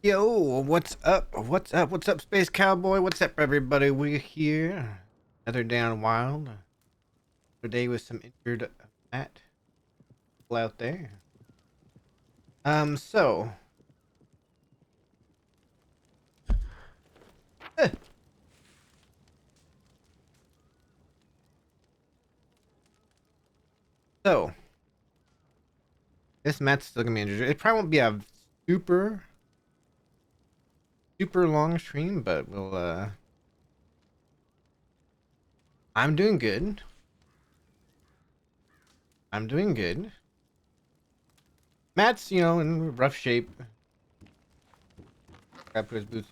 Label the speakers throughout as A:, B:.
A: Yo, what's up? What's up? What's up, Space Cowboy? What's up, everybody? We're here. Another down wild. Today with some injured Matt people out there. So, eh, so this Matt's still gonna be injured. It probably won't be a super, super long stream, but I'm doing good. I'm doing good. Matt's, in rough shape. Gotta put his boots.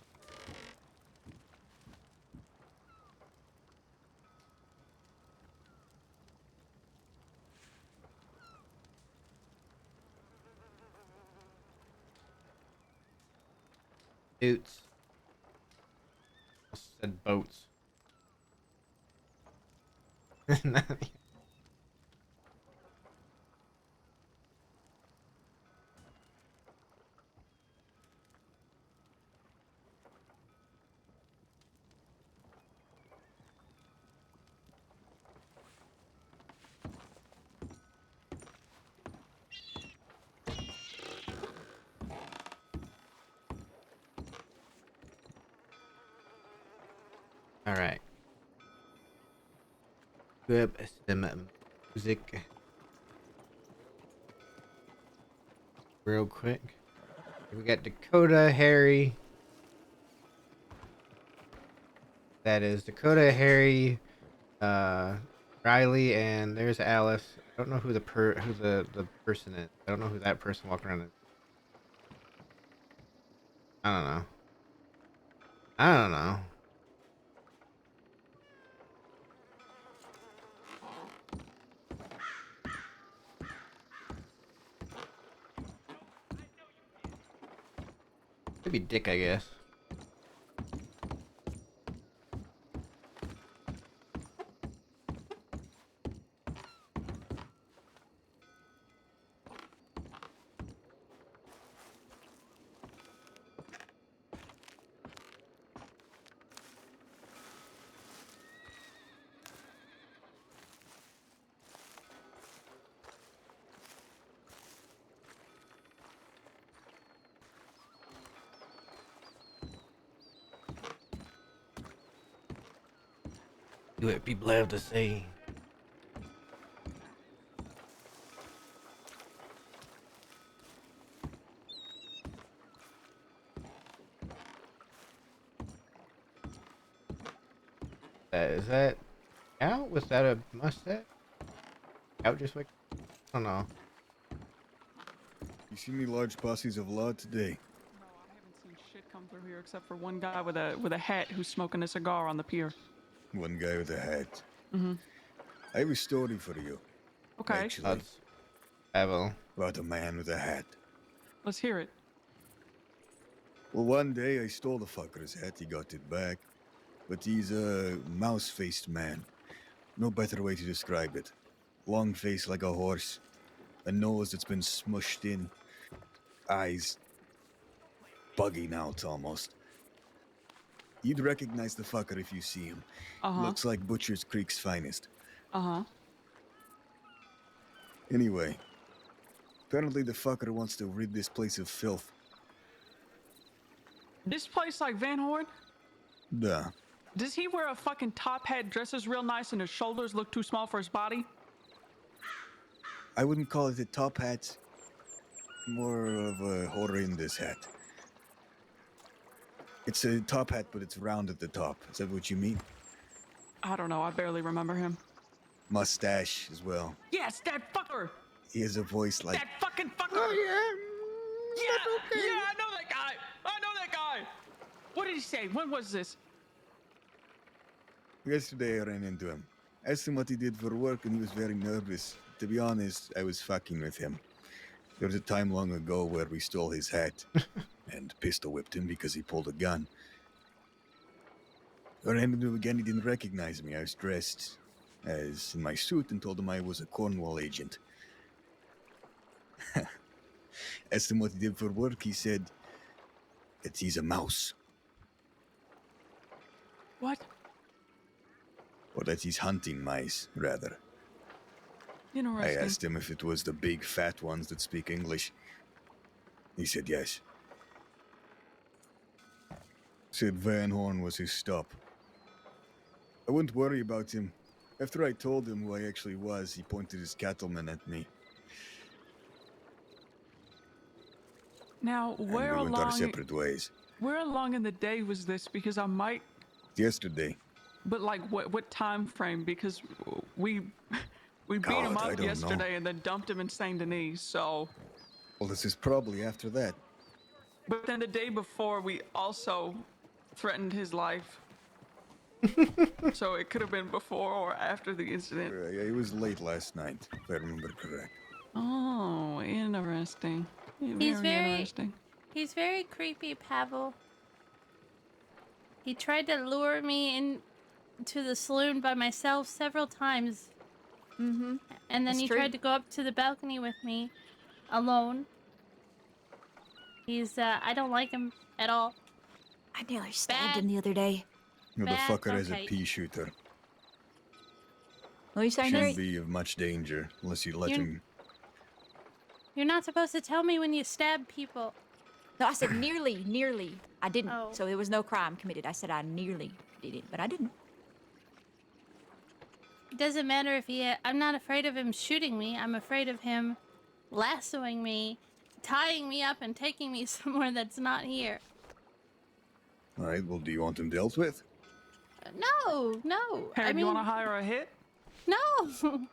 A: Boots. I said boats. All right. Grab some music real quick. We got Dakota, Harry. That is Dakota, Harry, uh, Riley, and there's Alice. I don't know who the person is. I don't know who that person walking around is. I don't know. I don't know. Could be Dick, I guess. Do what people have to say. Is that out? Was that a mustache? Out just like I don't know.
B: You see any large posses of law today?
C: No, I haven't seen shit come through here except for one guy with a hat who's smoking a cigar on the pier.
B: One guy with a hat.
C: Mm-hmm.
B: I have a story for you.
C: Okay,
B: Actually,
A: That's Evel.
B: about a man with a hat.
C: let's hear it.
B: Well, one day I stole the fucker's hat. He got it back. But he's a mouse-faced man. No better way to describe it. Long face like a horse. A nose that's been smushed in. Eyes bugging out almost. You'd recognize the fucker if you see him.
C: Uh-huh.
B: Looks like Butcher's Creek's finest.
C: Uh-huh.
B: Anyway, apparently the fucker wants to rid this place of filth.
C: This place like Van Horn?
B: Duh.
C: Does he wear a fucking top hat, dresses real nice, and his shoulders look too small for his body?
B: I wouldn't call it a top hat. More of a horrendous hat. It's a top hat, but it's round at the top. Is that what you mean?
C: I don't know, I barely remember him.
B: Mustache as well.
C: Yes, that fucker!
B: He has a voice like...
C: That fucking fucker!
A: Oh
C: Yeah!
A: yeah.
C: Yeah, I know that guy! I know that guy! What did he say? When was this?
B: Yesterday I ran into him. Asked him what he did for work and he was very nervous. To be honest, I was fucking with him. There was a time long ago where we stole his hat and pistol whipped him because he pulled a gun. I ran into him again, he didn't recognize me. I was dressed as in my suit and told him I was a Cornwall agent. Asked him what he did for work, he said that he's a mouse.
C: What?
B: Or that he's hunting mice, rather. I
C: Interesting.
B: asked him if it was the big fat ones that speak English. He said yes. Said Van Horn was his stop. I wouldn't worry about him. After I told him who I actually was, he pointed his cattleman at me.
C: Now,
B: And
C: where
B: we went our
C: along?
B: separate ways.
C: Where along in the day was this? Because I might.
B: Yesterday.
C: But like, what time frame? Because we beat him
B: God, I
C: up
B: don't
C: yesterday and then dumped him in Saint Denis. So.
B: Well, this is probably after that.
C: But then the day before, we also threatened his life. So it could have been before or after the incident.
B: Yeah, it was late last night, if I remember correct.
C: Oh, interesting.
D: He's very-
C: interesting.
D: He's very creepy, Pavel. He tried to lure me into the saloon by myself several times.
E: Mm-hmm.
D: And then
E: It's
D: he
E: true.
D: tried to go up to the balcony with me, alone. I don't like him at all.
E: I nearly stabbed
D: Bad.
E: him the other day.
B: No, the
D: Bad,
B: fucker is a
D: okay.
B: pea shooter.
E: What are you saying,
B: Shouldn't
E: Nate?
B: be of much danger unless you let
D: You're-
B: him.
D: You're not supposed to tell me when you stab people.
E: No, I said nearly. I didn't.
D: Oh.
E: So there was no crime committed. I said I nearly did it, but I didn't.
D: It doesn't matter if I'm not afraid of him shooting me. I'm afraid of him lassoing me, tying me up, and taking me somewhere that's not here.
B: Alright, well, do you want him dealt with?
D: No.
C: Hey,
D: I mean,
C: you want to hire a hit?
D: no.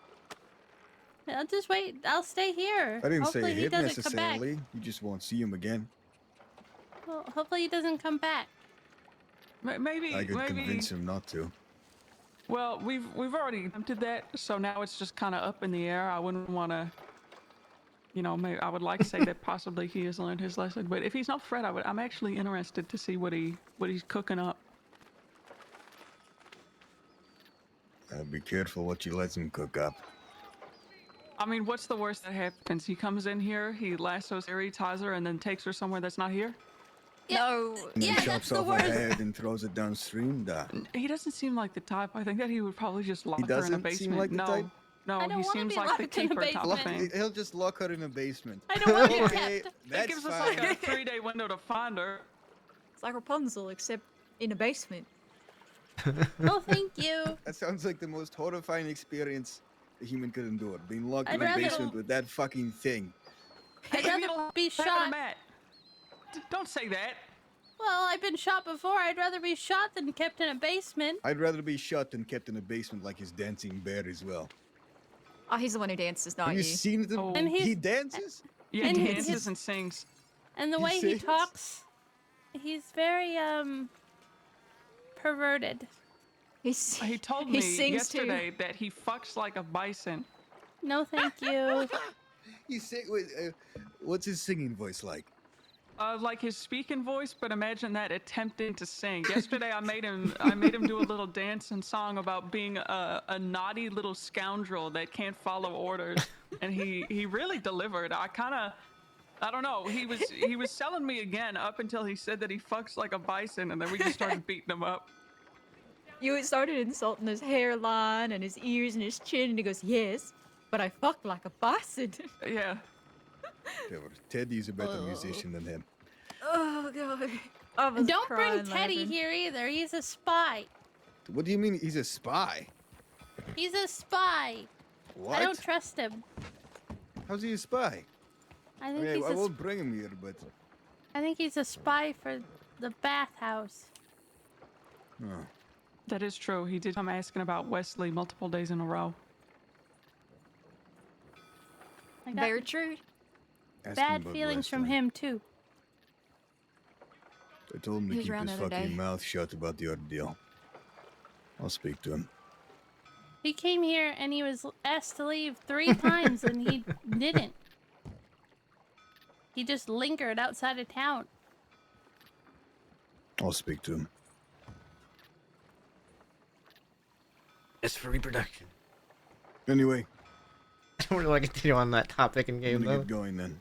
D: I'll just wait. I'll stay here.
B: I didn't
D: Hopefully
B: say
D: he
B: hit
D: doesn't come back.
B: necessarily. You just won't see him again.
D: Well, hopefully he doesn't come back.
C: Maybe.
B: I could
C: maybe.
B: convince him not to.
C: Well, we've already attempted that, so now it's just kind of up in the air. I wouldn't want to. Maybe I would like to say that possibly he has learned his lesson, but if he's not Fred, I'm actually interested to see what he's cooking up.
B: Be careful what you let him cook up.
C: I mean, what's the worst that happens? He comes in here, he lassos Harry, ties her, and then takes her somewhere that's not here?
E: No.
B: And
D: Yeah,
B: he
D: that's
B: chops
D: the
B: off her
D: worst.
B: head and throws it downstream. Da.
C: He doesn't seem like the type. I think that he would probably just lock her in a
B: doesn't seem
C: basement.
B: like the
C: no,
B: type?
C: no,
D: I don't
C: he
D: wanna
C: seems
D: be
C: like the
D: locked in a
C: keeper type of
D: basement.
C: thing.
B: He'll just lock her in a basement.
D: I don't want to be
B: Okay,
D: kept.
C: That
B: that's
C: gives us
B: fine.
C: like a 3-day window to find her.
E: It's like Rapunzel, except in a basement.
D: Oh, thank you.
B: That sounds like the most horrifying experience a human could endure. Being locked
D: I'd
B: in a
D: rather-
B: basement with that fucking thing.
D: I'd
C: Maybe
D: rather
C: it'll
D: be
C: happen to
D: shot.
C: Matt. Don't say that.
D: Well, I've been shot before. I'd rather be shot than kept in a basement.
B: I'd rather be shot than kept in a basement like his dancing bear as well.
E: Oh, he's the one who dances, not
B: Have you
E: you.
B: seen him?
C: Oh.
D: And
B: He
D: he's-
B: dances?
C: Yeah,
D: And
C: he
D: his-
C: dances and sings.
D: And the
B: You
D: way he
B: serious?
D: talks, he's very, perverted.
C: He told
E: he
C: me
E: sings
C: yesterday that he fucks like a bison.
D: No, thank you.
B: You say, wait, what's his singing voice like?
C: Like his speaking voice, but imagine that attempting to sing. Yesterday, I made him do a little dance and song about being a naughty little scoundrel that can't follow orders, and he really delivered. I don't know. He was selling me again up until he said that he fucks like a bison, and then we just started beating him up.
E: You started insulting his hairline and his ears and his chin, and he goes, yes, but I fuck like a bison.
C: Yeah.
B: Whatever. Teddy's a better musician than him.
E: Oh, God. I was
D: Don't bring
E: crying
D: Teddy
E: laughing.
D: here either. He's a spy.
B: What do you mean he's a spy?
D: He's a spy.
B: What?
D: I don't trust him.
B: How's he a spy?
D: I think
B: Okay,
D: he's
B: I won't bring him here, but...
D: I think he's a spy for the bathhouse.
B: Oh.
C: That is true. He did come asking about Wesley multiple days in a row.
D: I got
E: Very true.
B: Ask him
D: bad
B: about
D: feelings from
B: Wesley.
D: him too.
B: I told him to
E: He was
B: keep
E: around
B: his
E: the other
B: fucking
E: day.
B: mouth shut about the ordeal. I'll speak to him.
D: He came here and he was asked to leave 3 times and he didn't. He just lingered outside of town.
B: I'll speak to him.
A: Just for reproduction.
B: Anyway,
A: I don't really want to continue on that topic in
B: I'm
A: game
B: gonna
A: though.
B: get going then.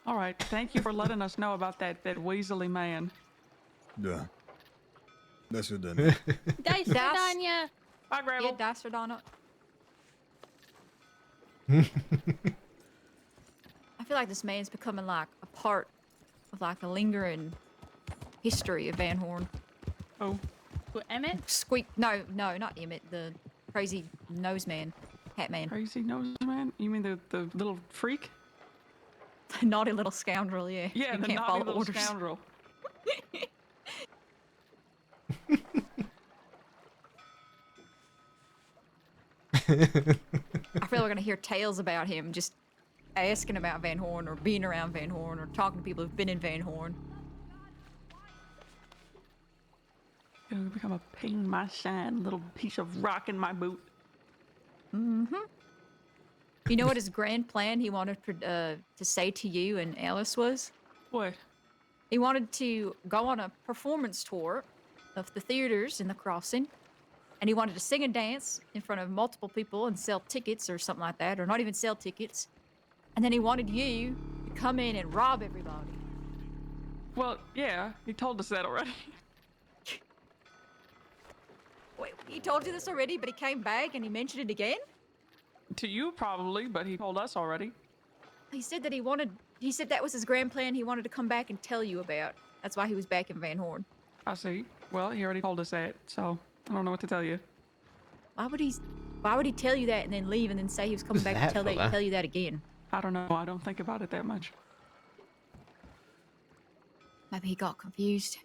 C: All right. Thank you for letting us know about that Weasley man.
B: Duh. That's what I mean.
D: Dice
E: That's-
D: on ya.
C: Bye, Gravel.
E: Yeah, Dastardana. I feel like this man's becoming like a part of like a lingering history of Van Horn.
C: Oh,
D: Who, Emmett?
E: Squeak. No, not Emmett. The crazy nose man, hat man,
C: crazy nose man. You mean the little freak?
E: naughty little scoundrel. Yeah.
C: Yeah,
E: Who
C: the
E: can't
C: naughty
E: follow
C: little
E: orders.
C: scoundrel.
E: I feel we're gonna hear tales about him just asking about Van Horn or being around Van Horn or talking to people who've been in Van Horn.
C: Gonna become a pain in my shine, little piece of rock in my boot.
E: You know what his grand plan he wanted to say to you and Alice was?
C: What?
E: He wanted to go on a performance tour of the theaters in the crossing, and he wanted to sing and dance in front of multiple people and sell tickets or something like that, or not even sell tickets. And then he wanted you to come in and rob everybody.
C: Well, yeah, he told us that already.
E: Wait, he told you this already, but he came back and he mentioned it again?
C: To you, probably, but he told us already.
E: He said that he said that was his grand plan he wanted to come back and tell you about. That's why he was back in Van Horn.
C: I see. Well, he already told us that, so I don't know what to tell you.
E: Why would he tell you that and then leave and then say he was coming
A: Who's
E: back
A: that
E: to
A: fella?
E: tell you that again?
C: I don't know. I don't think about it that much.
E: Maybe he got confused.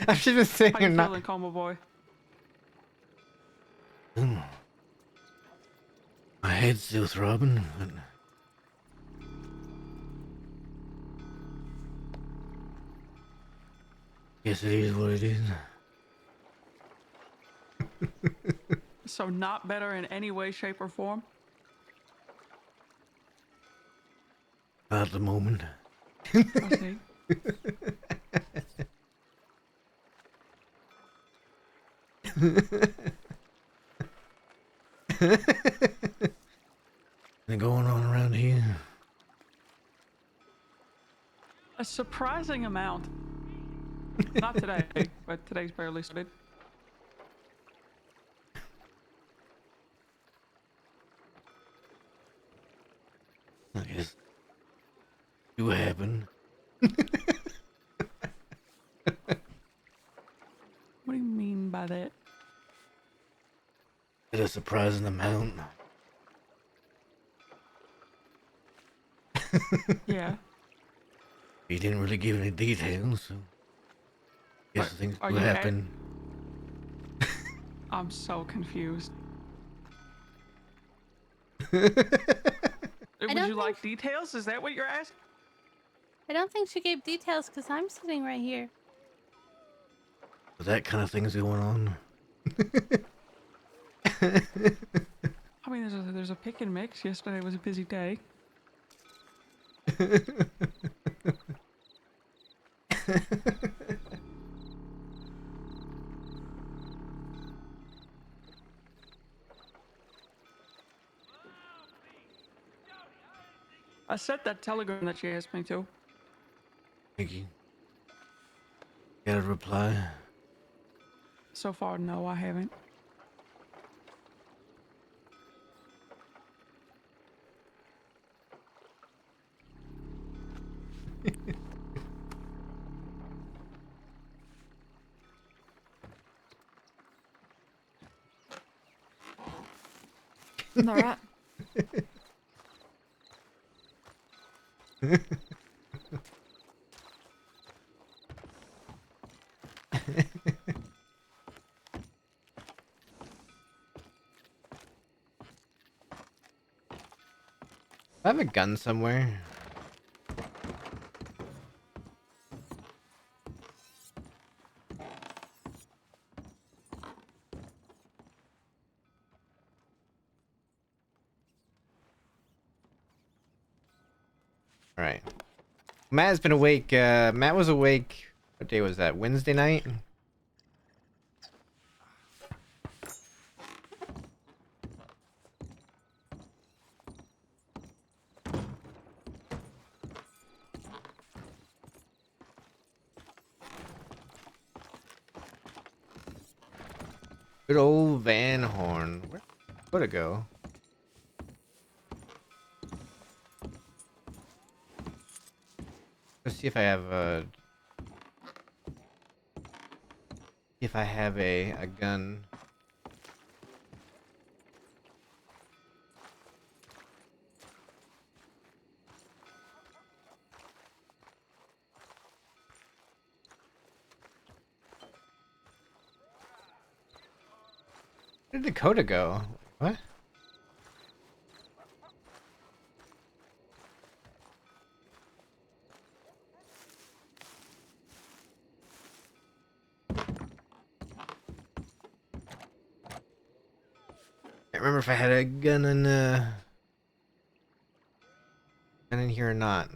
A: I should have said
C: How
A: you're
C: you
A: not.
C: feeling, Coma Boy?
A: My head's still throbbing. But... Guess it is what it is.
C: So not better in any way, shape, or form?
A: Not at the moment.
C: I see.
A: Anything going on around here?
C: A surprising amount. Not today, but today's barely started.
A: I guess do happen.
C: What do you mean by that?
A: At a surprising amount.
C: Yeah.
A: He didn't really give any details, so guess
C: Are-
A: things
C: are
A: do
C: you
A: happen.
C: I'm so confused. Would
D: don't
C: you like details? Is that what you're asking?
D: I don't think she gave details because I'm sitting right here.
A: That kind of thing's going on.
C: I mean, there's a pick and mix. Yesterday was a busy day. I sent that telegram that she asked me to.
A: Thank you. Got a reply?
C: So far, no, I haven't.
E: All right.
A: I have a gun somewhere. Alright. Matt has been awake. Matt was awake. What day was that? Wednesday night? Good old Van Horn. Where'd it go? Let's see if I have a gun. Where did Dakota go? What? Can't remember if I had a gun in here or not.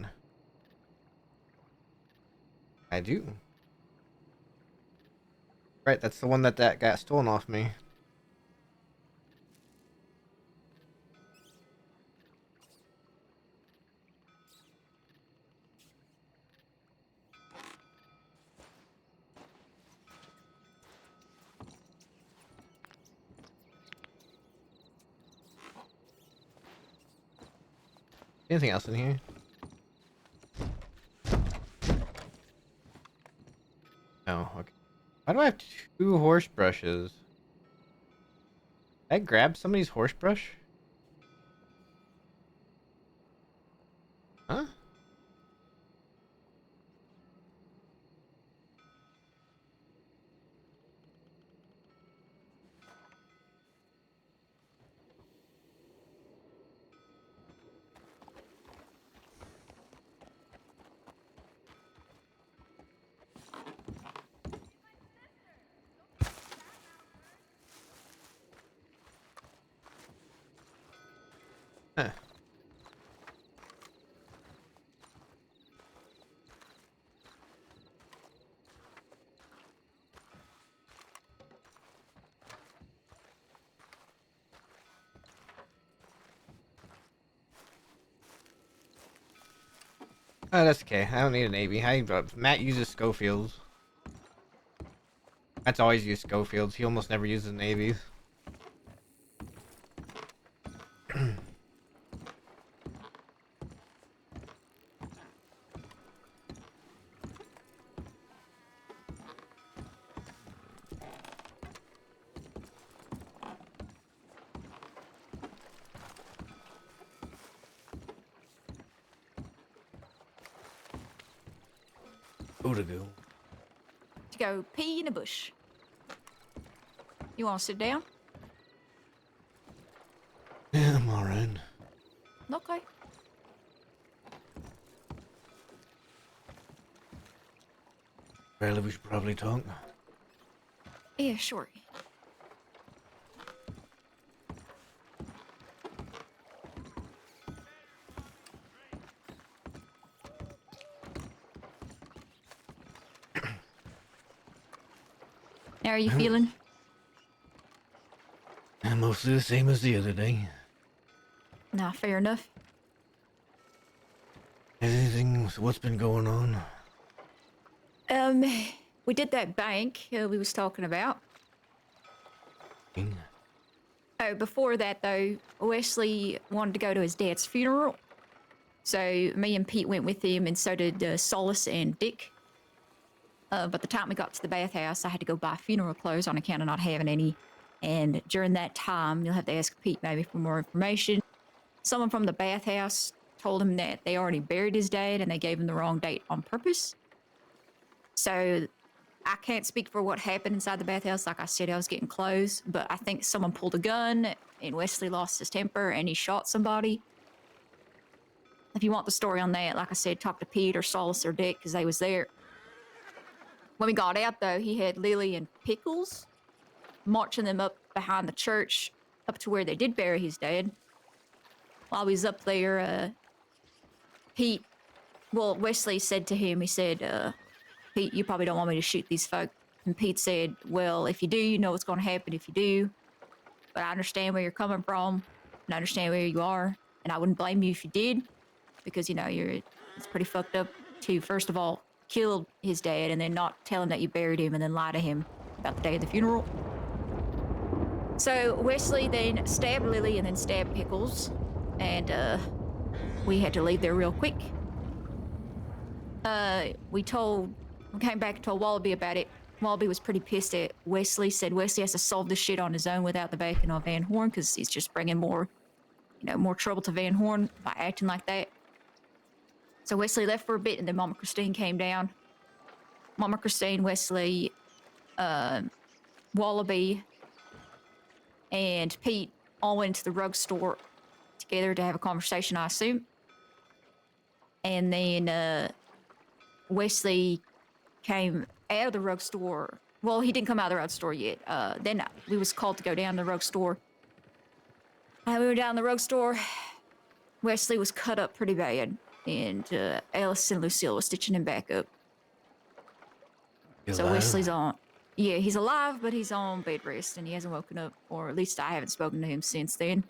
A: I do. Right, that's the one that got stolen off me. Anything else in here? No, okay. Why do I have 2 horse brushes? Did I grab somebody's horse brush? Huh? Huh. Oh, that's okay. I don't need a navy. Matt uses Schofields. Matt's always used Schofields. He almost never uses navies. Ooh-da-goo.
E: To go pee in a bush. You want to sit down?
A: Yeah, I'm alright.
E: Okay.
A: Riley, we should probably talk.
E: Yeah, sure. How are you feeling?
A: Mostly the same as the other day.
E: Nah, fair enough.
A: Anything? What's been going on?
E: We did that bank we was talking about. Oh, before that though, Wesley wanted to go to his dad's funeral. So me and Pete went with him, and so did Solace and Dick. But the time we got to the bathhouse, I had to go buy funeral clothes on account of not having any. And during that time, you'll have to ask Pete maybe for more information. Someone from the bathhouse told him that they already buried his dad and they gave him the wrong date on purpose. So I can't speak for what happened inside the bathhouse. Like I said, I was getting clothes, but I think someone pulled a gun and Wesley lost his temper and he shot somebody. If you want the story on that, like I said, talk to Pete or Solace or Dick because they was there. When we got out, though, he had Lily and Pickles marching them up behind the church up to where they did bury his dad. While he was up there, Wesley said to him, he said, Pete, you probably don't want me to shoot these folk. And Pete said, well, if you do, you know what's going to happen if you do. But I understand where you're coming from, and I understand where you are, and I wouldn't blame you if you did, because, you know, it's pretty fucked up to, first of all, kill his dad and then not tell him that you buried him and then lie to him about the day of the funeral. So Wesley then stabbed Lily and then stabbed Pickles, and we had to leave there real quick. We came back and told Wallaby about it. Wallaby was pretty pissed at Wesley, said Wesley has to solve this shit on his own without the backing of Van Horn because he's just bringing more trouble to Van Horn by acting like that. So Wesley left for a bit, and then Mama Christine came down. Mama Christine, Wesley, Wallaby, and Pete all went to the rug store together to have a conversation, I assume. And then Wesley came out of the rug store. Well, he didn't come out of the rug store yet. Then we was called to go down to the rug store. We were down the rug store. Wesley was cut up pretty bad, and Alice and Lucille was stitching him back up. So Wesley's on. Yeah, he's alive, but he's on bed rest, and he hasn't woken up, or at least I haven't spoken to him since then.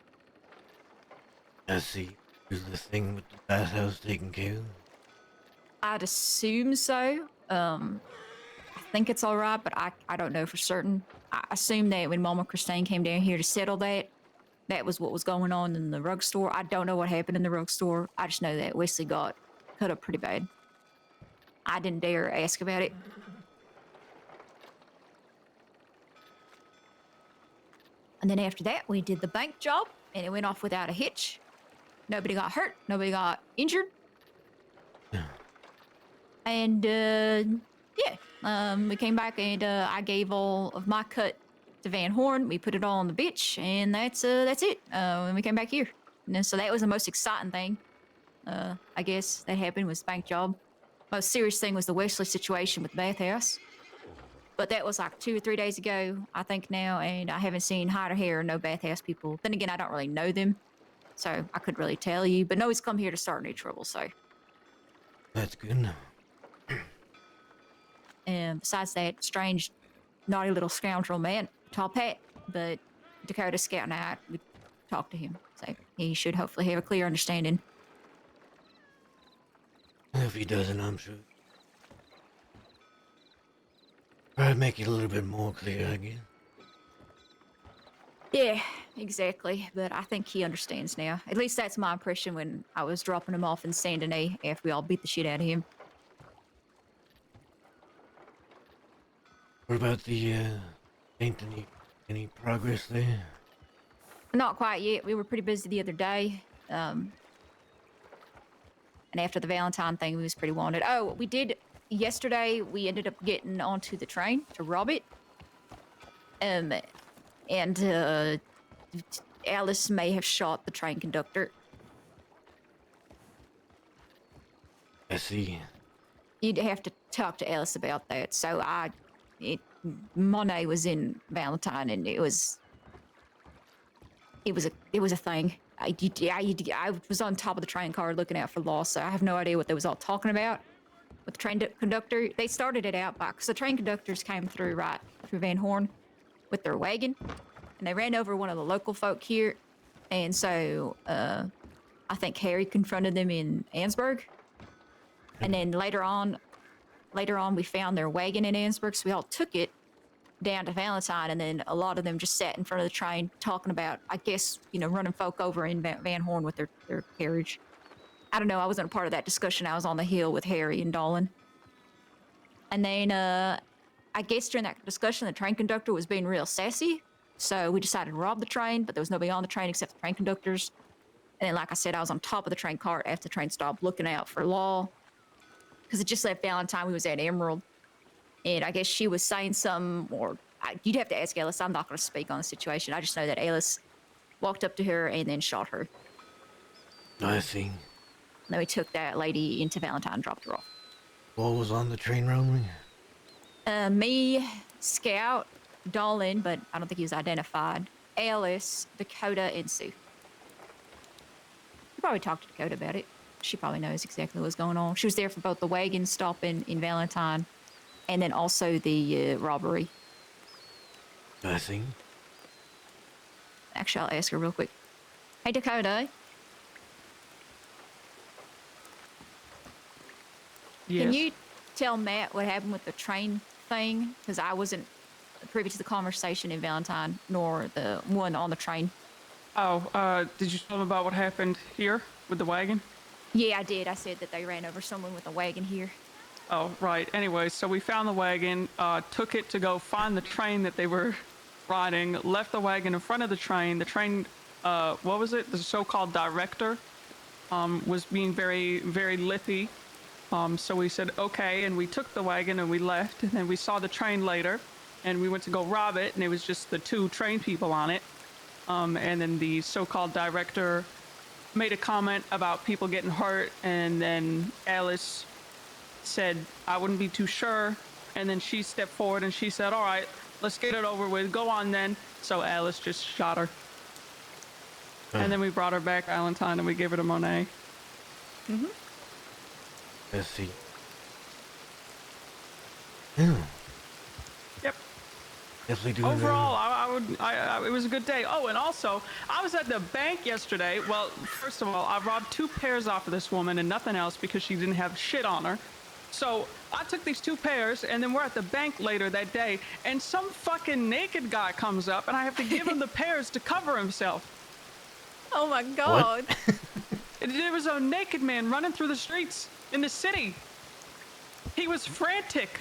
A: I see. Is the thing with the bathhouse taken care of?
E: I'd assume so. I think it's all right, but I don't know for certain. I assume that when Mama Christine came down here to settle that, that was what was going on in the rug store. I don't know what happened in the rug store. I just know that Wesley got cut up pretty bad. I didn't dare ask about it. And then after that, we did the bank job, and it went off without a hitch. Nobody got hurt. Nobody got injured. And, we came back, and I gave all of my cut to Van Horn. We put it all on the bitch, and that's it. When we came back here. And then, so that was the most exciting thing, I guess, that happened was the bank job. Most serious thing was the Wesley situation with the bathhouse. But that was like 2 or 3 days ago, I think now, and I haven't seen hide or hair, no bathhouse people. Then again, I don't really know them, so I couldn't really tell you. But nobody's come here to start any trouble, so.
A: That's good.
E: And besides that, strange, naughty little scoundrel man, Top Hat, but Dakota's scouting out. We talked to him, so he should hopefully have a clear understanding.
A: If he doesn't, I'm sure. Try to make it a little bit more clear, I guess.
E: Yeah, exactly. But I think he understands now. At least that's my impression when I was dropping him off in Saint Denis after we all beat the shit out of him.
A: What about the, ain't any progress there?
E: Not quite yet. We were pretty busy the other day. And after the Valentine thing, we was pretty wanted. Oh, we did yesterday. We ended up getting onto the train to rob it. And Alice may have shot the train conductor.
A: I see.
E: You'd have to talk to Alice about that. So Monet was in Valentine, and it was a thing. I was on top of the train car looking out for loss, so I have no idea what they was all talking about with the train conductor. They started it out because the train conductors came through right through Van Horn with their wagon, and they ran over one of the local folk here, and so I think Harry confronted them in Ansburg, and then later on we found their wagon in Ansburg, so we all took it down to Valentine, and then a lot of them just sat in front of the train talking about, I guess, running folk over in Van Horn with their carriage. I don't know, I wasn't a part of that discussion. I was on the hill with Harry and Dolan. And then, I guess during that discussion, the train conductor was being real sassy, so we decided to rob the train, but there was nobody on the train except the train conductors. And then, like I said, I was on top of the train cart after the train stopped, looking out for Law, because it just left Valentine. We was at Emerald. And I guess she was saying something, or you'd have to ask Alice. I'm not going to speak on the situation. I just know that Alice walked up to her and then shot her.
A: I see.
E: And then we took that lady into Valentine and dropped her off.
A: What was on the train rolling?
E: Me, Scout, Dolan, but I don't think he was identified, Alice, Dakota, and Sue. You probably talked to Dakota about it. She probably knows exactly what's going on. She was there for both the wagon stopping in Valentine and then also the robbery.
A: I see.
E: Actually, I'll ask her real quick. Hey, Dakota.
C: Yes.
E: Can you tell Matt what happened with the train thing? Because I wasn't privy to the conversation in Valentine, nor the one on the train.
C: Oh, did you tell them about what happened here with the wagon?
E: Yeah, I did. I said that they ran over someone with a wagon here.
C: Oh, right. Anyway, so we found the wagon, took it to go find the train that they were riding, left the wagon in front of the train. The train, what was it? The so-called director was being very, very lippy. So we said, okay, and we took the wagon and we left. And then we saw the train later, and we went to go rob it, and it was just the 2 train people on it. And then the so-called director made a comment about people getting hurt, and then Alice said, I wouldn't be too sure. And then she stepped forward and she said, all right, let's get it over with. Go on then. So Alice just shot her. And then we brought her back Valentine and we gave her to Monet.
A: Let's see.
C: Yep.
A: Definitely doing
C: Overall, it was a good day. Oh, and also, I was at the bank yesterday. Well, first of all, I robbed 2 pairs off of this woman and nothing else because she didn't have shit on her. So I took these 2 pairs, and then we're at the bank later that day, and some fucking naked guy comes up, and I have to give him the pairs to cover himself.
E: Oh my god.
C: There was a naked man running through the streets in the city. He was frantic.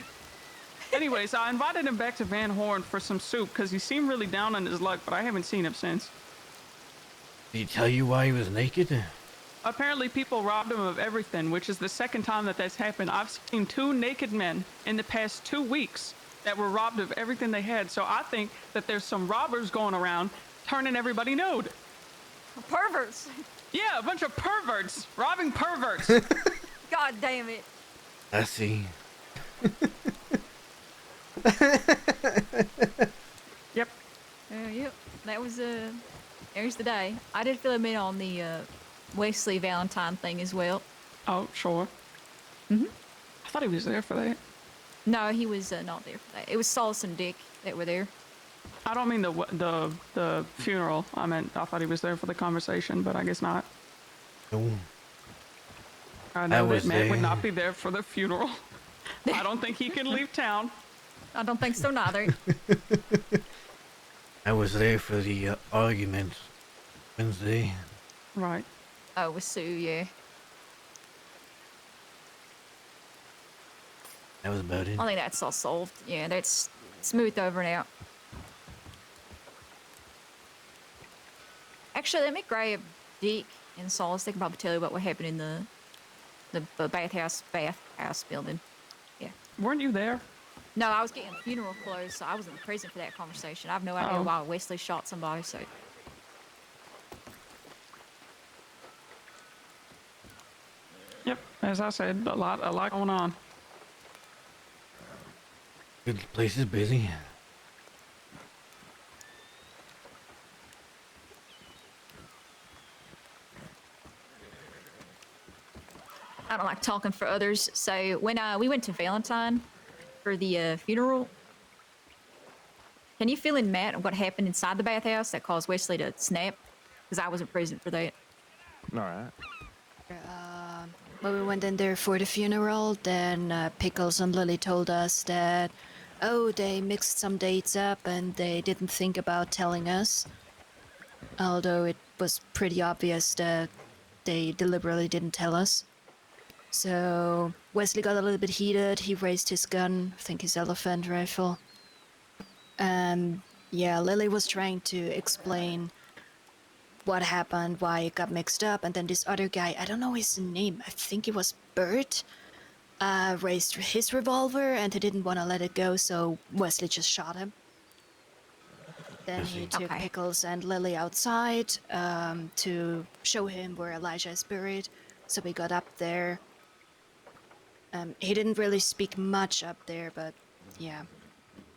C: Anyways, I invited him back to Van Horn for some soup because he seemed really down on his luck, but I haven't seen him since.
A: Did he tell you why he was naked?
C: Apparently, people robbed him of everything, which is the second time that that's happened. I've seen 2 naked men in the past 2 weeks that were robbed of everything they had. So I think that there's some robbers going around turning everybody nude.
E: Perverts.
C: Yeah, a bunch of perverts robbing perverts.
E: God damn it.
A: I see.
C: Yep.
E: Yep. That was there's the day. I did fill him in on the Wesley Valentine thing as well.
C: Oh, sure. I thought he was there for that.
E: No, he was not there for that. It was Solace and Dick that were there.
C: I don't mean the funeral. I thought he was there for the conversation, but I guess not.
A: No.
C: I know
A: was
C: that Matt would
A: there.
C: not be there for the funeral. I don't think he can leave town.
E: I don't think so neither.
A: I was there for the argument Wednesday.
C: Right.
E: Oh, with Sue, yeah.
A: That was about it.
E: I think that's all solved. Yeah, that's smoothed over now. Actually, let me grab Dick and Solace. They can probably tell you about what happened in the bathhouse building. Yeah.
C: Weren't you there?
E: No, I was getting funeral clothes, so I wasn't present for that conversation. I have no idea
C: Oh.
E: why Wesley shot somebody, so...
C: Yep. As I said, a lot going on.
A: The place is busy.
E: I don't like talking for others, so when we went to Valentine for the funeral, can you fill in, Matt, what happened inside the bathhouse that caused Wesley to snap? Because I wasn't present for that.
F: All right.
G: When we went in there for the funeral, then Pickles and Lily told us that, oh, they mixed some dates up and they didn't think about telling us. Although it was pretty obvious that they deliberately didn't tell us. So Wesley got a little bit heated. He raised his gun, I think his elephant rifle. And yeah, Lily was trying to explain what happened, why it got mixed up, and then this other guy, I don't know his name, I think it was Bert, raised his revolver and he didn't want to let it go, so Wesley just shot him. Then he took
E: Okay.
G: Pickles and Lily outside to show him where Elijah is buried, so we got up there. He didn't really speak much up there, but yeah.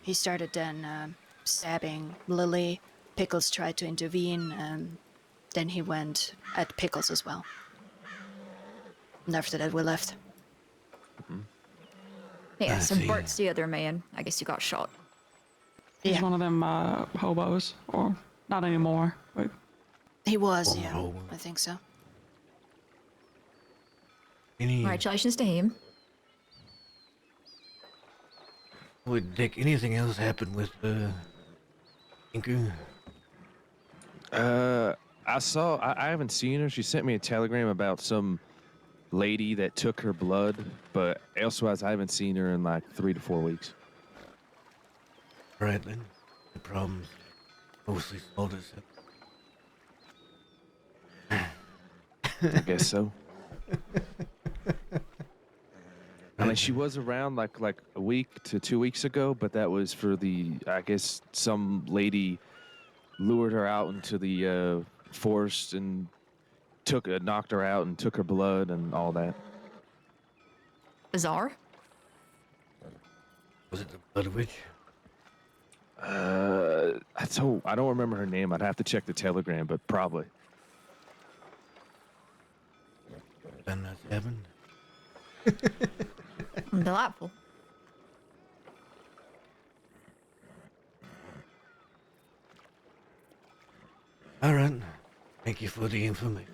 G: He started then stabbing Lily. Pickles tried to intervene, and then he went at Pickles as well. And after that, we left.
E: Yeah,
A: I
E: so
A: see.
E: Bert's the other man. I guess you got shot.
C: He's
G: Yeah.
C: one of them hobos, or not anymore. But
G: He was,
A: Oh,
G: yeah.
A: no.
G: I think so.
A: Any
E: Congratulations to him.
A: Would Dick, anything else happen with Inker?
F: I haven't seen her. She sent me a telegram about some lady that took her blood, but elsewise I haven't seen her in like 3 to 4 weeks.
A: All right then. The problem's mostly solved itself.
F: I guess so. I mean, she was around like a week to 2 weeks ago, but that was for I guess some lady lured her out into the forest and knocked her out and took her blood and all that.
E: Bizarre.
A: Was it the Blood Witch?
F: I don't remember her name. I'd have to check the telegram, but probably.
A: Done that's happened?
E: Delightful.
A: All right. Thank you for the information.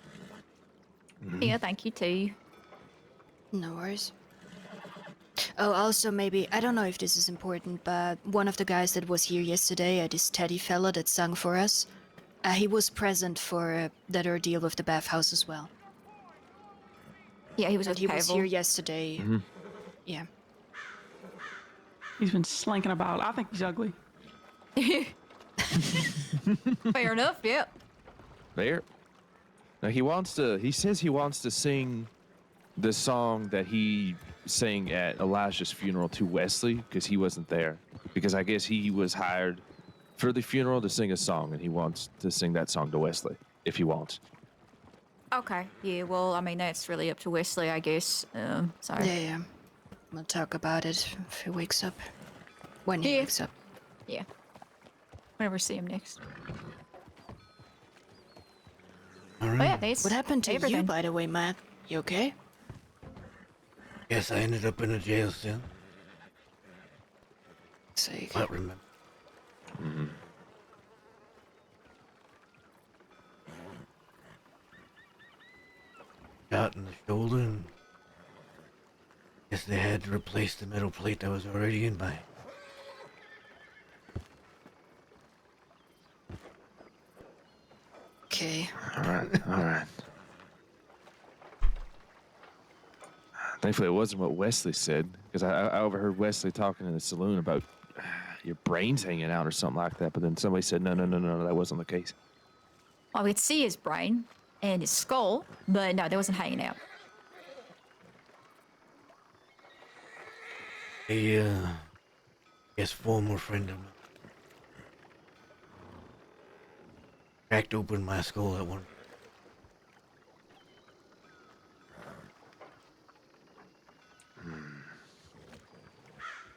E: Yeah, thank you too.
G: No worries. Oh, also maybe, I don't know if this is important, but one of the guys that was here yesterday, this Teddy fella that sung for us, he was present for that ordeal with the bathhouse as well.
E: Yeah, he was
G: And
E: with
G: he was
E: Pavel.
G: here yesterday. Yeah.
C: He's been slinking about. I think he's ugly.
E: Fair enough, yeah.
F: There. Now he says he wants to sing the song that he sang at Elijah's funeral to Wesley because he wasn't there. Because I guess he was hired for the funeral to sing a song, and he wants to sing that song to Wesley if he wants.
E: Okay, yeah, well, I mean, that's really up to Wesley, I guess. So.
G: Yeah. We'll talk about it if he wakes up. When he
E: Yeah.
G: wakes up.
E: Yeah. Whenever we see him next.
A: All
E: Oh,
A: right.
E: yeah, that's
G: What happened to
E: everything.
G: you, by the way, Matt? You okay?
A: Yes, I ended up in a jail cell.
G: Sake.
A: I don't remember. Shot in the shoulder, and guess they had to replace the metal plate that was already in my.
G: Okay.
F: All right. Thankfully, it wasn't what Wesley said, because I overheard Wesley talking in the saloon about your brains hanging out or something like that. But then somebody said, no, that wasn't the case.
E: Well, we could see his brain and his skull, but no, that wasn't hanging out.
A: A guess former friend of mine cracked open my skull at one.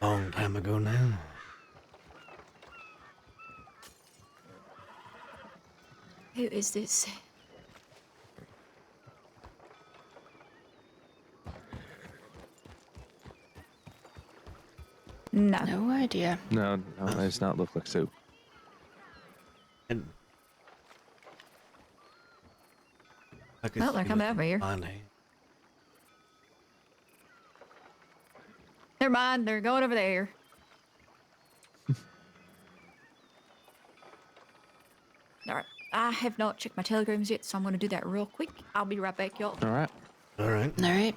A: Long time ago now.
E: Who is this? No.
G: No idea.
F: No, that does not look like Sue.
A: And I could
E: Well, they're
A: see
E: coming
A: with
E: over here.
A: my name.
E: Never mind, they're going over there. All right. I have not checked my telegrams yet, so I'm going to do that real quick. I'll be right back, y'all.
F: All right.
A: All right.
G: All right.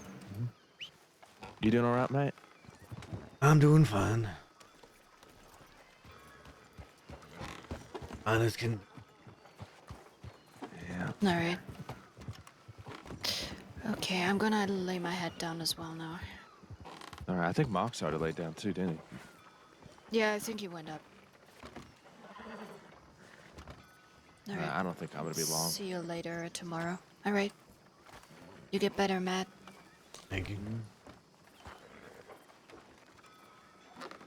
F: You doing all right, mate?
A: I'm doing fine. Fine as can.
F: Yeah.
G: All right. Okay, I'm gonna lay my head down as well now.
F: All right. I think Mox started to lay down too, didn't he?
G: Yeah, I think he went up. All right.
F: I don't think I'm going to be long.
G: See you later tomorrow. All right. You get better, Matt.
A: Thank you.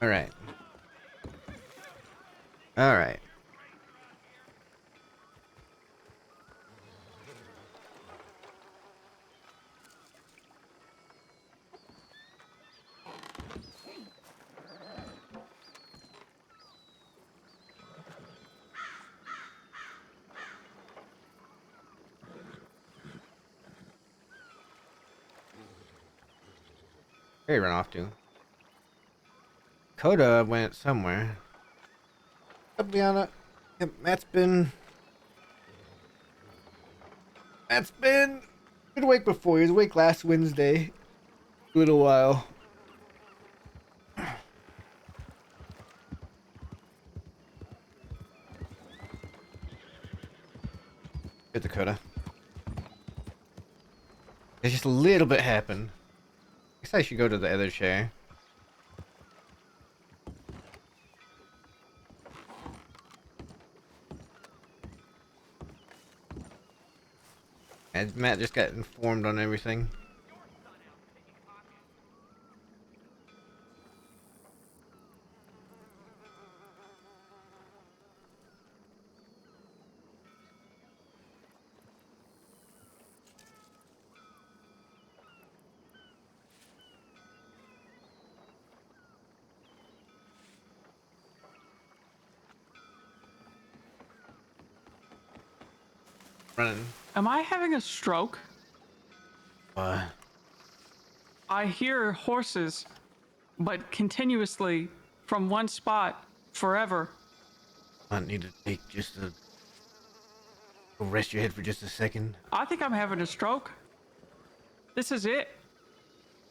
A: All right. All right. Where you run off to? Coda went somewhere. Up, Liana. Yep, Matt's been awake before. He was awake last Wednesday. A little while. Good, Dakota. There's just a little bit happened. I guess I should go to the other chair. And Matt just got informed on everything. Running.
C: Am I having a stroke?
A: What?
C: I hear horses, but continuously from one spot forever.
A: I need to take just a rest your head for just a second.
C: I think I'm having a stroke. This is it.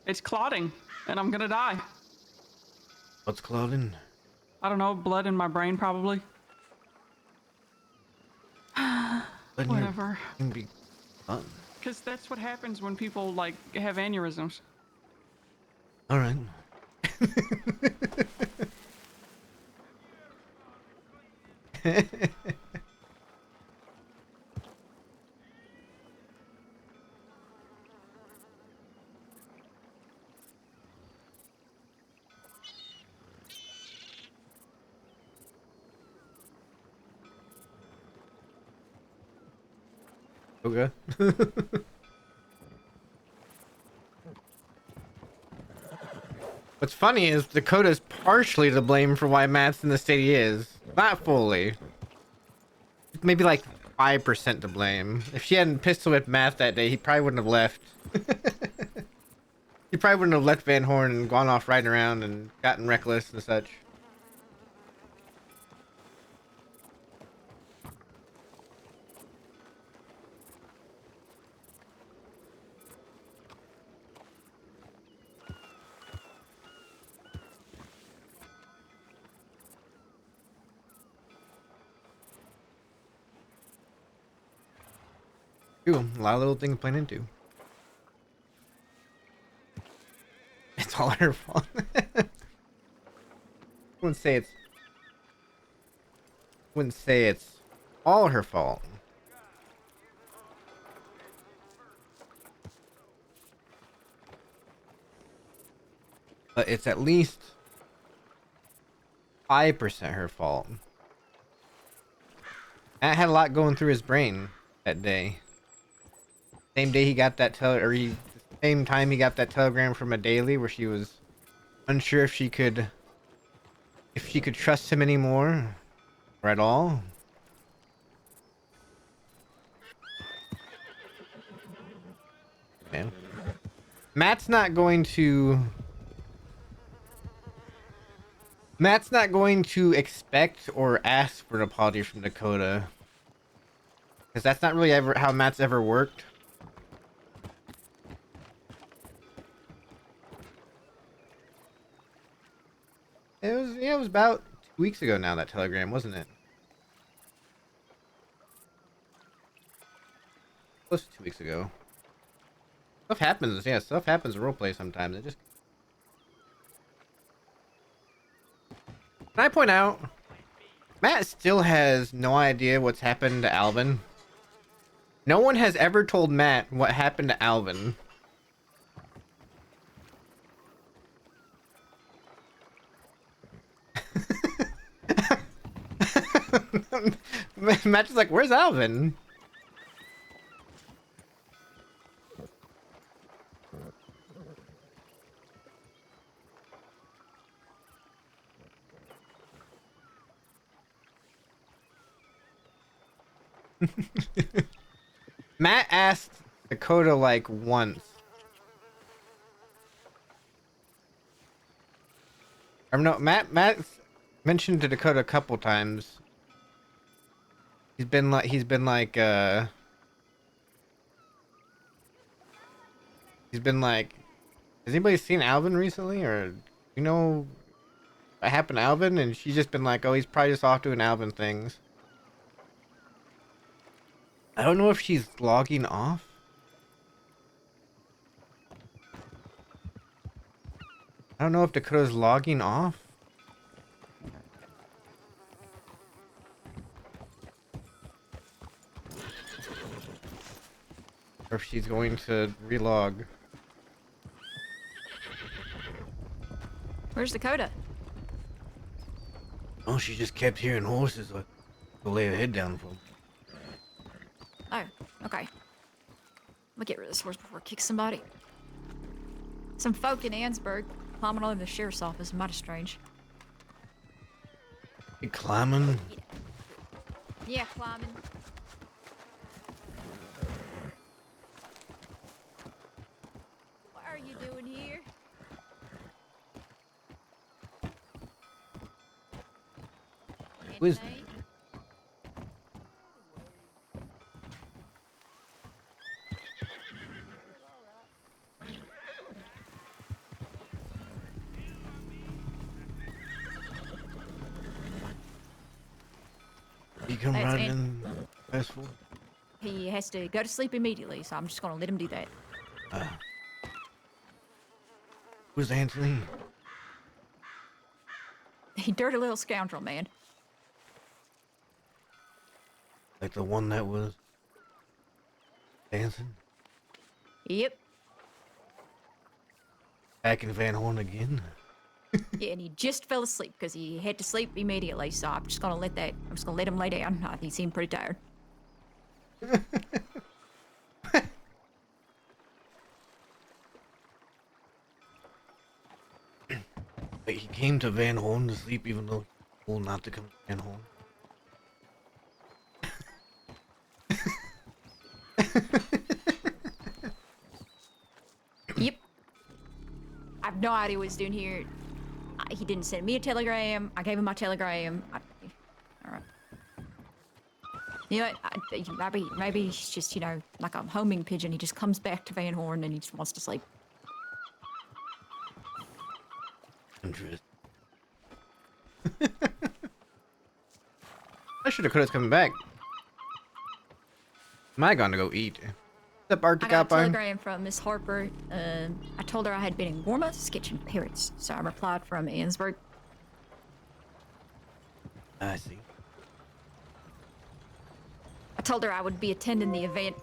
C: It's clotting, and I'm gonna die.
A: What's clouding?
C: I don't know, blood in my brain probably. Whatever.
A: Can be fun.
C: Because that's what happens when people, like, have aneurysms.
A: All right. Okay. What's funny is Dakota's partially to blame for why Matt's in the state he is. Not fully. Maybe like 5% to blame. If she hadn't pistol whipped Matt that day, he probably wouldn't have left. He probably wouldn't have left Van Horn and gone off riding around and gotten reckless and such. Ooh, a lot of little things playing into. It's all her fault. I wouldn't say it's all her fault. But it's at least 5% her fault. Matt had a lot going through his brain that day. Same day he got that same time he got that telegram from a daily where she was unsure if she could trust him anymore or at all. Man. Matt's not going to expect or ask for an apology from Dakota. Because that's not really ever how Matt's ever worked. It was about 2 weeks ago now, that telegram, wasn't it? Close to 2 weeks ago. Stuff happens in roleplay sometimes. Can I point out, Matt still has no idea what's happened to Alvin. No one has ever told Matt what happened to Alvin. Matt's just like, where's Alvin? Matt asked Dakota like once. Or no, Matt mentioned to Dakota a couple times. He's been like he's been like has anybody seen Alvin recently, or you know what happened to Alvin? And she's just been like, oh, he's probably just off doing Alvin things. I don't know if she's logging off. I don't know if Dakota's logging off. Or if she's going to relog.
E: Where's Dakota?
A: Oh, she just kept hearing horses. Like, to lay her head down for 'em.
E: Oh, okay. I'm gonna get rid of this horse before it kicks somebody. Some folk in Ansburg climbing all over the sheriff's office. Mighty strange.
A: You climbing?
E: Yeah, climbing. What are you doing here?
A: Who is-
E: Anything?
A: You come
E: That's
A: riding
E: it.
A: in fast forward.
E: He has to go to sleep immediately, so I'm just gonna let him do that.
A: Who's Anthony?
E: He dirty little scoundrel, man.
A: Like the one that was dancing?
E: Yep.
A: Back in Van Horn again?
E: Yeah, and he just fell asleep because he had to sleep immediately. So I'm just gonna let him lay down. He seemed pretty tired.
A: Wait, he came to Van Horn to sleep even though he told not to come to Van Horn?
E: Yep. I have no idea what he's doing here. He didn't send me a telegram. I gave him my telegram. All right. You know, maybe he's just, you know, like a homing pigeon. He just comes back to Van Horn and he just wants to sleep.
A: Interesting. I should have Dakota's coming back. Am I gonna go eat? What's up, Arctic
E: I got a
A: Alpine?
E: telegram from Miss Harper. I told her I had been in Gorma sketching parrots, so I replied from Ansburg.
A: I see.
E: I told her I would be attending the event.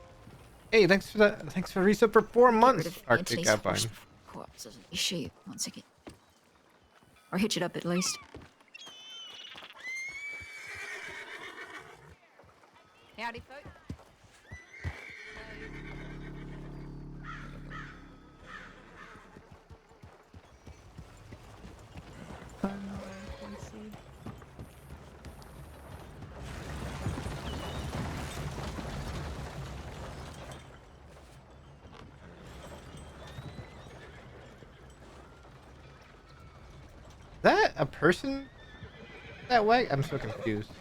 A: Hey, thanks for that. Thanks for resub for 4
E: Get rid
A: months,
E: of
A: Arctic
E: Anthony's
A: Alpine.
E: horse before it co-ops. Shit, 1 second. Or hitch it up at least. Howdy, folks.
A: That a person? That way? I'm so confused.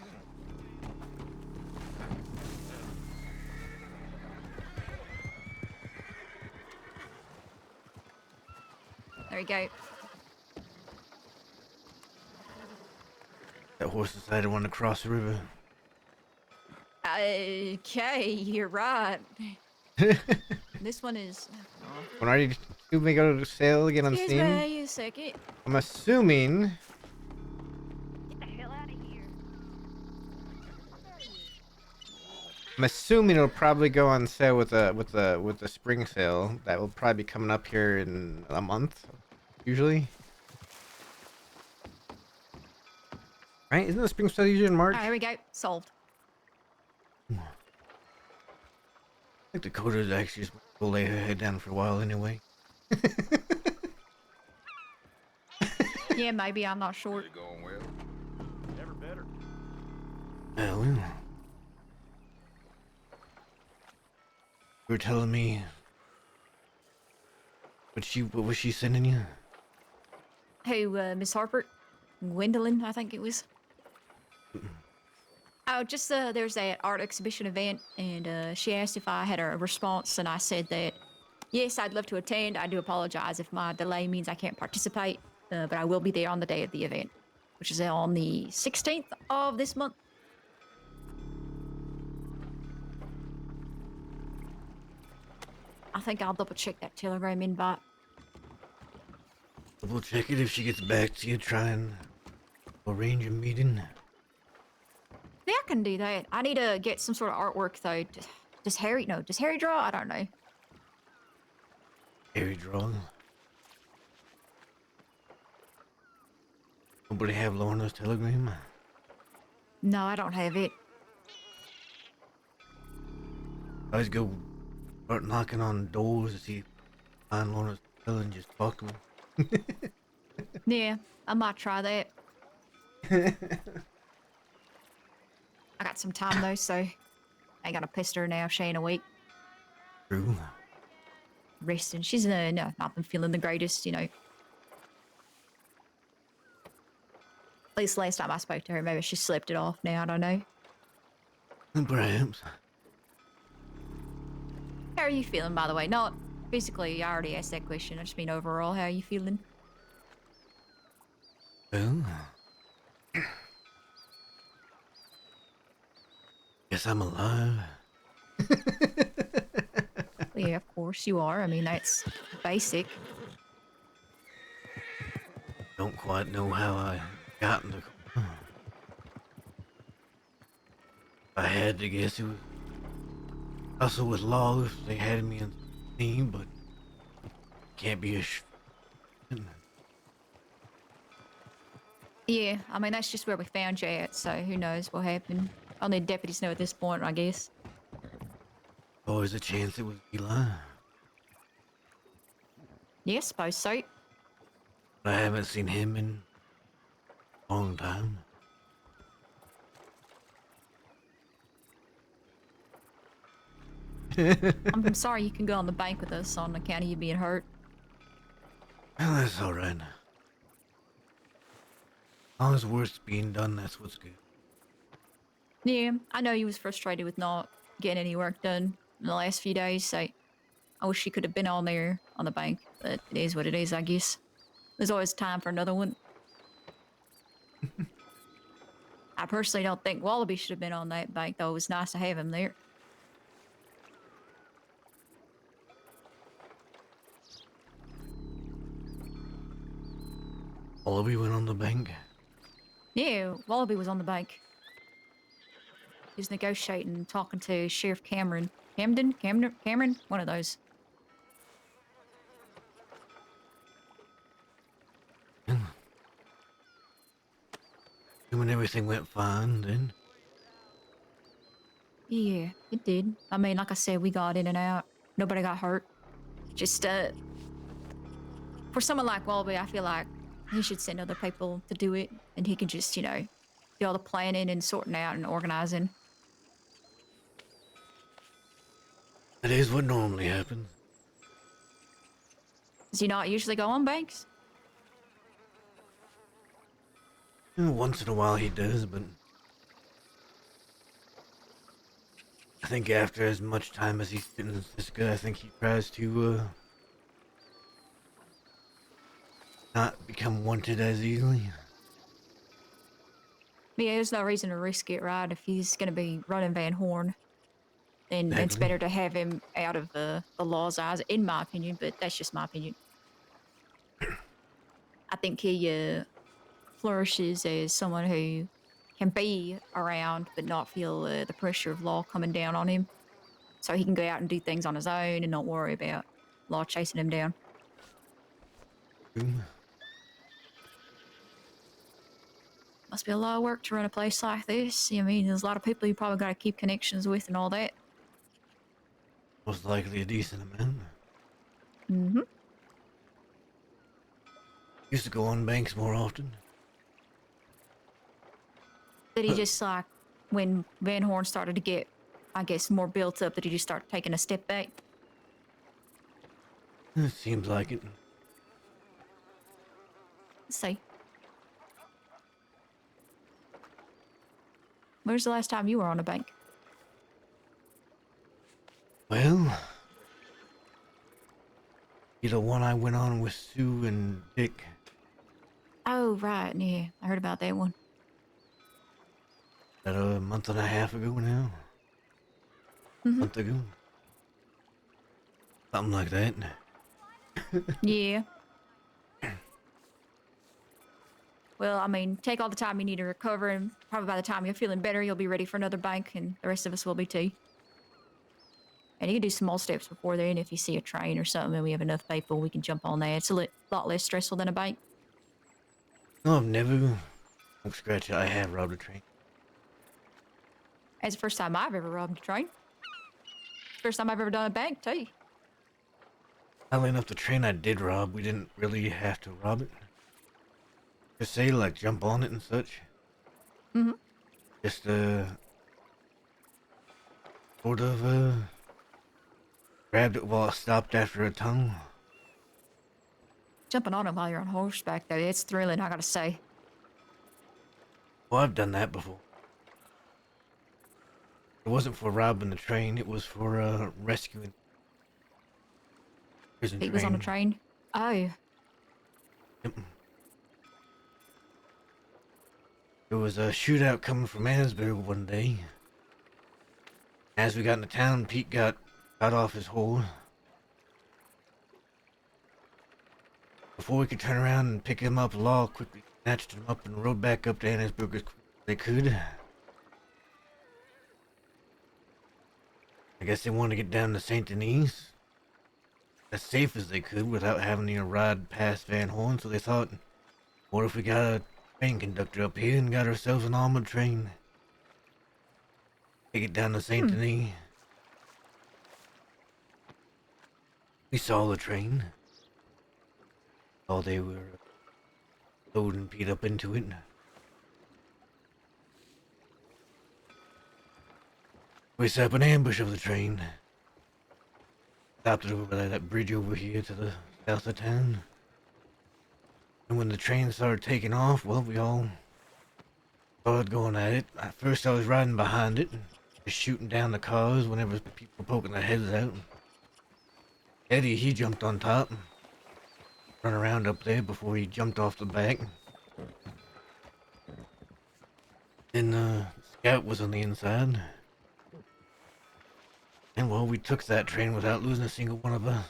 E: There we go.
A: That horse decided to want to cross the river.
E: Okay, you're right. This one is.
A: When are you may go to sale again on
E: Excuse
A: Steam?
E: me a second.
A: I'm assuming.
E: Get the hell out of here.
A: I'm assuming it'll probably go on sale with the spring sale that will probably be coming up here in a month, usually. Right? Isn't the spring sale usually in March?
E: Alright, here we go. Solved.
A: I think Dakota's actually just will lay her head down for a while anyway.
E: Yeah, maybe. I'm not sure.
H: Going well. Never better.
A: Oh, well. You were telling me what was she sending you?
E: Who, Miss Harper? Gwendolyn, I think it was. Oh, just there's that art exhibition event, and she asked if I had a response, and I said that yes, I'd love to attend. I do apologize if my delay means I can't participate, but I will be there on the day of the event, which is on the 16th of this month. I think I'll double check that Telegram invite.
A: Double check it if she gets back to you. Try and arrange a meeting.
E: Yeah, I can do that. I need to get some sort of artwork though. Does Harry draw? I don't know.
A: Harry drawing. Nobody have Lorna's telegram?
E: No, I don't have it.
A: I always go start knocking on doors to see if I find Lorna's telegram and just talk to her.
E: Yeah, I might try that. I got some time though, so I ain't gonna pester her now. She ain't awake.
A: True.
E: Resting. She's not been feeling the greatest, you know. At least last time I spoke to her, maybe she slept it off now, I don't know.
A: Perhaps.
E: How are you feeling, by the way? Not physically, I already asked that question. I just mean overall, how are you feeling?
A: Well, guess I'm alive.
E: Well, yeah, of course you are. I mean, that's basic.
A: Don't quite know how I got in the car. I had to guess it was hustle with law if they had me in the team, but can't be a
E: Yeah, I mean, that's just where we found you at, so who knows what happened. Only deputies know at this point, I guess.
A: always a chance it was Eli.
E: Yeah, suppose so.
A: But I haven't seen him in a long time.
E: I'm sorry you can go on the bank with us on account of you being hurt.
A: Well, that's alright. As long as work's being done, that's what's good.
E: Yeah, I know you was frustrated with not getting any work done in the last few days, so I wish you could have been on there on the bank, but it is what it is, I guess. There's always time for another one. I personally don't think Wallaby should have been on that bank, though. It was nice to have him there.
A: All of you went on the bank.
E: Yeah, Wallaby was on the bank. He was negotiating, talking to Sheriff Cameron. Cameron? One of those.
A: When everything went fine, then.
E: Yeah, it did. I mean, like I said, we got in and out. Nobody got hurt. Just, for someone like Wallaby, I feel like he should send other people to do it, and he can just, you know, do all the planning and sorting out and organizing.
A: That is what normally happens.
E: Does he not usually go on banks?
A: Once in a while he does, but I think after as much time as he's spent in Siska, I think he tries to not become wanted as easily.
E: Yeah, there's no reason to risk it, right? If he's going to be running Van Horn, then it's
A: Exactly.
E: better to have him out of the law's eyes, in my opinion, but that's just my opinion. I think he flourishes as someone who can be around but not feel the pressure of law coming down on him. So he can go out and do things on his own and not worry about law chasing him down. Must be a lot of work to run a place like this. I mean, there's a lot of people you probably got to keep connections with and all that.
A: Most likely a decent amount.
E: Mm-hmm.
A: Used to go on banks more often.
E: Did he just like, when Van Horn started to get, I guess, more built up, did he just start taking a step back?
A: It seems like it.
E: Let's see. When's the last time you were on a bank?
A: Well, the one I went on with Sue and Dick.
E: Oh, right. Yeah, I heard about that one.
A: About a month and a half ago now. Month ago. Something like that.
E: Yeah. Well, I mean, take all the time you need to recover, and probably by the time you're feeling better, you'll be ready for another bank, and the rest of us will be too. And you can do small steps before then if you see a train or something and we have enough people, we can jump on that. It's a lot less stressful than a bank.
A: No, I've never. Oh, scratch it. I have robbed a train.
E: It's the first time I've ever robbed a train. First time I've ever done a bank, too.
A: Oddly enough, the train I did rob, we didn't really have to rob it. Just say, like, jump on it and such.
E: Mm-hmm.
A: Just, sort of, grabbed it while it stopped after a tunnel.
E: Jumping on it while you're on horseback, though, it's thrilling, I gotta say.
A: Well, I've done that before. It wasn't for robbing the train, it was for, rescuing. Prison
E: Pete was on a train. Oh,
A: Yep. There was a shootout coming from Asbury one day. As we got into town, Pete got off his horse. Before we could turn around and pick him up, Law quickly snatched him up and rode back up to Annisburg as quick as they could. I guess they wanted to get down to St. Denis as safe as they could without having to ride past Van Horn, so they thought, what if we got a train conductor up here and got ourselves an armored train? Take it down to St. Denis. We saw the train. Saw they were loading Pete up into it. We set up an ambush of the train. Stopped it over by that bridge over here to the south of town. And when the train started taking off, well, we all started going at it. At first I was riding behind it, just shooting down the cars whenever people were poking their heads out. Eddie, he jumped on top, run around up there before he jumped off the back. Then Scout was on the inside. And well, we took that train without losing a single one of us.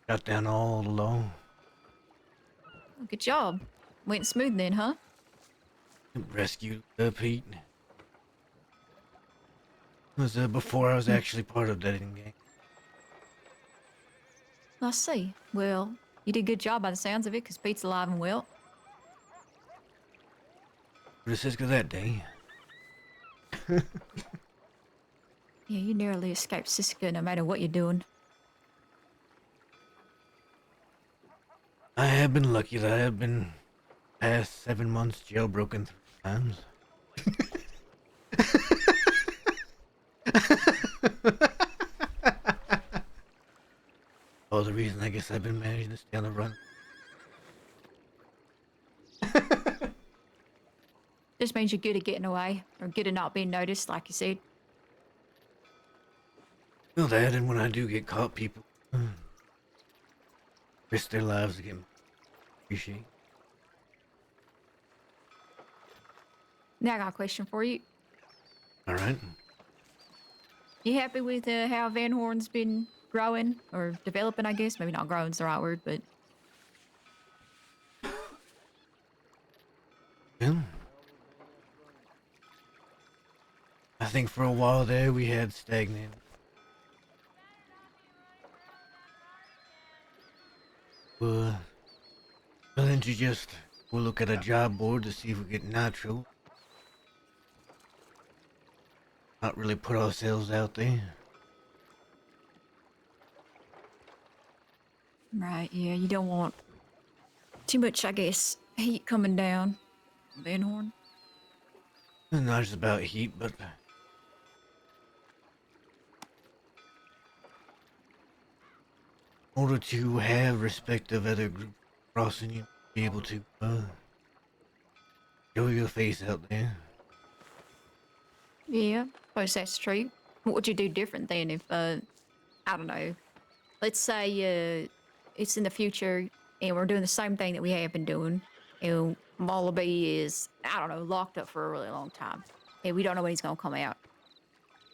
A: Got down all the law.
E: good job. Went smooth then, huh?
A: Rescued Pete. It was before I was actually part of that gang.
E: I see. Well, you did a good job by the sounds of it, because Pete's alive and well.
A: What is Siska that day?
E: Yeah, you narrowly escaped Siska no matter what you're doing.
A: I have been lucky that I have been past 7 months jailbroken 3 times. Oh, the reason I guess I've been managing to stay on the run.
E: Just means you're good at getting away, or good at not being noticed, like you said.
A: Well, that, and when I do get caught, people risk their lives to get me. Appreciate.
E: Now I got a question for you.
A: All right.
E: You happy with how Van Horn's been growing, or developing, I guess? Maybe not growing's the right word, but...
A: Yeah. I think for a while there we had stagnant. Why don't you just go look at a job board to see if we get nitro? Not really put ourselves out there.
E: Right, yeah, you don't want too much, I guess, heat coming down. Van Horn.
A: It's not just about heat, but in order to have respect of other groups crossing you, be able to show your face out there.
E: Yeah, suppose that's true. What would you do different then if, I don't know, let's say it's in the future and we're doing the same thing that we have been doing, and Wallaby is, I don't know, locked up for a really long time, and we don't know when he's going to come out.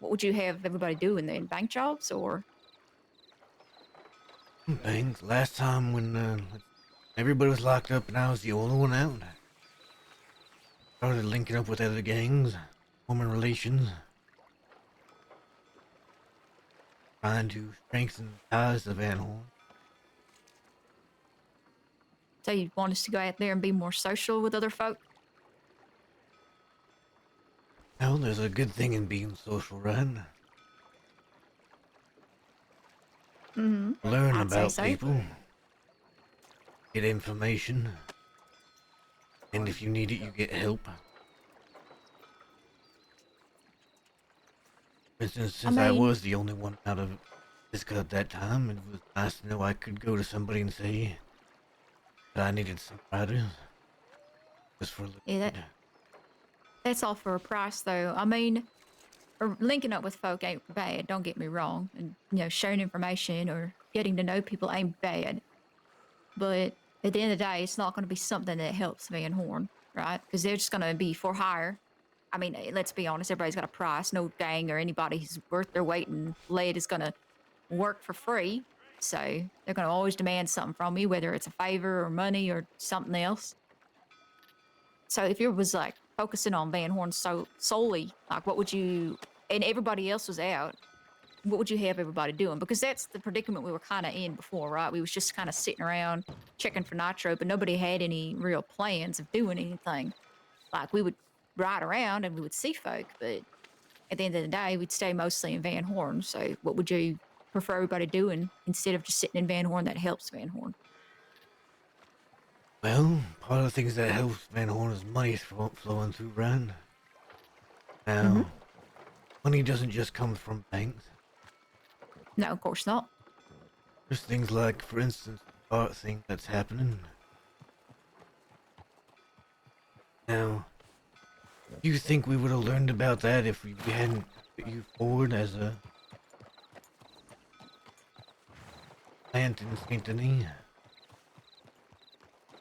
E: What would you have everybody doing then? Bank jobs or?
A: Things. Last time when everybody was locked up and I was the only one out, started linking up with other gangs, forming relations, trying to strengthen ties to Van Horn.
E: So you want us to go out there and be more social with other folk?
A: Well, there's a good thing in being social, right?
E: Mm-hmm.
A: Learn
E: I'd say
A: about
E: so.
A: people, get information, and if you need it, you get help. For instance, since I
E: mean-
A: was the only one out of Iska at that time, it was nice to know I could go to somebody and say that I needed some riders. Just for a little
E: Yeah,
A: bit.
E: That's all for a price, though. I mean, linking up with folk ain't bad, don't get me wrong. And, sharing information or getting to know people ain't bad. But at the end of the day, it's not going to be something that helps Van Horn, right? Because they're just going to be for hire. I mean, let's be honest, everybody's got a price. No gang or anybody who's worth their weight in lead is going to work for free. So they're going to always demand something from you, whether it's a favor or money or something else. So if you was like focusing on Van Horn solely, like what would you, and everybody else was out, what would you have everybody doing? Because that's the predicament we were kind of in before, right? We was just kind of sitting around checking for nitro, but nobody had any real plans of doing anything. Like we would ride around and we would see folk, but at the end of the day, we'd stay mostly in Van Horn. So what would you prefer everybody doing instead of just sitting in Van Horn that helps Van Horn?
A: Well, part of the things that helps Van Horn is money flowing through, right? Now, money doesn't just come from banks.
E: No, of course not.
A: There's things like, for instance, the art thing that's happening. Now, do you think we would have learned about that if we hadn't put you forward as a plant in St. Denis?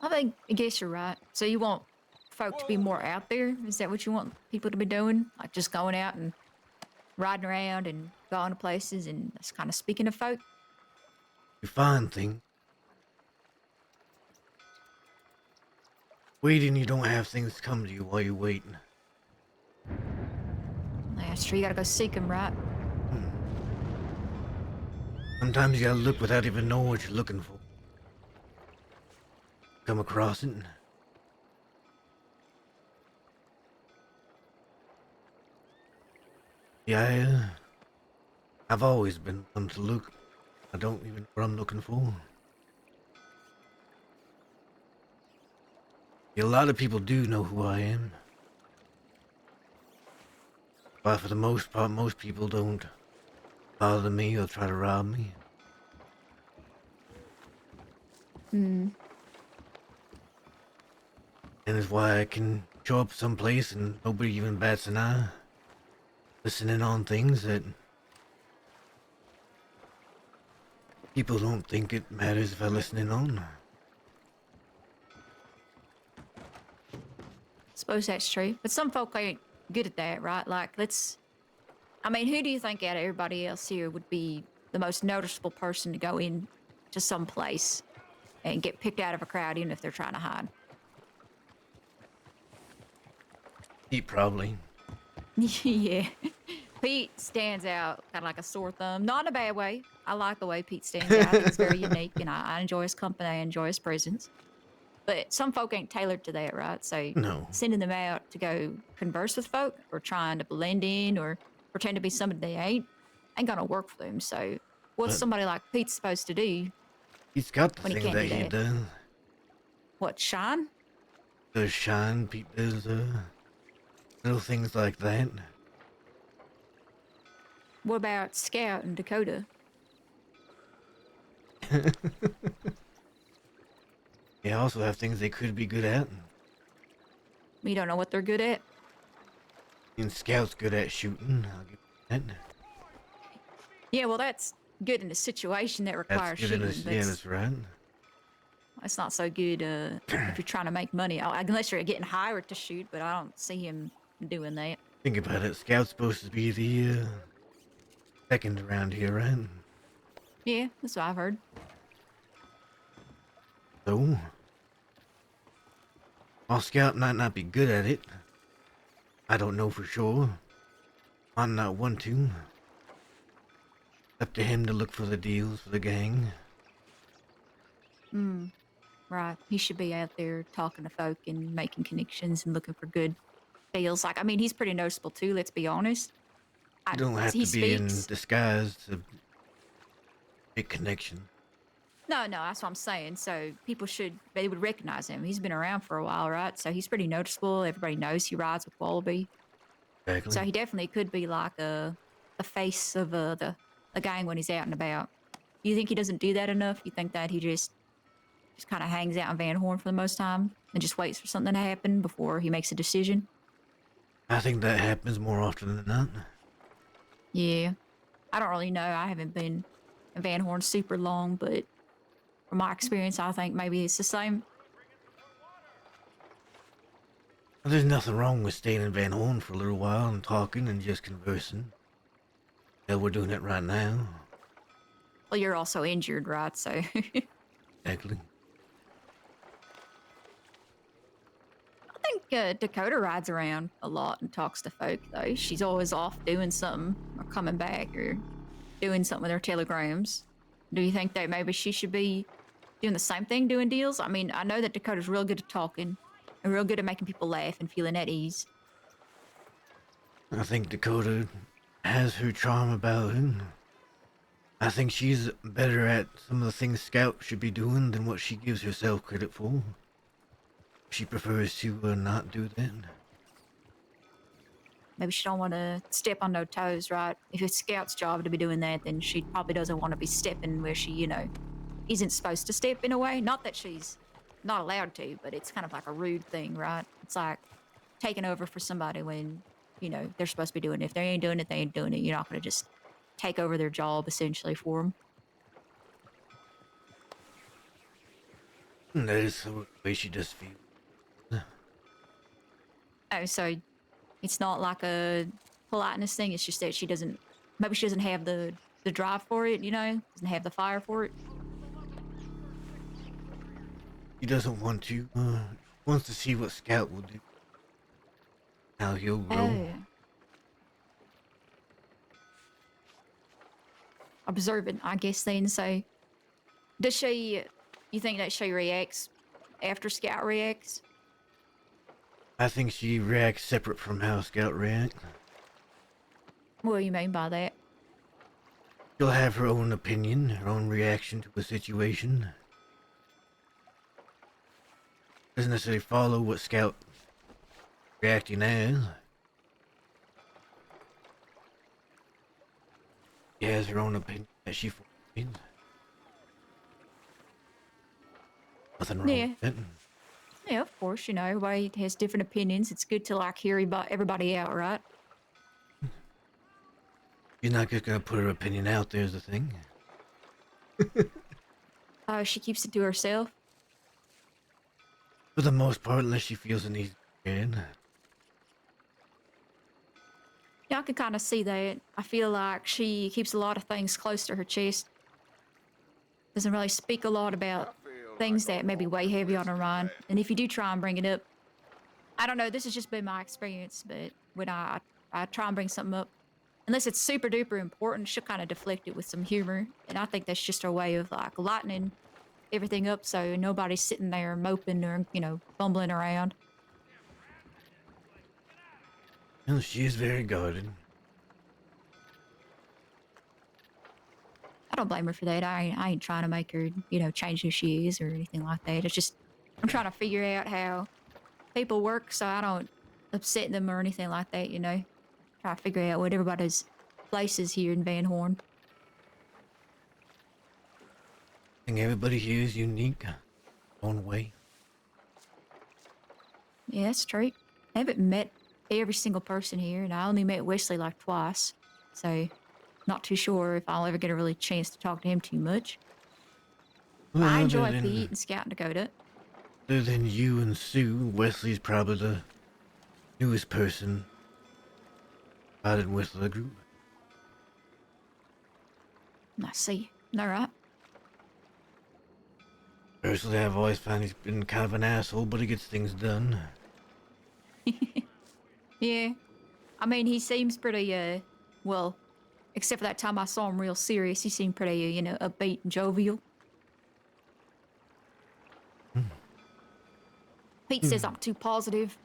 E: I guess you're right. So you want folk to be more out there? Is that what you want people to be doing? Like just going out and riding around and going to places and just kind of speaking to folk?
A: You find things. Waiting, you don't have things come to you while you're waiting.
E: That's true. You gotta go seek them, right?
A: Sometimes you gotta look without even knowing what you're looking for. Come across it. Yeah, I've always been one to look. I don't even know what I'm looking for. A lot of people do know who I am. But for the most part, most people don't bother me or try to rob me. And it's why I can show up someplace and nobody even bats an eye. Listening on things that people don't think it matters if I listen in on.
E: Suppose that's true. But some folk ain't good at that, right? Like, who do you think out of everybody else here would be the most noticeable person to go in to some place and get picked out of a crowd, even if they're trying to hide?
A: Pete probably.
E: Yeah. Pete stands out kind of like a sore thumb. Not in a bad way. I like the way Pete stands out. I think he's very unique, and I enjoy his company. I enjoy his presence. But some folk ain't tailored to that, right? So
A: No.
E: sending them out to go converse with folk or trying to blend in or pretend to be somebody they ain't gonna work for them. So what's
A: But-
E: somebody like Pete supposed to do?
A: He's got the
E: When he
A: things
E: can't
A: that
E: do
A: he
E: that.
A: does.
E: What, shine?
A: Does shine, Pete does, little things like that.
E: What about Scout and Dakota?
A: They also have things they could be good at.
E: We don't know what they're good at.
A: And Scout's good at shooting. I'll give you that.
E: Yeah, well, that's good in a situation that
A: That's
E: requires
A: good
E: shooting.
A: in this. Yeah, that's right.
E: That's not so good if you're trying to make money, unless you're getting hired to shoot. But I don't see him doing that.
A: Think about it. Scout's supposed to be the second around here, right?
E: Yeah, that's what I've heard.
A: So, while Scout might not be good at it, I don't know for sure. Might not want to. Up to him to look for the deals for the gang.
E: Right. He should be out there talking to folk and making connections and looking for good deals. Like, I mean, he's pretty noticeable too. Let's be honest.
A: You don't have
E: He
A: to be in
E: speaks.
A: disguise to make connection.
E: No, that's what I'm saying. So they would recognize him. He's been around for a while, right? So he's pretty noticeable. Everybody knows he rides with Wallaby.
A: Exactly.
E: So he definitely could be like a face of the gang when he's out and about. You think he doesn't do that enough? You think that he just kind of hangs out in Van Horn for the most time and just waits for something to happen before he makes a decision?
A: I think that happens more often than not.
E: Yeah. I don't really know. I haven't been in Van Horn super long, but from my experience, I think maybe it's the same.
A: Well, there's nothing wrong with staying in Van Horn for a little while and talking and just conversing. Hell, we're doing it right now.
E: Well, you're also injured, right? So
A: Exactly.
E: I think Dakota rides around a lot and talks to folk, though. She's always off doing something or coming back or doing something with her telegrams. Do you think that maybe she should be doing the same thing, doing deals? I mean, I know that Dakota's real good at talking and real good at making people laugh and feeling at ease.
A: I think Dakota has her charm about her. I think she's better at some of the things Scout should be doing than what she gives herself credit for. She prefers to not do that.
E: Maybe she don't want to step on no toes, right? If it's Scout's job to be doing that, then she probably doesn't want to be stepping where she, isn't supposed to step in a way. Not that she's not allowed to, but it's kind of like a rude thing, right? It's like taking over for somebody when, they're supposed to be doing it. If they ain't doing it, they ain't doing it. You're not going to just take over their job essentially for them.
A: That is the way she does feel.
E: Oh, so it's not like a politeness thing. It's just that maybe she doesn't have the drive for it, doesn't have the fire for it.
A: She doesn't want to. She wants to see what Scout will do. How he'll grow.
E: Oh. Observant, I guess then. So, you think that she reacts after Scout reacts?
A: I think she reacts separate from how Scout reacts.
E: What do you mean by that?
A: She'll have her own opinion, her own reaction to a situation. Doesn't necessarily follow what Scout reacting as. She has her own opinion that she forms. Nothing wrong
E: Yeah.
A: with it.
E: Yeah, of course. Everybody has different opinions. It's good to hear everybody out, right?
A: She's not just gonna put her opinion out there is the thing.
E: She keeps it to herself.
A: For the most part, unless she feels the need to.
E: Yeah, I can kind of see that. I feel like she keeps a lot of things close to her chest. Doesn't really speak a lot about things that maybe weigh heavy on her mind. And if you do try and bring it up, I don't know, this has just been my experience, but when I try and bring something up, unless it's super duper important, she'll kind of deflect it with some humor. And I think that's just her way of lightening everything up so nobody's sitting there moping or, bumbling around.
A: Well, she is very guarded.
E: I don't blame her for that. I ain't trying to make her, change who she is or anything like that. It's just, I'm trying to figure out how people work so I don't upset them or anything like that, Try to figure out what everybody's place is here in Van Horn.
A: I think everybody here is unique, own way.
E: Yeah, that's true. I haven't met every single person here, and I only met Wesley like twice, so not too sure if I'll ever get a really chance to talk to him too much. But I enjoy Pete and Scout and Dakota.
A: Other than you and Sue, Wesley's probably the newest person riding with the group.
E: I see. All right.
A: Personally, I've always found he's been kind of an asshole, but he gets things done.
E: Yeah. I mean, he seems pretty, well, except for that time I saw him real serious, he seemed pretty, upbeat and jovial. Pete says I'm too positive.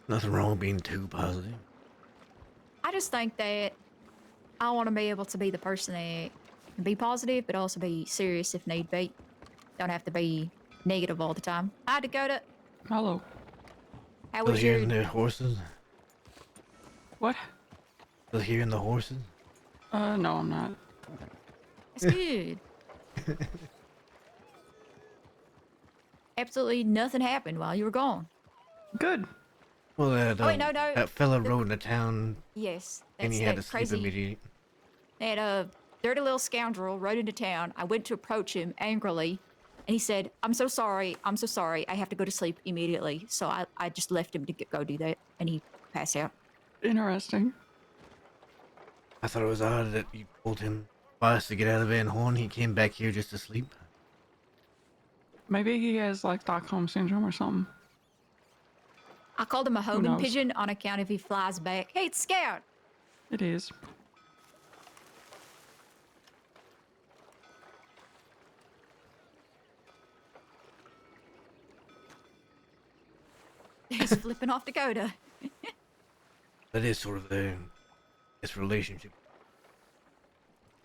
A: Nothing wrong with being too positive.
E: I just think that I want to be able to be the person that can be positive, but also be serious if need be. Don't have to be negative all the time. Hi, Dakota.
C: Hello.
E: How
A: Still
E: was your...
A: hearing the horses?
C: What?
A: Still hearing the horses?
C: No, I'm not.
E: That's good. Absolutely nothing happened while you were gone.
C: Good.
A: Well, that,
E: Oh, wait, no.
A: that fella rode into town
E: Yes,
A: and
E: that's
A: he had
E: that
A: to sleep
E: crazy...
A: immediately.
E: That dirty little scoundrel rode into town. I went to approach him angrily, and he said, I'm so sorry. I have to go to sleep immediately. So I just left him to go do that, and he passed out.
C: Interesting.
A: I thought it was odd that you told him twice to get out of Van Horn. He came back here just to sleep.
C: Maybe he has like Stockholm syndrome or something.
E: I called him a homing
C: knows?
E: pigeon on account if he flies back. Hey, it's Scout.
C: It is.
E: He's flipping off Dakota.
A: That is sort of this relationship.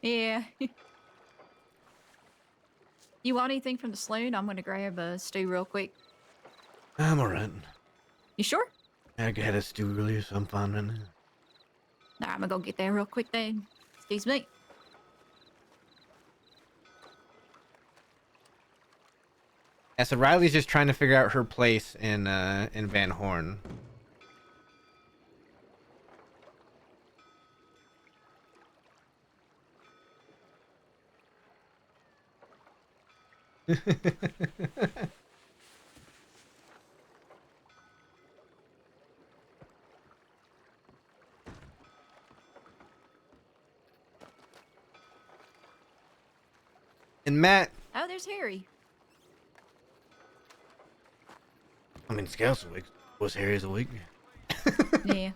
E: Yeah. You want anything from the saloon? I'm gonna grab a stew real quick.
A: I'm alright.
E: You sure?
A: I had a stew earlier, so I'm fine right now.
E: Nah, I'm gonna go get there real quick then. Excuse me.
A: Yeah, so Riley's just trying to figure out her place in Van Horn. And Matt,
E: Oh, there's Harry.
A: I mean, Scout's awake. Was Harry's awake?
E: Yeah.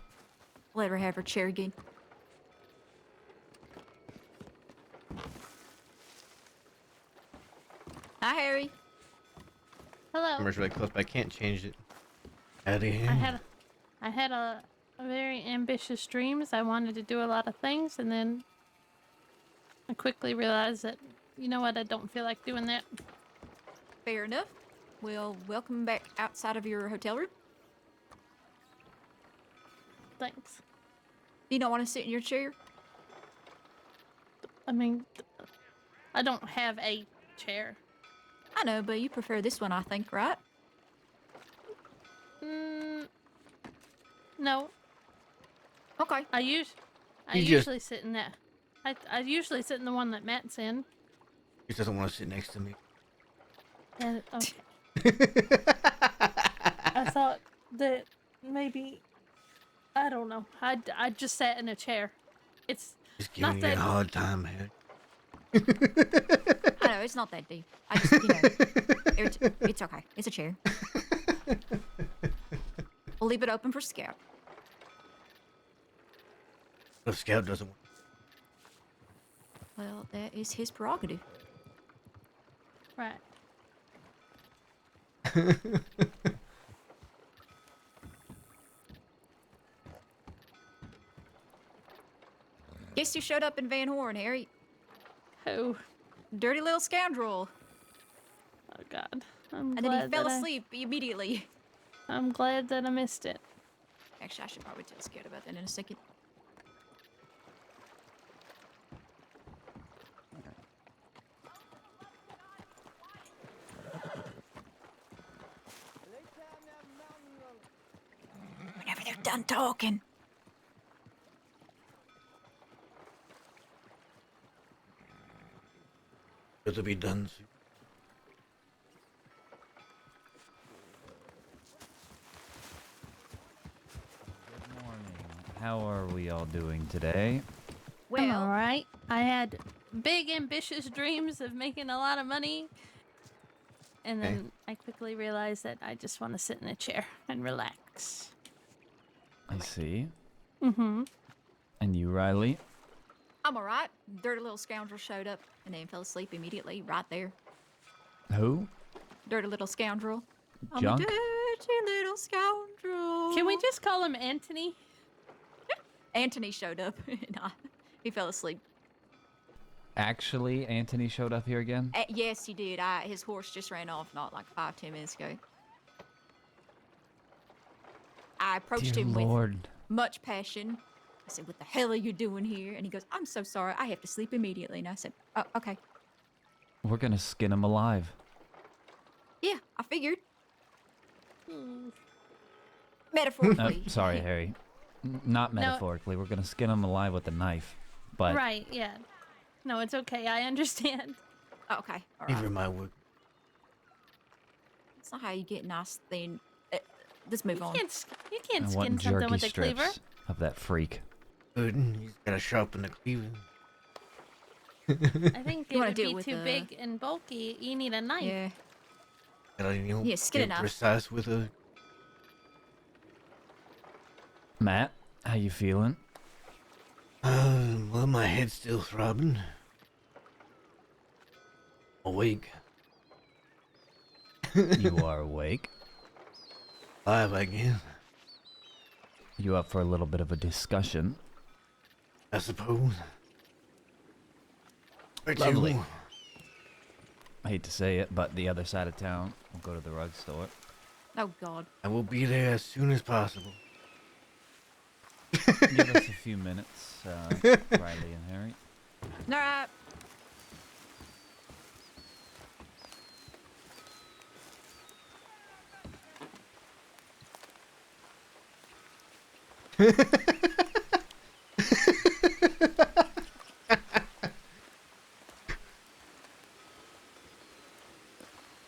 E: Let her have her chair again. Hi, Harry.
D: Hello.
A: Camera's really close, but I can't change it. Out of here.
D: I had a very ambitious dreams. I wanted to do a lot of things, and then I quickly realized that, you know what, I don't feel like doing that.
E: Fair enough. Well, welcome back outside of your hotel room.
D: Thanks.
E: You don't want to sit in your chair?
D: I mean, I don't have a chair.
E: I know, but you prefer this one, I think, right?
D: No.
E: Okay.
D: I
A: You just-
D: usually sit in that. I usually sit in the one that Matt's in.
A: He just doesn't want to sit next to me.
D: And okay. I thought that maybe, I don't know. I just sat in a chair. It's
A: Just giving
D: not
A: you a
D: that.
A: hard time, Harry.
E: I know, it's not that deep. I just, it's okay. It's a chair. We'll leave it open for Scout.
A: If Scout doesn't want.
E: Well, that is his prerogative.
D: Right.
E: Guess you showed up in Van Horn, Harry.
D: Oh,
E: Dirty little scoundrel.
D: oh God. I'm
E: And then he
D: glad
E: fell
D: that
E: asleep immediately.
D: I'm glad that I missed it.
E: Actually, I should probably tell Scout about that in a second. Whenever they're done talking.
A: It'll be done soon.
I: Good morning. How are we all doing today?
D: I'm
E: Well,
D: alright. I had big, ambitious dreams of making a lot of money. And
A: Okay.
D: then I quickly realized that I just want to sit in a chair and relax.
I: I see.
D: Mm-hmm.
I: And you, Riley?
E: I'm all right. Dirty little scoundrel showed up and then fell asleep immediately right there.
I: Who?
E: Dirty little scoundrel. I'm a
I: Junk?
E: dirty little scoundrel.
D: Can we just call him Anthony?
E: Anthony showed up and he fell asleep.
I: Actually, Anthony showed up here again?
E: Yes, he did. His horse just ran off not like 5-10 minutes ago. I approached
I: Dear
E: him with
I: Lord.
E: much passion. I said, "What the hell are you doing here?" And he goes, "I'm so sorry. I have to sleep immediately." And I said, "Oh, okay.
I: We're gonna skin him alive.
E: Yeah, I figured."
D: Hmm.
E: Metaphorically.
I: Sorry, Harry. Not metaphorically. We're gonna skin him alive with a knife. But
D: Right, yeah. No, it's okay. I understand.
E: Oh, okay. All
A: Never
E: right.
A: my work.
E: That's not how you get nice thing. Let's move on.
D: You can't
I: I
D: skin
I: want
D: something
I: jerky
D: with a cleaver.
I: strips of that freak.
A: Good. He's gotta sharpen the cleaver.
D: I think it
E: You wanna
D: would
E: do it
D: be
E: with
D: too
E: a-
D: big and bulky. You need a knife.
E: Yeah.
A: Gotta,
E: Yeah, skin
A: get
E: enough.
A: precise with a.
I: Matt, how you feeling?
A: Well, my head's still throbbing. Awake.
I: You are awake.
A: Alive, I guess.
I: You up for a little bit of a discussion?
A: I suppose. Or two.
I: Lovely. I hate to say it, but the other side of town, we'll go to the rug store.
E: Oh God.
A: I will be there as soon as possible.
I: Give us a few minutes, Riley and Harry.
E: All right.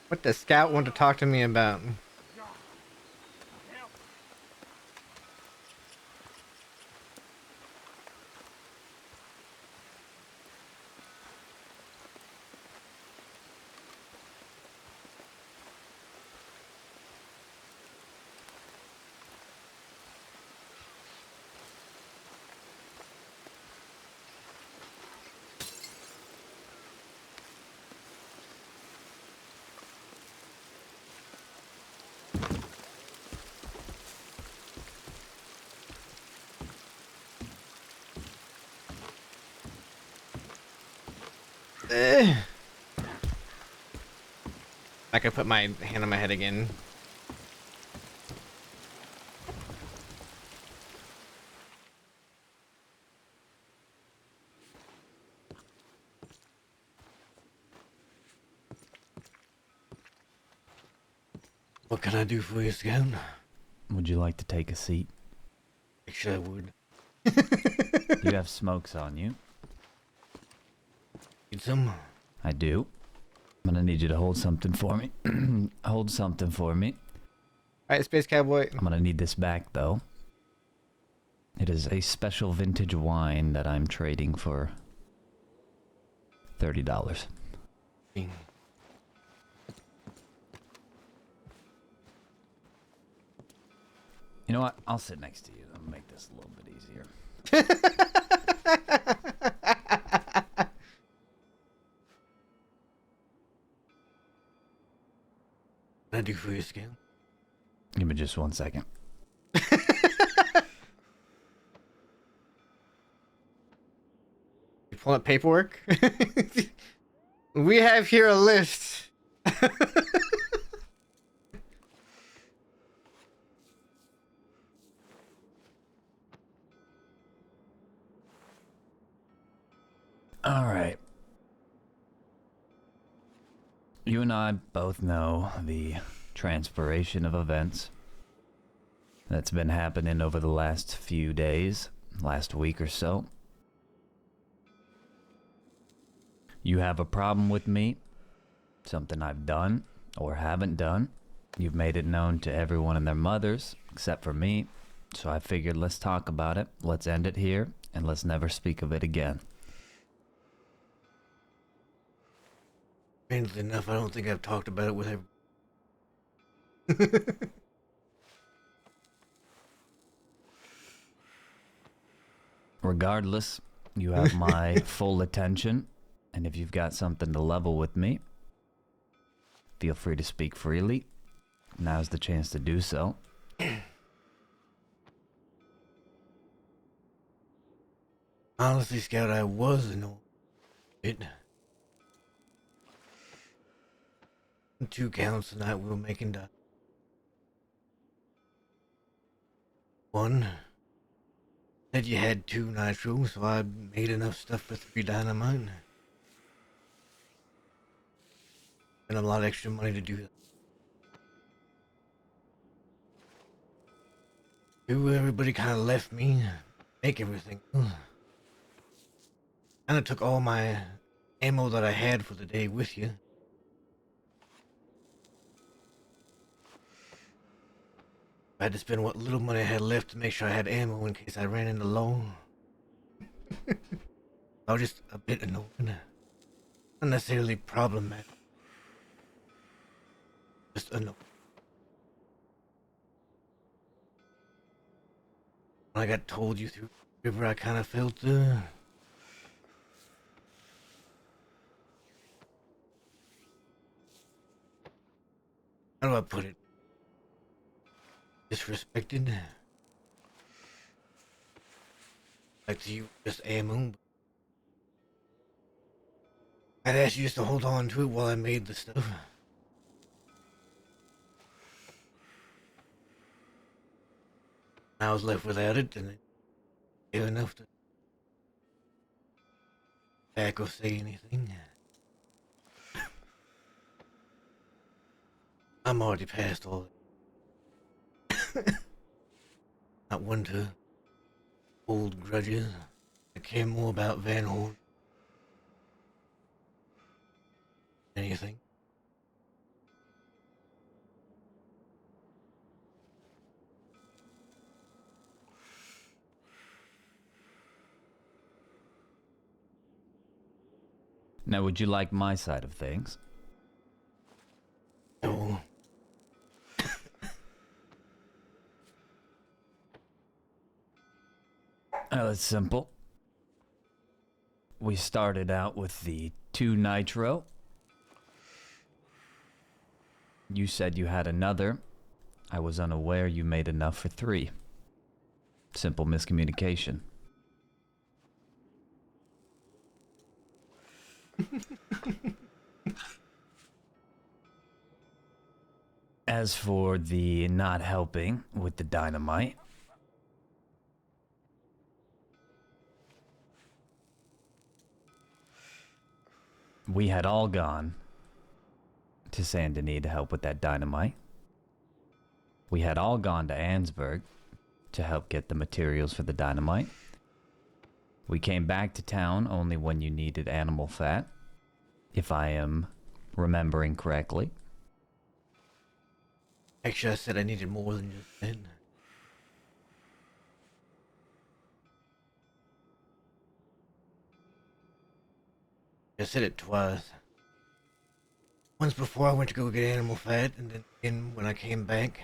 A: What does Scout want to talk to me about? I could put my hand on my head again. What can I do for you, Scout?
I: Would you like to take a seat?
A: Actually, I would.
I: You have smokes on you.
A: Need some?
I: I do. I'm gonna need you to hold something for me. Hold something for me.
A: Alright, Space Cowboy.
I: I'm gonna need this back, though. It is a special vintage wine that I'm trading for $30.
A: Bing.
I: You know what? I'll sit next to you. I'll make this a little bit easier.
A: What can I do for you, Scout?
I: Give me just 1 second.
A: You pull up paperwork? We have here a list.
I: All right. You and I both know the transpiration of events. that's been happening over the last few days, last week or so. You have a problem with me, something I've done or haven't done. You've made it known to everyone and their mothers, except for me. So I figured let's talk about it, let's end it here, and let's never speak of it again.
A: Strangely enough, I don't think I've talked about it with everyone.
I: Regardless, you have my full attention, and if you've got something to level with me, feel free to speak freely. Now's the chance to do so.
A: Honestly, Scout, I was annoyed. It. 2 counts tonight we were making done. 1, said you had 2 nitro, so I made enough stuff for 3 dynamite. And a lot of extra money to do that. 2, everybody kind of left me, make everything. Kind of took all my ammo that I had for the day with you. I had to spend what little money I had left to make sure I had ammo in case I ran into low. I was just a bit annoyed. Not necessarily problematic. Just annoyed. When I got told you through the river, I kind of felt, how do I put it? Disrespected. Like to you, just ammo. I'd ask you just to hold on to it while I made the stuff. I was left without it, and it didn't enough to back or say anything. I'm already past all that. Not one to hold grudges. I care more about Van Horn than anything.
I: Now, would you like my side of things?
A: No.
I: Well, it's simple. We started out with the 2 nitro. You said you had another. I was unaware you made enough for 3. Simple miscommunication. As for the not helping with the dynamite, we had all gone to Saint Denis to help with that dynamite. We had all gone to Ansburg to help get the materials for the dynamite. We came back to town only when you needed animal fat, if I am remembering correctly.
A: Actually, I said I needed more than just then. I said it twice. Once before I went to go get animal fat, and then again when I came back.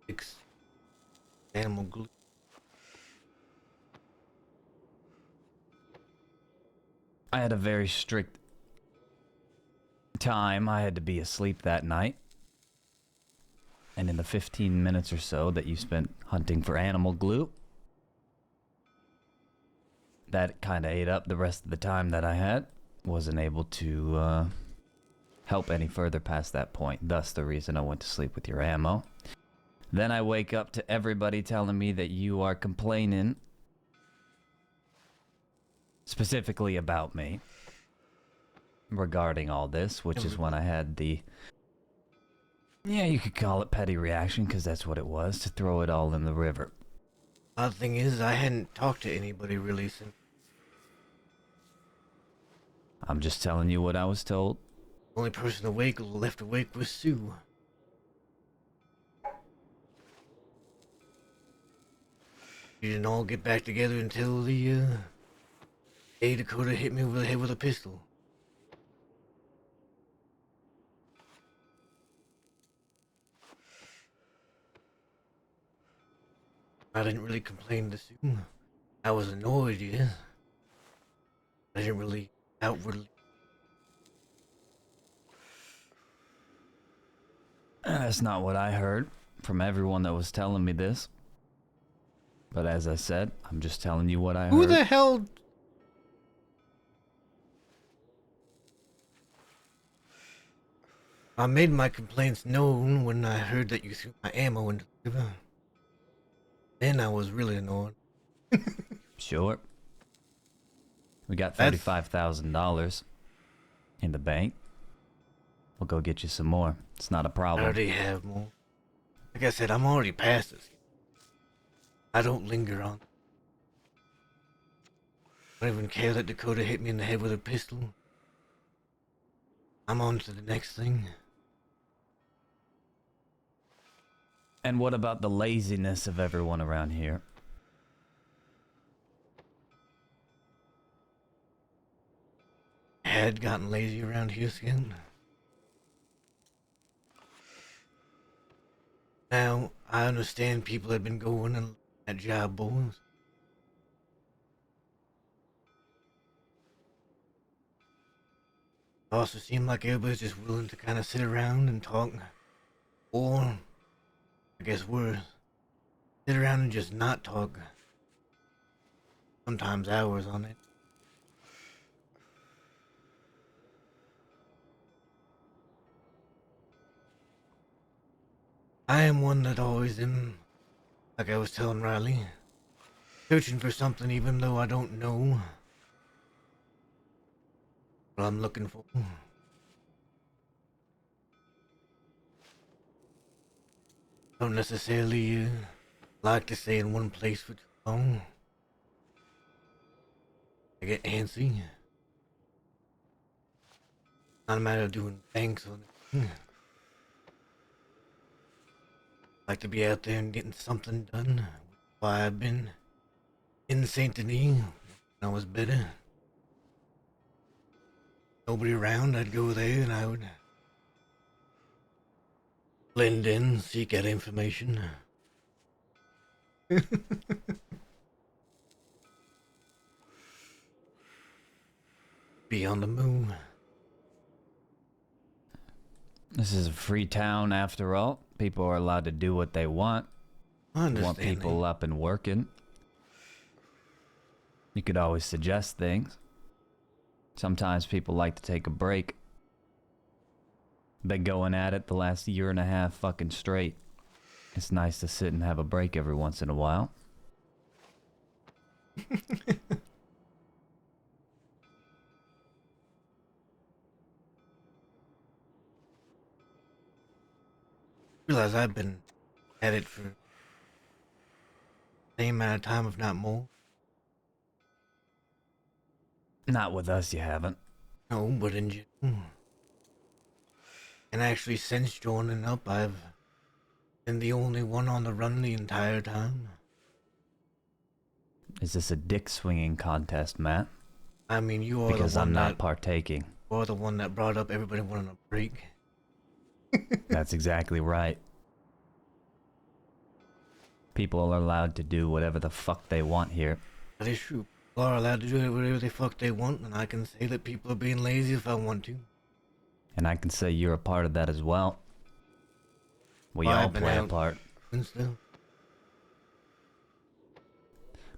A: Fix animal glue.
I: I had a very strict time. I had to be asleep that night. And in the 15 minutes or so that you spent hunting for animal glue, that kind of ate up the rest of the time that I had. Wasn't able to help any further past that point. Thus the reason I went to sleep with your ammo. Then I wake up to everybody telling me that you are complaining specifically about me. regarding all this, which is when I had the, yeah, you could call it petty reaction, because that's what it was, to throw it all in the river.
A: Odd thing is, I hadn't talked to anybody really since.
I: I'm just telling you what I was told.
A: The only person left awake was Sue. We didn't all get back together until the day Dakota hit me over the head with a pistol. I didn't really complain to Sue. I was annoyed, yes. I didn't really outwardly.
I: That's not what I heard from everyone that was telling me this. But as I said, I'm just telling you what I
A: Who
I: heard.
A: the hell? I made my complaints known when I heard that you threw my ammo into the river. Then I was really annoyed.
I: Sure. We got
A: That's-
I: $35,000 in the bank. We'll go get you some more. It's not a
A: I
I: problem.
A: already have more. Like I said, I'm already past this. I don't linger on. I don't even care that Dakota hit me in the head with a pistol. I'm on to the next thing.
I: And what about the laziness of everyone around here?
A: Had gotten lazy around here again. Now, I understand people had been going and at job boards. It also seemed like everybody's just willing to kind of sit around and talk. Or, I guess worse, sit around and just not talk. Sometimes hours on it. I am one that always am, like I was telling Riley, searching for something even though I don't know what I'm looking for. Don't necessarily like to stay in one place for too long. I get antsy. Not a matter of doing banks or anything. Like to be out there and getting something done. Why I've been in Saint Denis when I was better. Nobody around, I'd go there and I would blend in, seek out information. Be on the move.
I: This is a free town after all. People are allowed to do what they want.
A: I understand.
I: Want people up and working. You could always suggest things. Sometimes people like to take a break. Been going at it the last year and a half fucking straight. It's nice to sit and have a break every once in a while.
A: Realize I've been at it for the same amount of time, if not more.
I: Not with us, you haven't.
A: No, but in general. And actually, since joining up, I've been the only one on the run the entire time.
I: Is this a dick swinging contest, Matt?
A: I mean, you are
I: Because
A: the one
I: I'm not
A: that
I: partaking.
A: you are the one that brought up everybody wanting a break.
I: That's exactly right. People are allowed to do whatever the fuck they want here.
A: That is true. People are allowed to do whatever the fuck they want, and I can say that people are being lazy if I want to.
I: And I can say you're a part of that as well. We all
A: I've been
I: play a
A: out
I: part.
A: and stuff.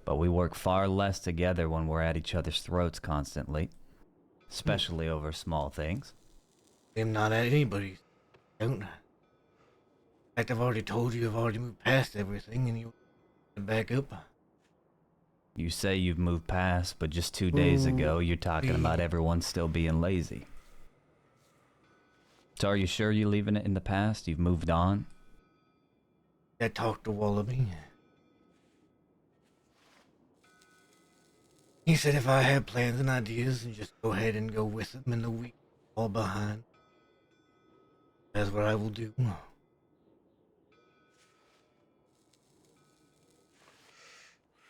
I: But we work far less together when we're at each other's throats constantly. Especially over small things.
A: I'm not at anybody's. Don't. In fact, I've already told you I've already moved past everything, and you back up.
I: You say you've moved past, but just 2 days
A: Ooh,
I: ago you're talking about
A: wee.
I: everyone still being lazy. So are you sure you're leaving it in the past? You've moved on?
A: I talked to Wallaby. He said if I had plans and ideas, and just go ahead and go with them in the week all behind. That's what I will do. I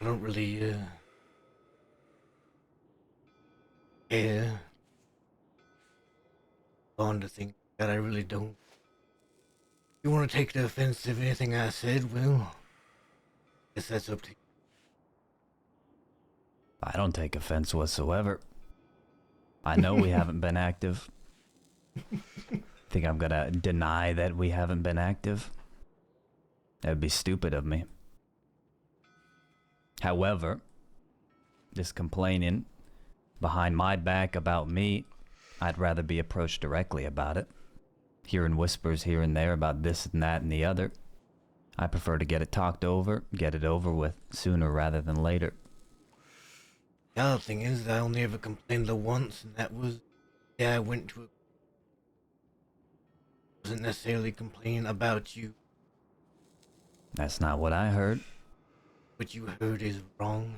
A: don't really, care. On to think that I really don't. You want to take the offense of anything I said, well, guess that's up to you.
I: I don't take offense whatsoever. I know we haven't been active. Think I'm gonna deny that we haven't been active? That'd be stupid of me. However, this complaining behind my back about me, I'd rather be approached directly about it. Hearing whispers here and there about this and that and the other. I prefer to get it talked over, get it over with sooner rather than later.
A: The other thing is, I only ever complained the once, and that was, I went to a... wasn't necessarily complaining about you.
I: That's not what I heard.
A: What you heard is wrong.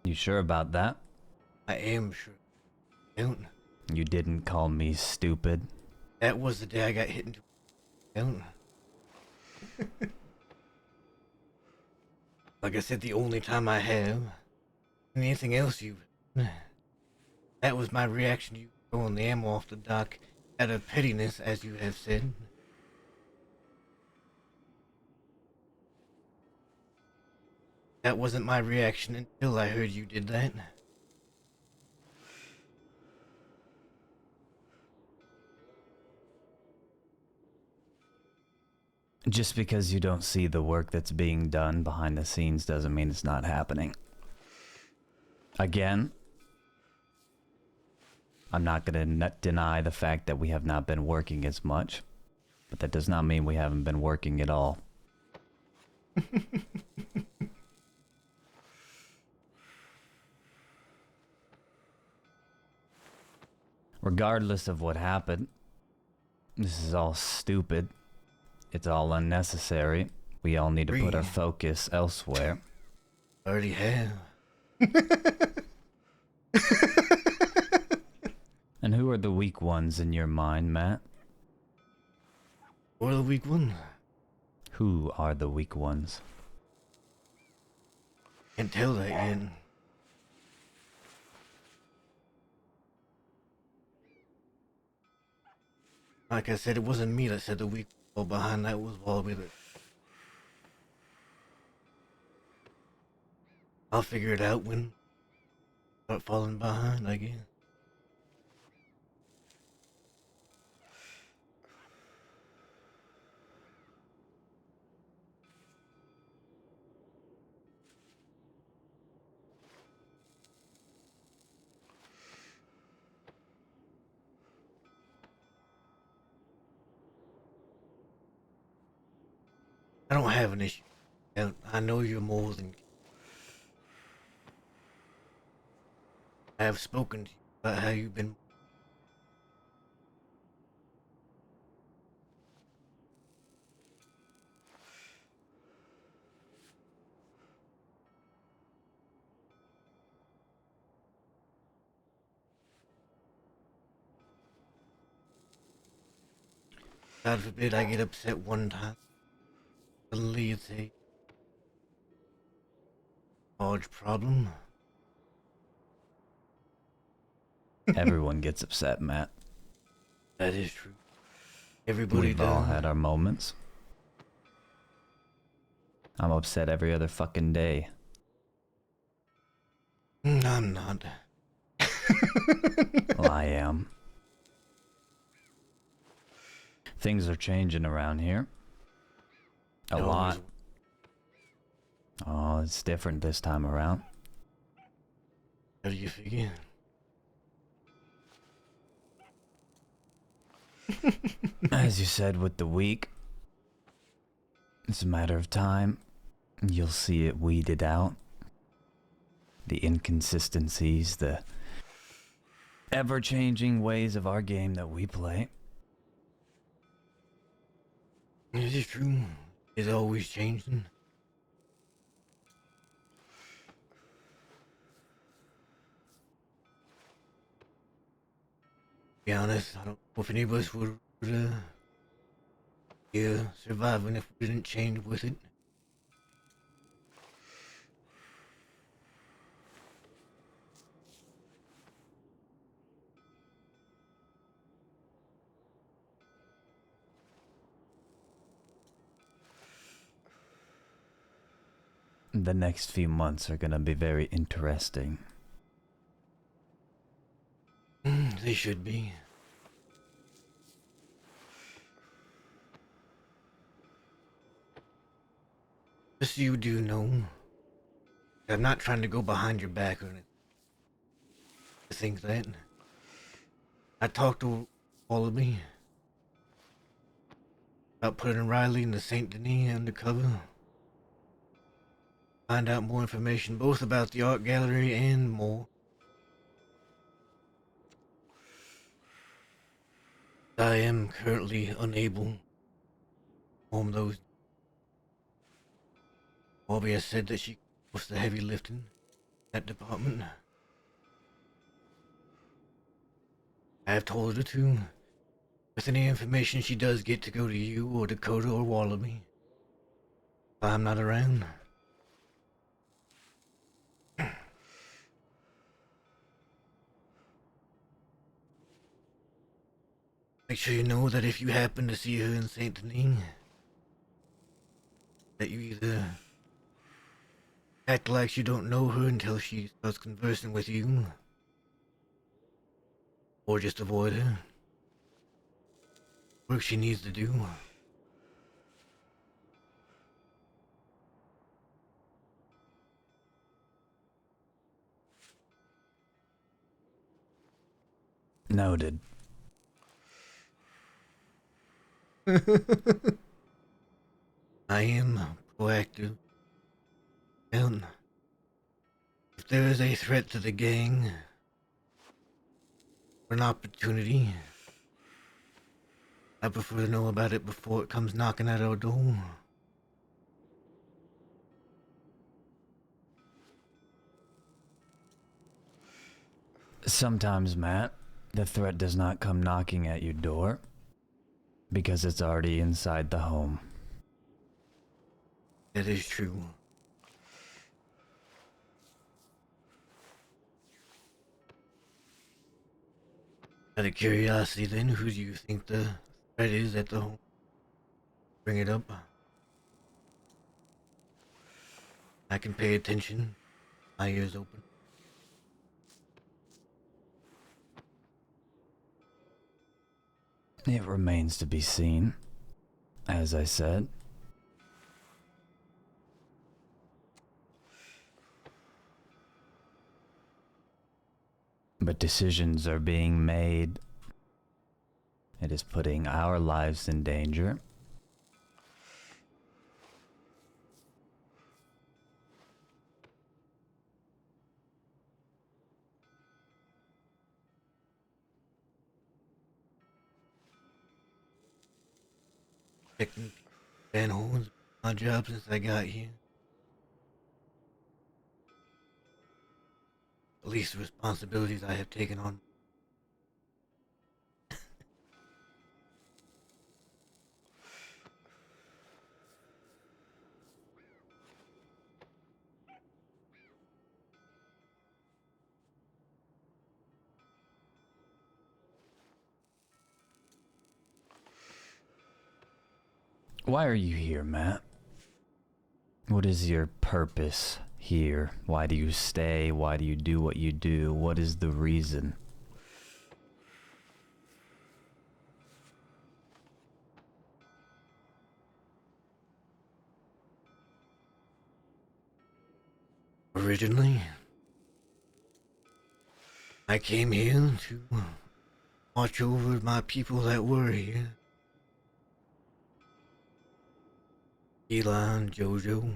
I: You sure about that?
A: I am sure. Don't.
I: You didn't call me stupid.
A: That was the day I got hit into... Don't. Like I said, the only time I have. Anything else you've... That was my reaction to you throwing the ammo off the dock out of pettiness, as you have said. That wasn't my reaction until I heard you did that.
I: Just because you don't see the work that's being done behind the scenes doesn't mean it's not happening. Again, I'm not going to deny the fact that we have not been working as much, but that does not mean we haven't been working at all. Regardless of what happened, this is all stupid. It's all unnecessary. We all need to put our focus elsewhere.
A: Already have.
I: And who are the weak ones in your mind, Matt?
A: Or the weak one.
I: Who are the weak ones?
A: Can't tell that yet. Like I said, it wasn't me that said the weak one behind that was Wallaby. That... I'll figure it out when I start falling behind, I guess. I don't have an issue. I know you're more than... I have spoken to you about how you've been... God forbid I get upset one time. Suddenly it's a large problem.
I: Everyone gets upset, Matt.
A: That is true. Everybody
I: We've
A: does.
I: all had our moments. I'm upset every other fucking day.
A: I'm not.
I: Well, I am. Things are changing around here. A lot. Oh, it's different this time around.
A: How do you figure?
I: As you said with the week, it's a matter of time. You'll see it weeded out. The inconsistencies, the ever-changing ways of our game that we play.
A: It is true. It's always changing. Be honest, I don't know if any of us would surviving if we didn't change with it.
I: The next few months are gonna be very interesting.
A: They should be. Just so you do know, I'm not trying to go behind your back or anything. I think that. I talked to Wallaby about putting Riley in the Saint Denis undercover. Find out more information both about the art gallery and more. I am currently unable to perform those. Wallaby has said that she does the heavy lifting in that department. I have told her to, with any information she does get, to go to you or Dakota or Wallaby. If I'm not around. Make sure you know that if you happen to see her in Saint Denis, that you either act like you don't know her until she starts conversing with you, or just avoid her. Work she needs to do.
I: Noted.
A: I am proactive. And if there is a threat to the gang, or an opportunity, I prefer to know about it before it comes knocking at our door.
I: Sometimes, Matt, the threat does not come knocking at your door because it's already inside the home.
A: That is true. Out of curiosity then, who do you think the threat is at the home? Bring it up. I can pay attention. My ears open.
I: It remains to be seen, as I said. But decisions are being made. It is putting our lives in danger.
A: Checking manholes. My job since I got here. At least the responsibilities I have taken on.
I: Why are you here, Matt? What is your purpose here? Why do you stay? Why do you do what you do? What is the reason?
A: Originally, I came here to watch over my people that were here. Eli and Jojo.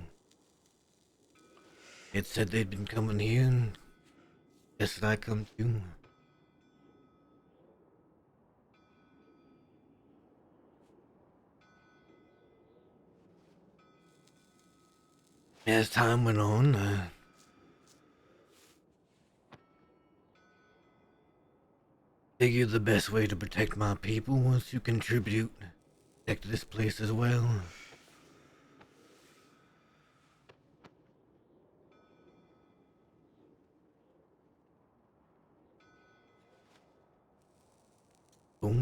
A: It said they'd been coming here, and guess that I come too. As time went on, figured the best way to protect my people was to contribute, protect this place as well. So,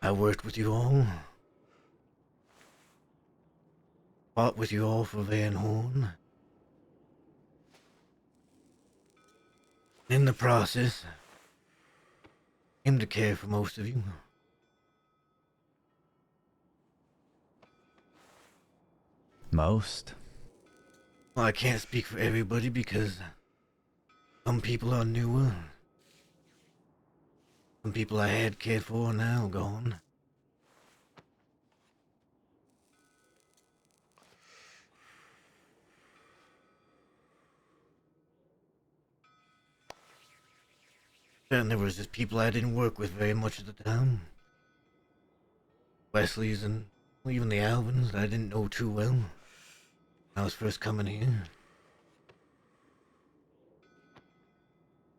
A: I worked with you all, fought with you all for Van Horn. In the process, came to care for most of you.
I: Most.
A: Well, I can't speak for everybody because some people are newer. Some people I had cared for are now gone. And there was just people I didn't work with very much at the time. Wesley's and even the Alvins that I didn't know too well when I was first coming here.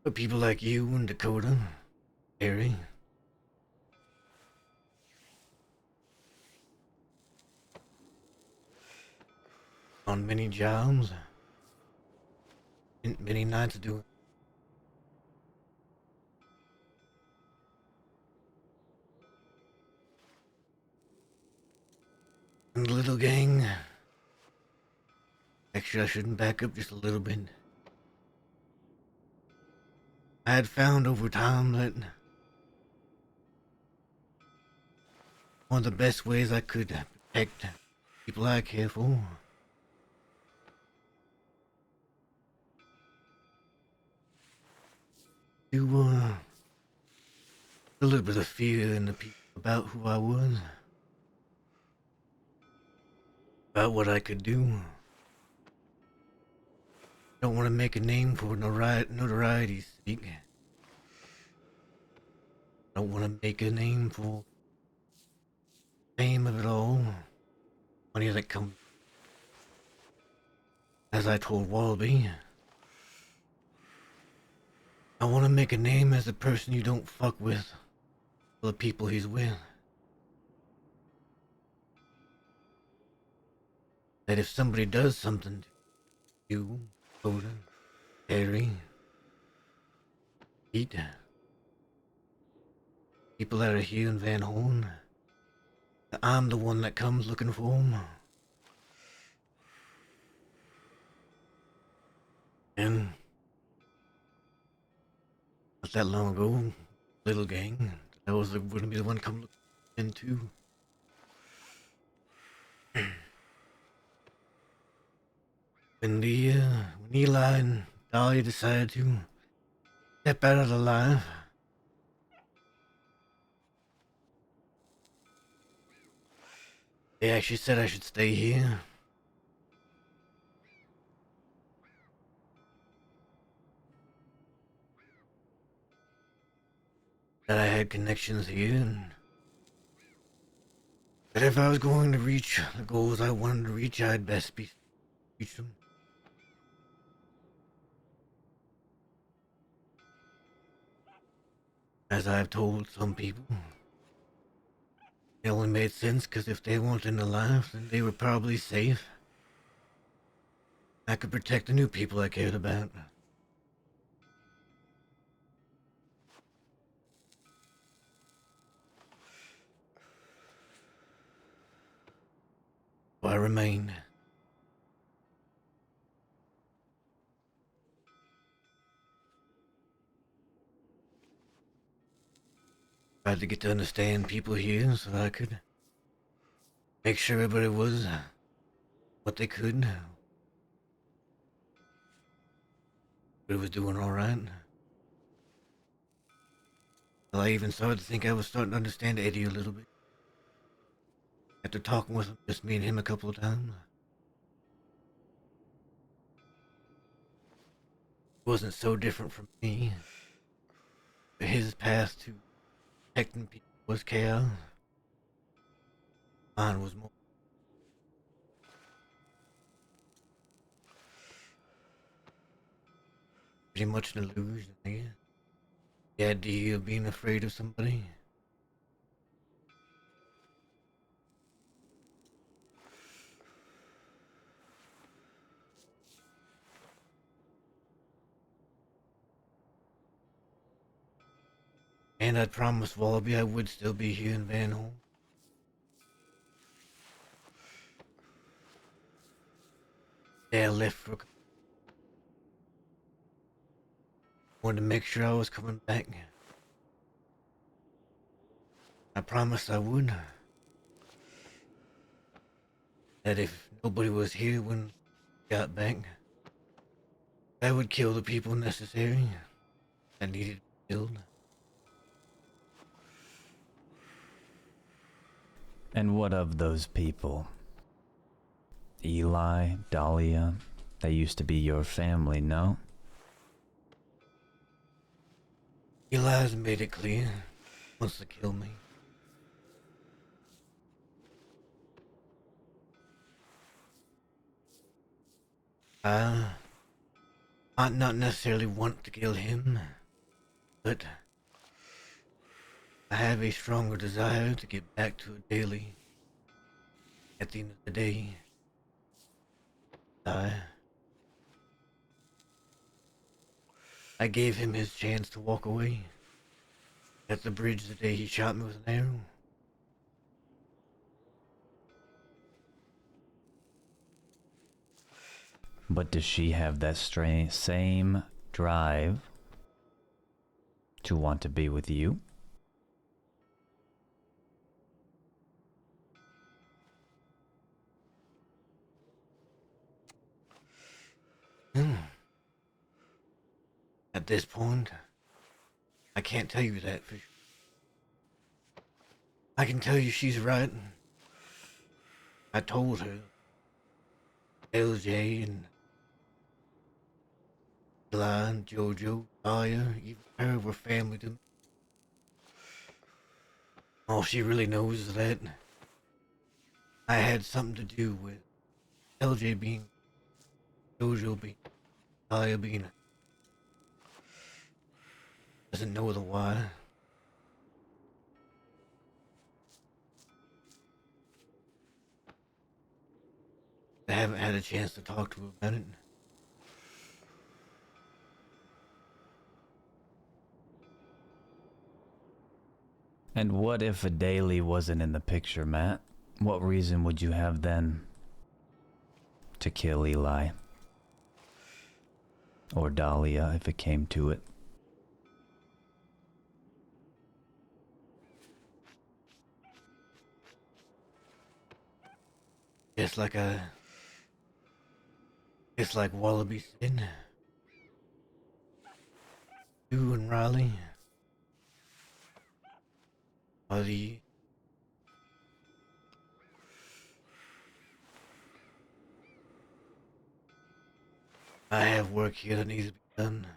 A: But people like you and Dakota, Harry. On many jobs. Spent many nights doing. And the little gang. Actually, I shouldn't back up just a little bit. I had found over time that one of the best ways I could protect people I care for to a little bit of fear in the people about who I was, about what I could do. Don't want to make a name for notoriety's sake. Don't want to make a name for fame of it all. Money that comes. As I told Wallaby, I want to make a name as a person you don't fuck with the people he's with. That if somebody does something to you, Coda, Harry, Pete, people that are here in Van Horn, I'm the one that comes looking for them. And not that long ago, little gang, I was going to be the one come looking in too. When Eli and Dolly decided to step out of the life, they actually said I should stay here. That I had connections here, and that if I was going to reach the goals I wanted to reach, I'd best reach them. As I've told some people, it only made sense because if they weren't in the life, then they were probably safe. I could protect the new people I cared about. So I remained. Tried to get to understand people here so that I could make sure everybody was what they could. Everybody was doing alright. Well, I even started to think I was starting to understand Eddie a little bit. After talking with him, just me and him a couple of times. It wasn't so different from me. But his path to protecting people was chaos. Mine was more. pretty much an illusion, I guess. The idea of being afraid of somebody. And I promised Wallaby I would still be here in Van Hole. Day I left for... wanted to make sure I was coming back. I promised I would. That if nobody was here when I got back, I would kill the people necessary that needed to be killed.
I: And what of those people? Eli, Dahlia, they used to be your family, no?
A: Eli's made it clear he wants to kill me. I might not necessarily want to kill him, but I have a stronger desire to get back to a daily. At the end of the day, I gave him his chance to walk away. At the bridge the day he shot me with an arrow.
I: But does she have that same drive to want to be with you?
A: At this point, I can't tell you that for sure. I can tell you she's right. I told her LJ and Eli and Jojo, Aya, even her were family to me. All she really knows is that I had something to do with LJ being, Jojo being, Aya being. Doesn't know the why. I haven't had a chance to talk to her about it.
I: And what if a daily wasn't in the picture, Matt? What reason would you have then to kill Eli? Or Dahlia, if it came to it?
A: Just like Wallaby said. You and Riley are the I have work here that needs to be done.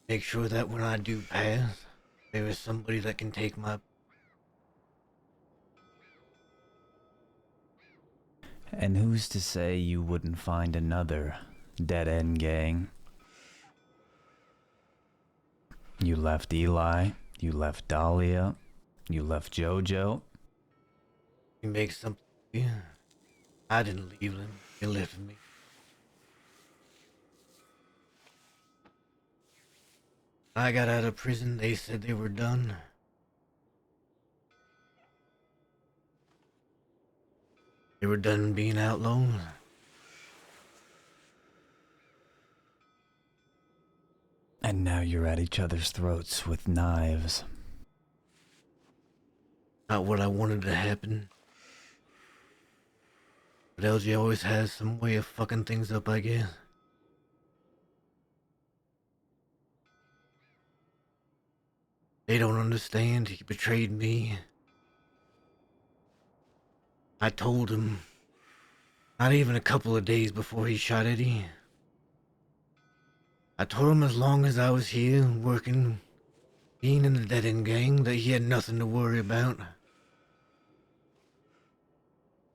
A: Make sure that when I do pass, there is somebody that can take my...
I: And who's to say you wouldn't find another dead-end gang? You left Eli, you left Dahlia, you left Jojo.
A: You make something clear. I didn't leave them. They left me. When I got out of prison, they said they were done. They were done being outlaws.
I: And now you're at each other's throats with knives.
A: Not what I wanted to happen. But LG always has some way of fucking things up, I guess. They don't understand. He betrayed me. I told him, not even a couple of days before he shot Eddie. I told him as long as I was here, working, being in the dead-end gang, that he had nothing to worry about.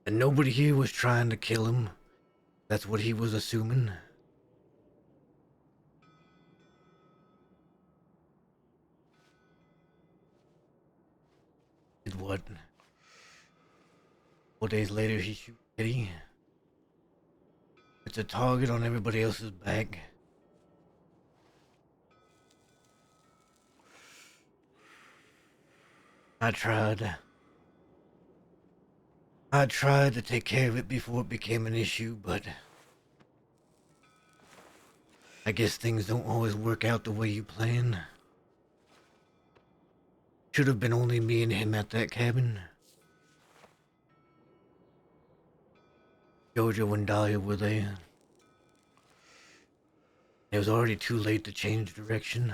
A: And nobody here was trying to kill him. That's what he was assuming. what? 4 days later, he shoots Eddie. It's a target on everybody else's back. I tried to take care of it before it became an issue, but I guess things don't always work out the way you plan. Should have been only me and him at that cabin. Jojo and Dahlia were there. It was already too late to change direction.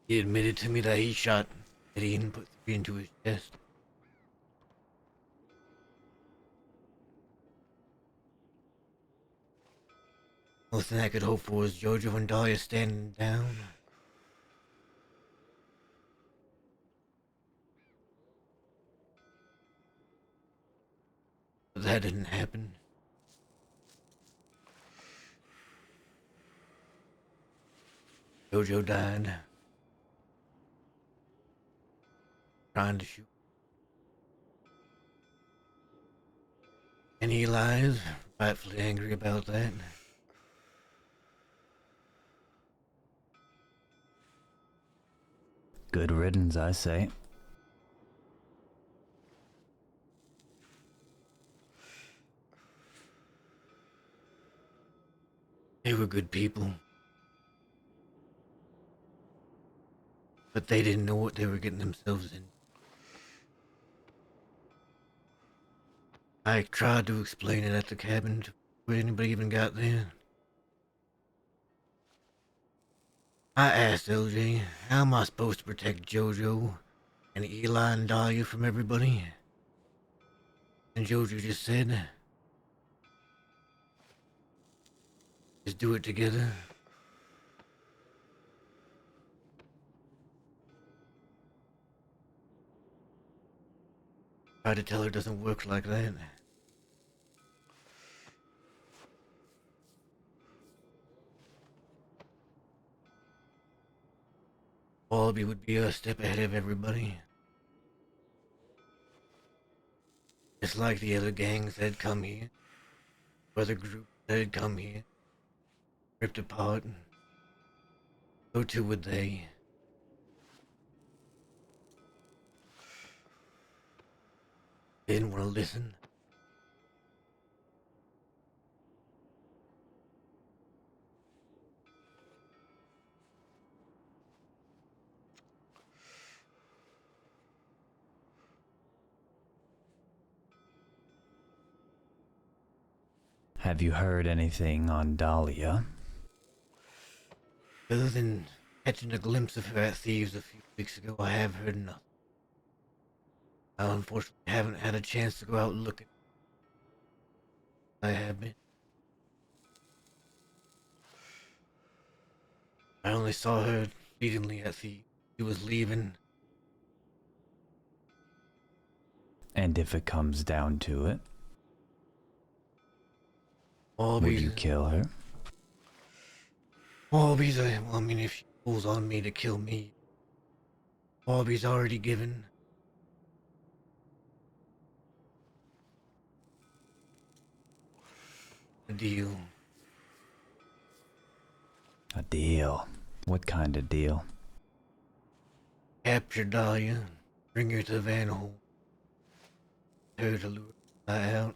A: He admitted to me that he shot Eddie and put 3 into his chest. Most thing I could hope for was Jojo and Dahlia standing down. But that didn't happen. Jojo died. Trying to shoot. And Eli's rightfully angry about that.
I: Good riddance, I say.
A: They were good people. But they didn't know what they were getting themselves in. I tried to explain it at the cabin before anybody even got there. I asked LJ, how am I supposed to protect Jojo and Eli and Dahlia from everybody? And Jojo just said, just do it together. Try to tell her it doesn't work like that. Wallaby would be a step ahead of everybody. Just like the other gangs that had come here. Other groups that had come here. Ripped apart. So too would they. They didn't want to listen.
I: Have you heard anything on Dahlia?
A: Other than catching a glimpse of her at Thieves a few weeks ago, I have heard nothing. I unfortunately haven't had a chance to go out looking. I have been. I only saw her fleetingly at Thieves. She was leaving.
I: And if it comes down to it,
A: Wallabies,
I: would you kill her?
A: Wallabies, well, I mean, if she pulls on me to kill me, Wallabies already given. A deal.
I: A deal? What kind of deal?
A: Capture Dahlia, bring her to Van Hole. Her to lure her out.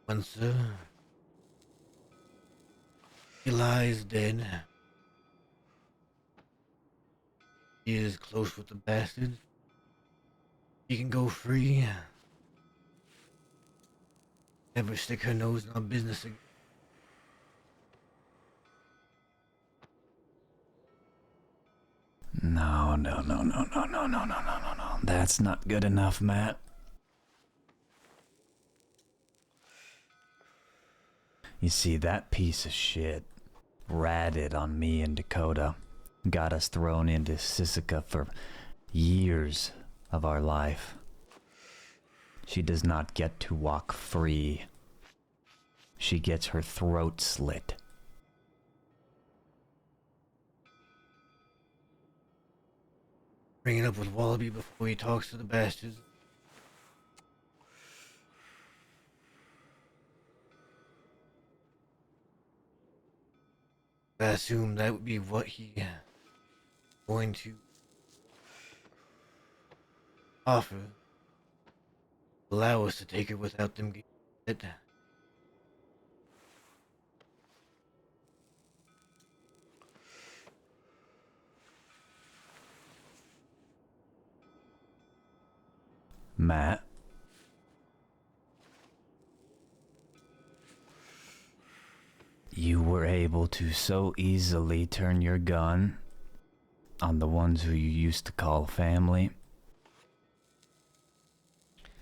A: Once Eli's dead. He is close with the bastards. He can go free. Never stick her nose in our business again.
I: No. That's not good enough, Matt. You see, that piece of shit ratted on me and Dakota. Got us thrown into Sisika for years of our life. She does not get to walk free. She gets her throat slit.
A: Bring it up with Wallaby before he talks to the bastards. I assume that would be what he going to offer. Allow us to take her without them getting it.
I: Matt. You were able to so easily turn your gun on the ones who you used to call family.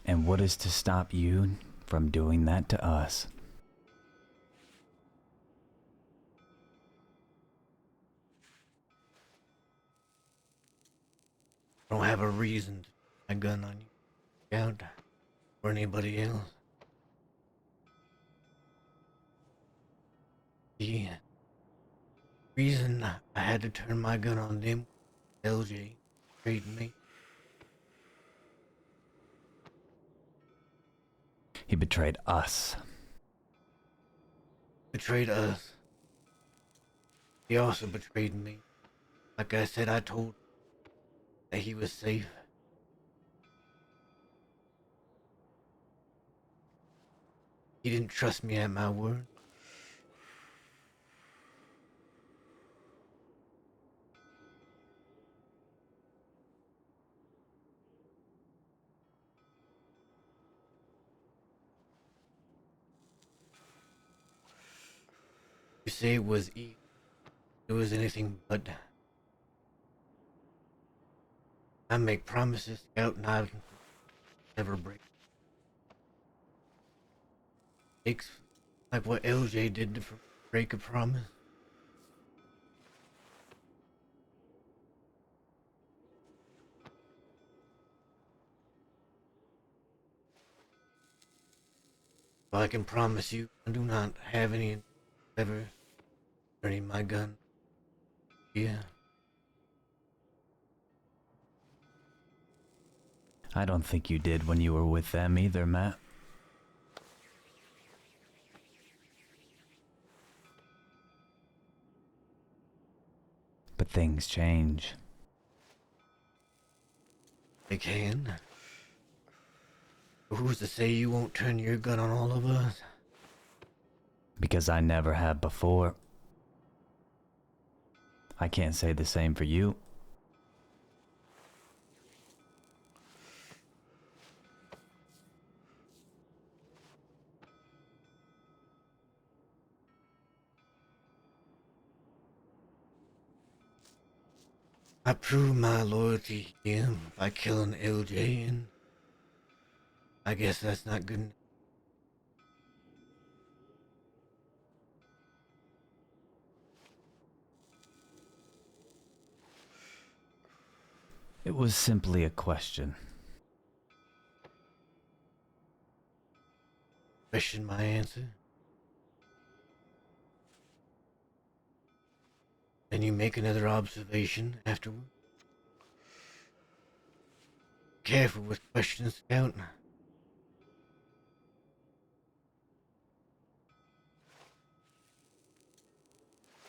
I: And what is to stop you from doing that to us?
A: I don't have a reason to put my gun on you, Scout, or anybody else. The reason I had to turn my gun on them, LJ, betrayed me.
I: He betrayed us.
A: Betrayed us. He also betrayed me. Like I said, I told him that he was safe. He didn't trust me at my word. You say it was easy. It was anything but. I make promises, Scout, and I never break. It's like what LJ did to break a promise. But I can promise you, I do not have any ever turning my gun. Yeah.
I: I don't think you did when you were with them either, Matt. But things change.
A: They can. But who's to say you won't turn your gun on all of us?
I: Because I never have before. I can't say the same for you.
A: I prove my loyalty to him by killing LJ, and I guess that's not good enough.
I: It was simply a question.
A: Question my answer. Then you make another observation afterward. Careful with questions, Scout.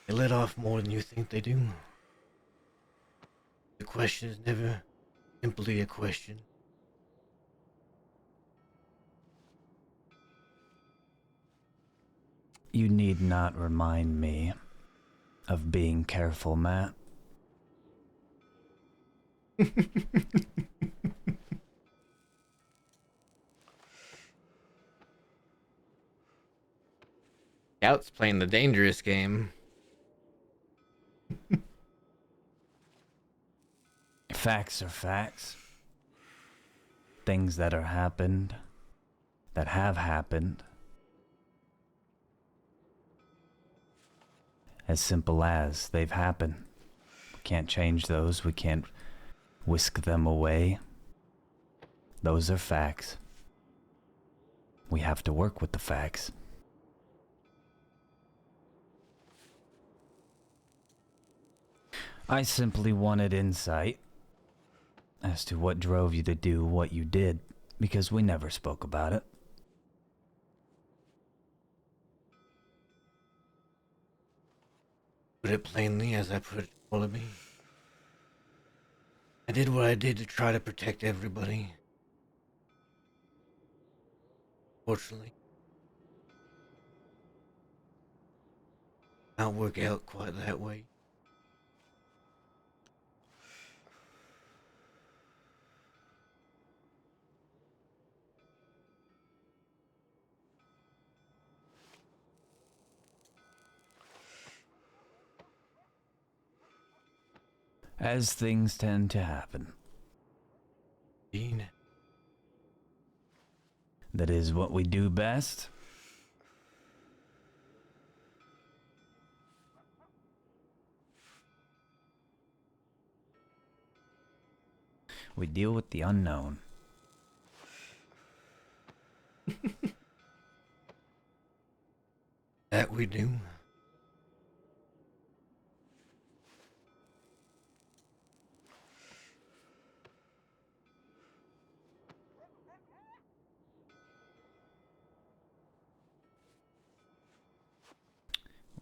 A: They let off more than you think they do. The question is never simply a question.
I: You need not remind me of being careful, Matt.
A: Scout's playing the dangerous game.
I: Facts are facts. Things that are happened, that have happened. As simple as they've happened. We can't change those. We can't whisk them away. Those are facts. We have to work with the facts. I simply wanted insight as to what drove you to do what you did, because we never spoke about it.
A: Put it plainly as I put it to all of me. I did what I did to try to protect everybody. Fortunately, not work out quite that way.
I: As things tend to happen.
A: Dean,
I: That is what we do best. We deal with the unknown.
A: that we do.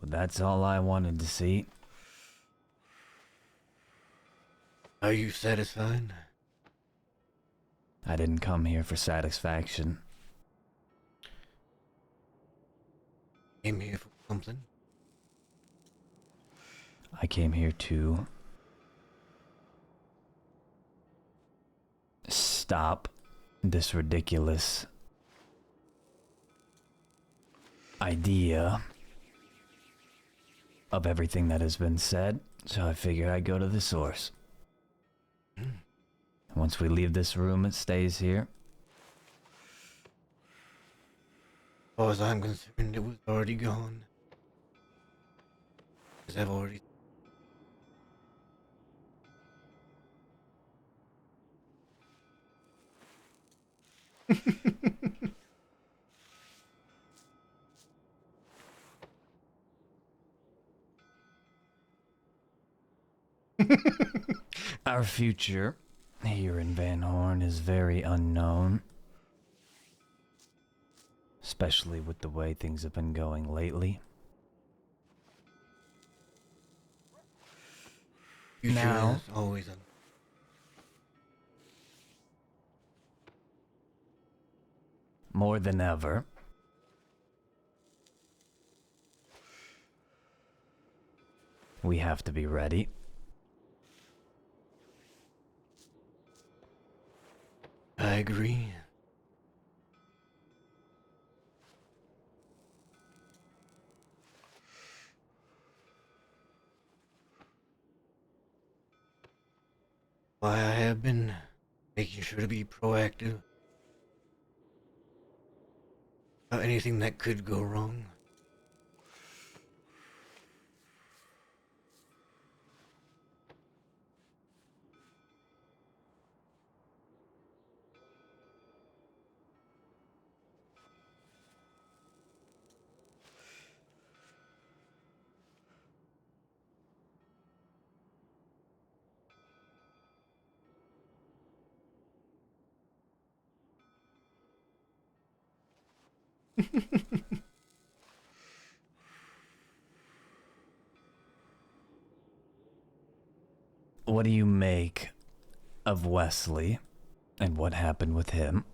I: Well, that's all I wanted to see.
A: Are you satisfied?
I: I didn't come here for satisfaction.
A: Came here for something?
I: I came here to stop this ridiculous idea of everything that has been said, so I figured I'd go to the source. Once we leave this room, it stays here.
A: As far as I'm concerned, it was already gone. Because I've already...
I: Our future here in Van Horn is very unknown. Especially with the way things have been going lately.
A: Future
I: Now-
A: is always un...
I: More than ever, we have to be ready.
A: I agree. Why I have been making sure to be proactive about anything that could go wrong.
I: What do you make of Wesley and what happened with him,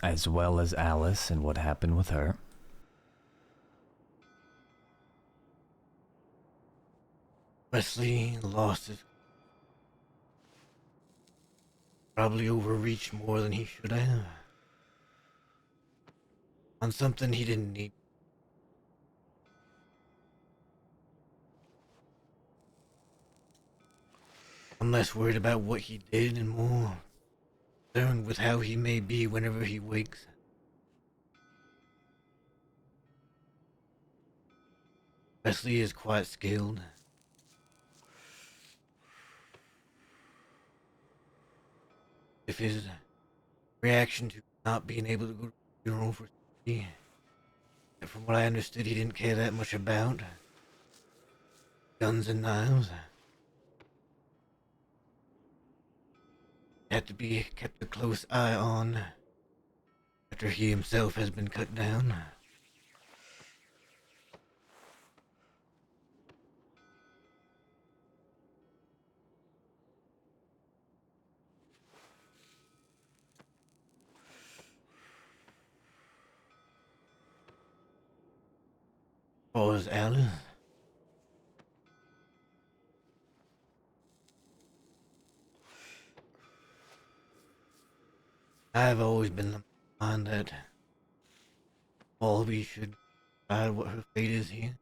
I: as well as Alice and what happened with her?
A: Wesley lost his... Probably overreached more than he should have. On something he didn't need. I'm less worried about what he did and more concerned with how he may be whenever he wakes. Wesley is quite skilled. If his reaction to not being able to go to the funeral for He, from what I understood, he didn't care that much about guns and knives. Had to be kept a close eye on after he himself has been cut down. Was Alice? I've always been the mind that all we should decide what her fate is here.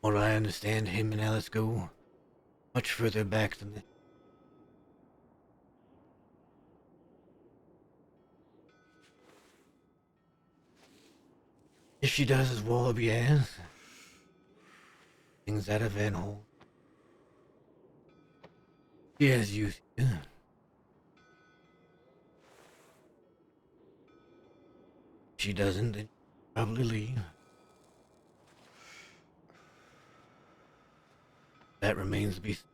A: What I understand, him and Alice go much further back than this. If she does as Wallaby asks, things out of Van Hole. She has used you. If she doesn't, then she'll probably leave. That remains to be seen.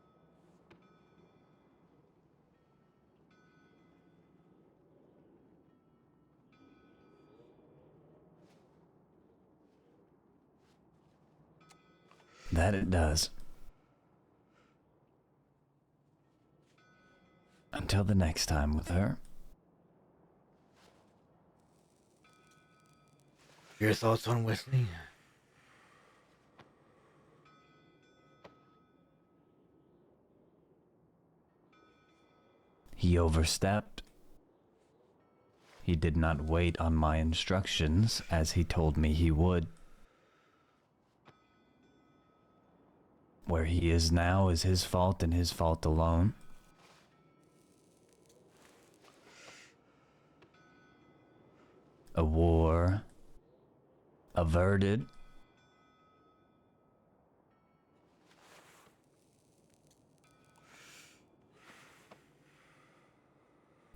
I: That it does. Until the next time with her.
A: Your thoughts on Wesley?
I: He overstepped. He did not wait on my instructions as he told me he would. Where he is now is his fault and his fault alone. A war averted.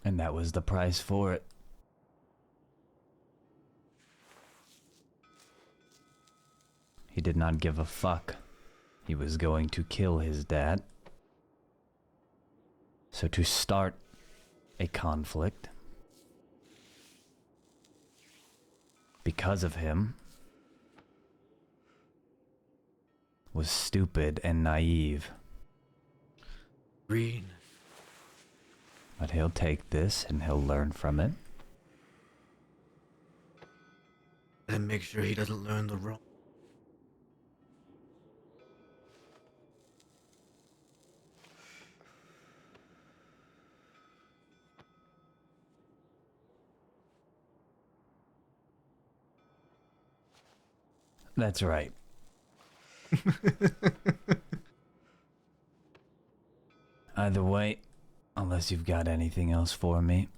I: And that was the price for it. He did not give a fuck. He was going to kill his dad. So to start a conflict because of him was stupid and naive.
A: Read.
I: But he'll take this and he'll learn from it.
A: And make sure he doesn't learn the wrong.
I: That's right. Either way, unless you've got anything else for me.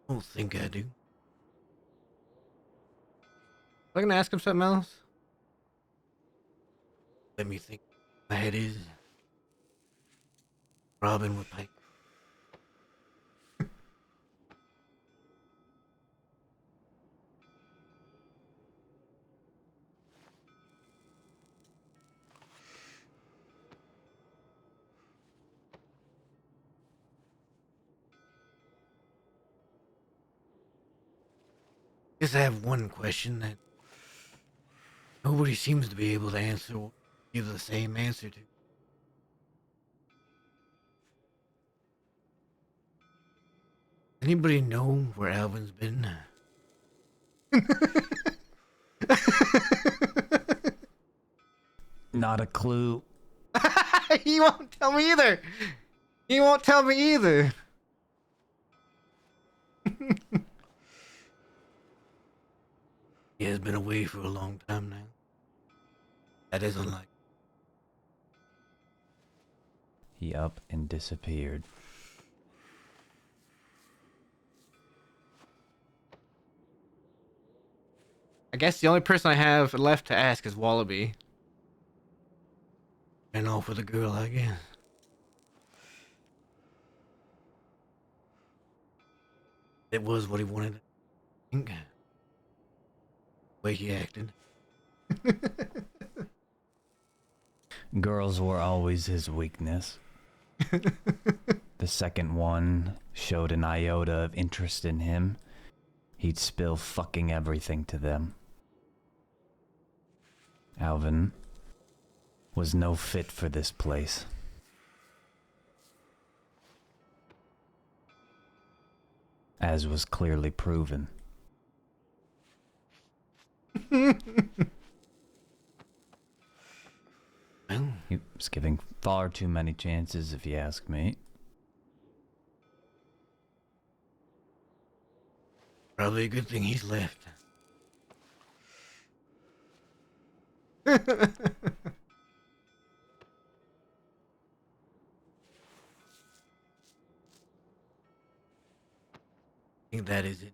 A: I don't think I do. I'm gonna ask him something else. Let me think. My head is Robin with Pike. Guess I have one question that nobody seems to be able to answer or give the same answer to. Anybody know where Alvin's been?
I: Not a clue.
A: He won't tell me either. He won't tell me either. He has been away for a long time now. That is unlikely.
I: He up and disappeared.
A: guess the only person I have left to ask is Wallaby. And off with a girl, I guess. It was what he wanted to think. The way he acted.
I: Girls were always his weakness. The second one showed an iota of interest in him, he'd spill fucking everything to them. Alvin was no fit for this place. As was clearly proven. He was giving far too many chances, if you ask me.
A: Probably a good thing he's left. I think that is it.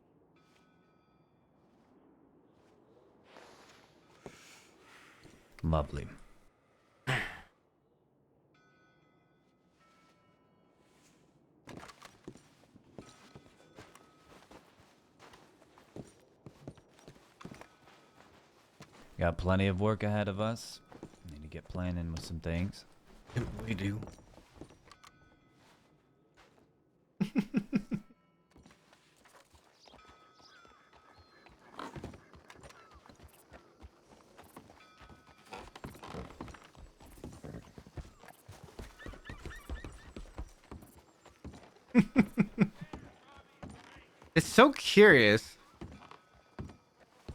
I: Lovely. Got plenty of work ahead of us. Need to get planning with some things.
A: We do. It's so curious.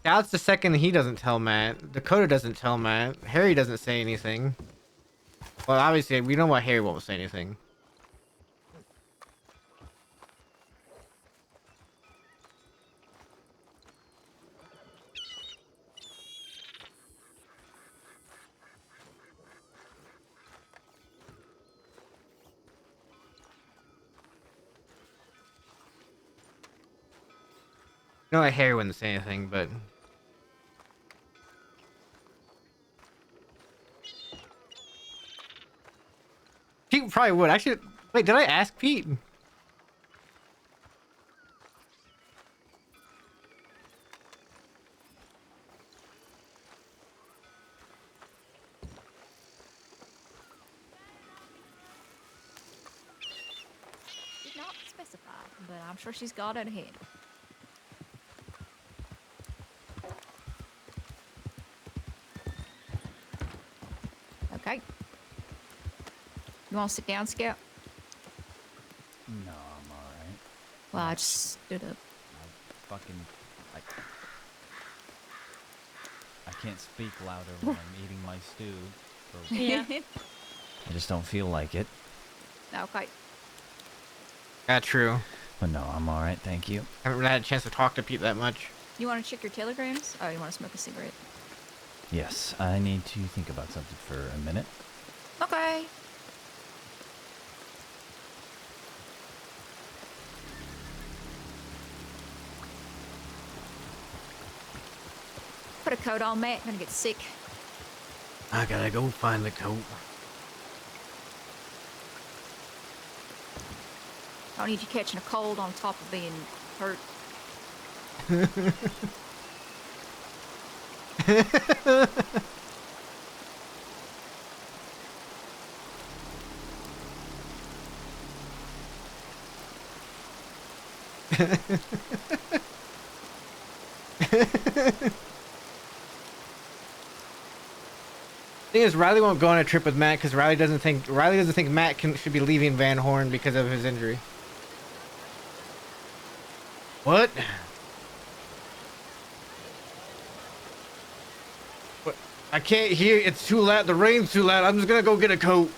A: Scout's the second he doesn't tell Matt. Dakota doesn't tell Matt. Harry doesn't say anything. Well, obviously, we know why Harry won't say anything. You know, like Harry wouldn't say anything, but Pete probably would. Actually, wait, did I ask Pete?
E: Did not specify, but I'm sure she's got it ahead. Okay. You want to sit down, Scout?
I: No, I'm alright.
E: Well, I just stood up.
I: I can't speak louder when I'm eating my stew. So
D: Yeah.
I: I just don't feel like it.
E: Okay.
A: Yeah, true.
I: But no, I'm alright, thank you.
A: Haven't really had a chance to talk to Pete that much.
E: You want to check your telegrams? Oh, you want to smoke a cigarette?
I: Yes, I need to think about something for a minute.
E: Okay. Put a coat on, Matt. I'm gonna get sick.
A: I gotta go find the coat.
E: I don't need you catching a cold on top of being hurt.
A: Thing is, Riley won't go on a trip with Matt because Riley doesn't think Matt should be leaving Van Horn because of his injury. What? What? I can't hear. It's too loud. The rain's too loud. I'm just gonna go get a coat.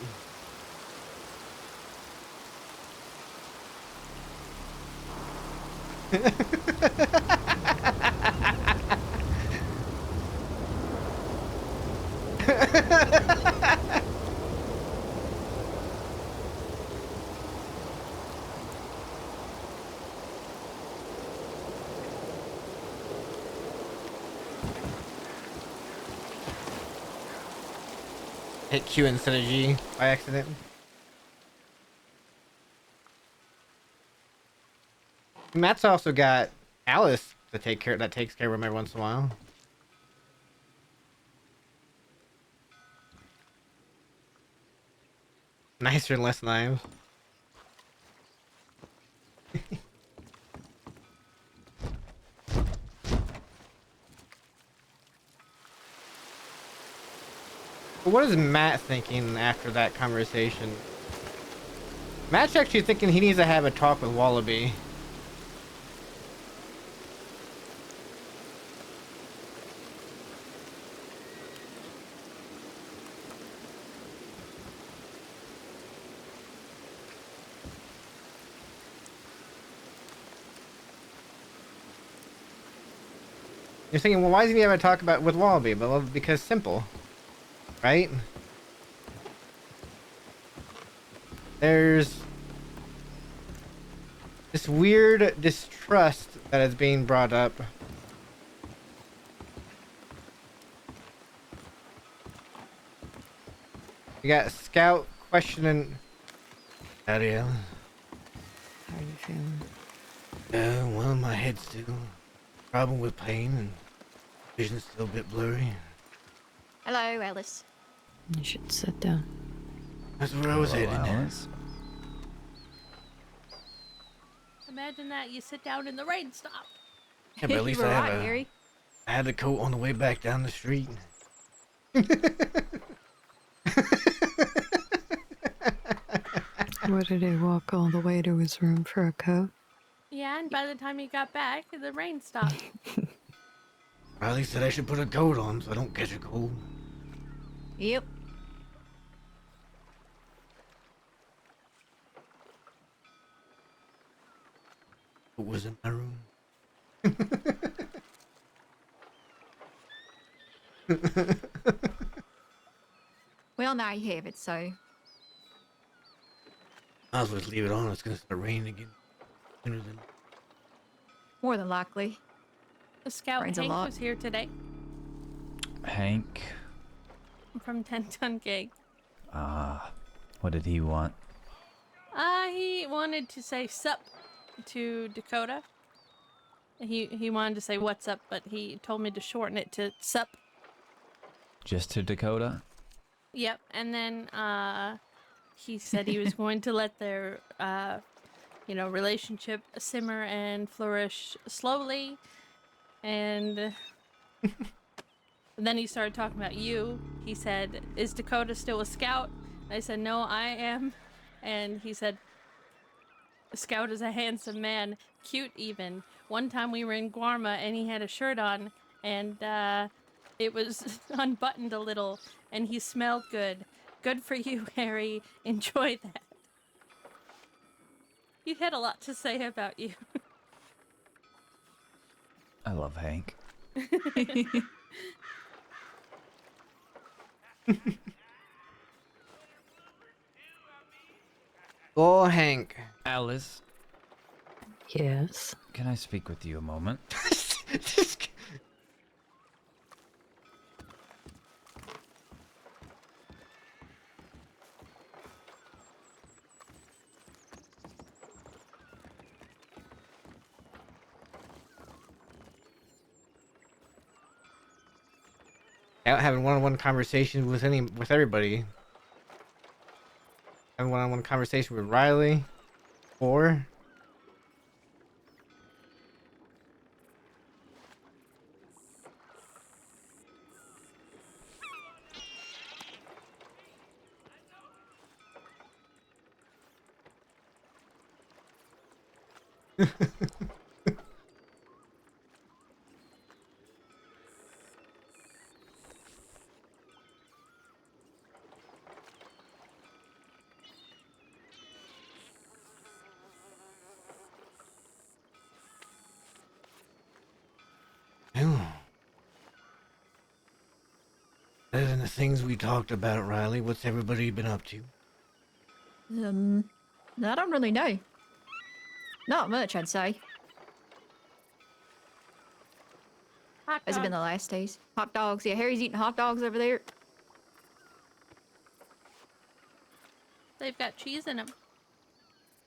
A: hit Q instead of G by accident. Matt's also got Alice to take care that takes care of him every once in a while. Nicer and less knives. What is Matt thinking after that conversation? Matt's actually thinking he needs to have a talk with Wallaby. You're thinking, well, why doesn't he have a talk about with Wallaby? But well, because simple, right? There's this weird distrust that is being brought up. You got Scout questioning. Howdy, Alan.
G: How are you feeling?
A: Well, my head's still problem with pain and vision's still a bit blurry.
E: Hello, Alice.
G: You should sit down.
A: That's where I was
I: Hello,
A: headed.
I: Alice.
D: Imagine that you sit down in the rain stop.
A: Yeah, but at least
E: you were
A: I have
E: right,
A: a,
E: Harry.
A: I had the coat on the way back down the street.
G: What did he walk all the way to his room for a coat?
D: Yeah, and by the time he got back, the rain stopped.
A: Riley said I should put a coat on so I don't catch a cold.
E: Yep.
A: What was in my room?
E: Well, now you have it, so.
A: Might as well just leave it on. It's gonna start raining again sooner than.
E: More than likely.
D: The scout
E: Rains a
D: Hank
E: lot.
D: was here today
I: Hank.
D: from 10 Ton Gig.
I: What did he want?
D: He wanted to say sup to Dakota. He wanted to say what's up, but he told me to shorten it to sup.
I: Just to Dakota?
D: Yep, and then he said he was going to let their relationship simmer and flourish slowly, and then he started talking about you. He said, "Is Dakota still a scout?" I said, "No, I am," and he said, "Scout is a handsome man, cute even. One time we were in Guarma and he had a shirt on, and it was unbuttoned a little, and he smelled good. Good for you, Harry. Enjoy that." He had a lot to say about you.
I: I love Hank.
A: Oh, Hank.
I: Alice,
G: Yes.
I: can I speak with you a moment?
A: Out having one-on-one conversations with everybody. Having one-on-one conversation with Riley, or other than the things we talked about, Riley, what's everybody been up to?
E: I don't really know. Not much, I'd say.
D: Hot
E: Has it been
D: dog.
E: the last days? Hot dogs. Yeah, Harry's eating hot dogs over there.
D: They've got cheese in them.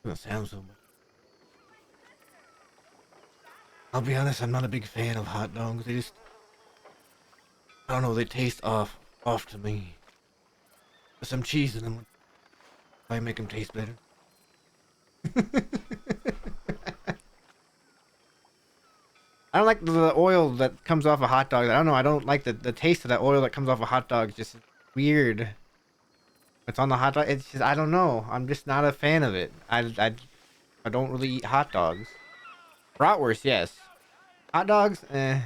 A: Doesn't sound so much. I'll be honest, I'm not a big fan of hot dogs. They just, I don't know, they taste off to me. With some cheese in them, might make them taste better. I don't like the oil that comes off a hot dog. I don't know. I don't like the taste of that oil that comes off a hot dog. It's just weird. It's on the hot dog. It's just, I don't know. I'm just not a fan of it. I don't really eat hot dogs. Bratwurst, yes. Hot dogs, eh.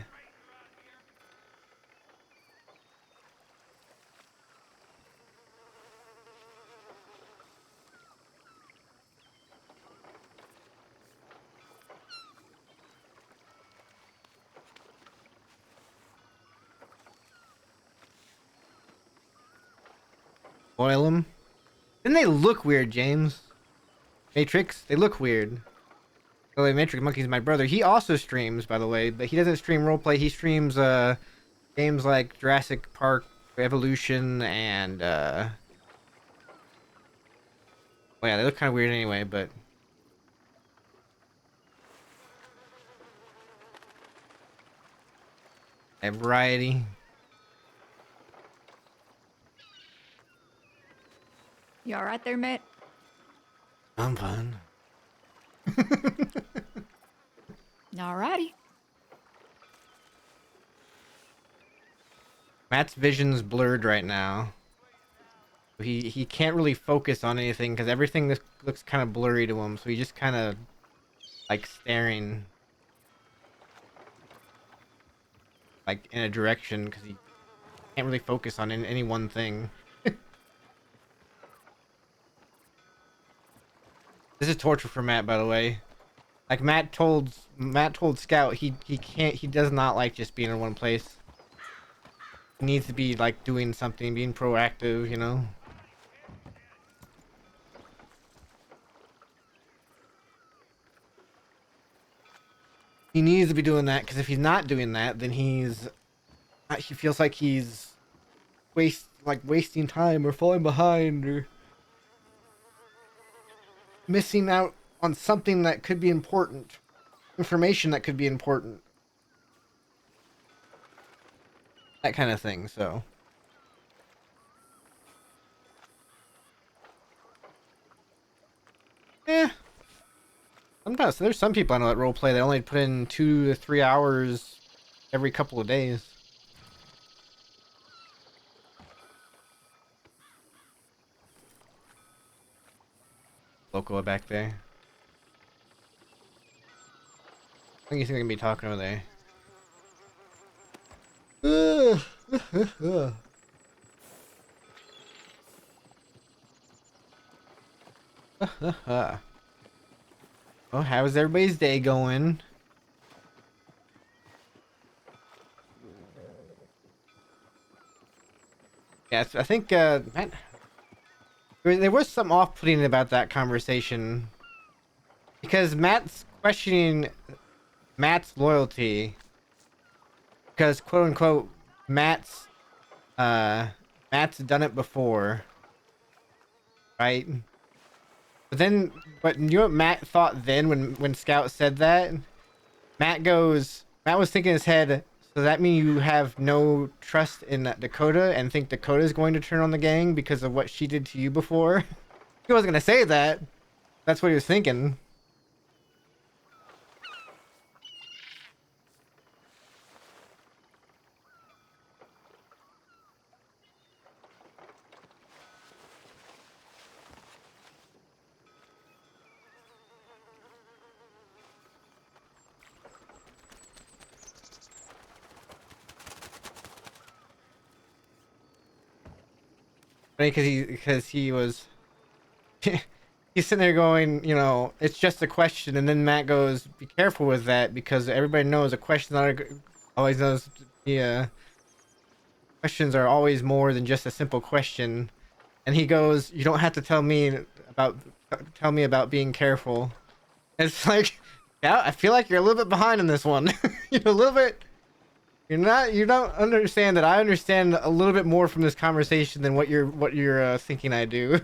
A: Boil them. Didn't they look weird, James? Matrix, they look weird. By the way, Matrix Monkey's my brother. He also streams, by the way, but he doesn't stream roleplay. He streams games like Jurassic Park Evolution and well, yeah, they look kind of weird anyway, but a variety.
E: You all right there, Matt?
A: I'm fine.
E: All righty.
A: Matt's vision's blurred right now. He can't really focus on anything because everything looks kind of blurry to him. So he's just kind of like staring like in a direction because he can't really focus on any one thing. This is torture for Matt, by the way. Like Matt told Scout he does not like just being in one place. He needs to be like doing something, being proactive, you know. He needs to be doing that because if he's not doing that, then he feels like he's wasting time or falling behind or missing out on something that could be important, information that could be important, that kind of thing. So yeah, sometimes there's some people I know that roleplay they only put in 2 to 3 hours every couple of days. Loco back there. I think he's gonna be talking over there. Well, how's everybody's day going? Yes, I think Matt, there was some off-putting about that conversation because Matt's questioning Matt's loyalty because quote unquote Matt's done it before, right? But you know what Matt thought then when Scout said that? Matt was thinking in his head, so that mean you have no trust in Dakota and think Dakota is going to turn on the gang because of what she did to you before? He wasn't gonna say that. That's what he was thinking. Because he was he's sitting there going, you know, it's just a question, and then Matt goes, be careful with that because everybody knows a question always knows questions are always more than just a simple question. And he goes, you don't have to tell me about being careful. It's like, yeah, I feel like you're a little bit behind in this one. You're a little bit. You don't understand that I understand a little bit more from this conversation than what you're thinking I do.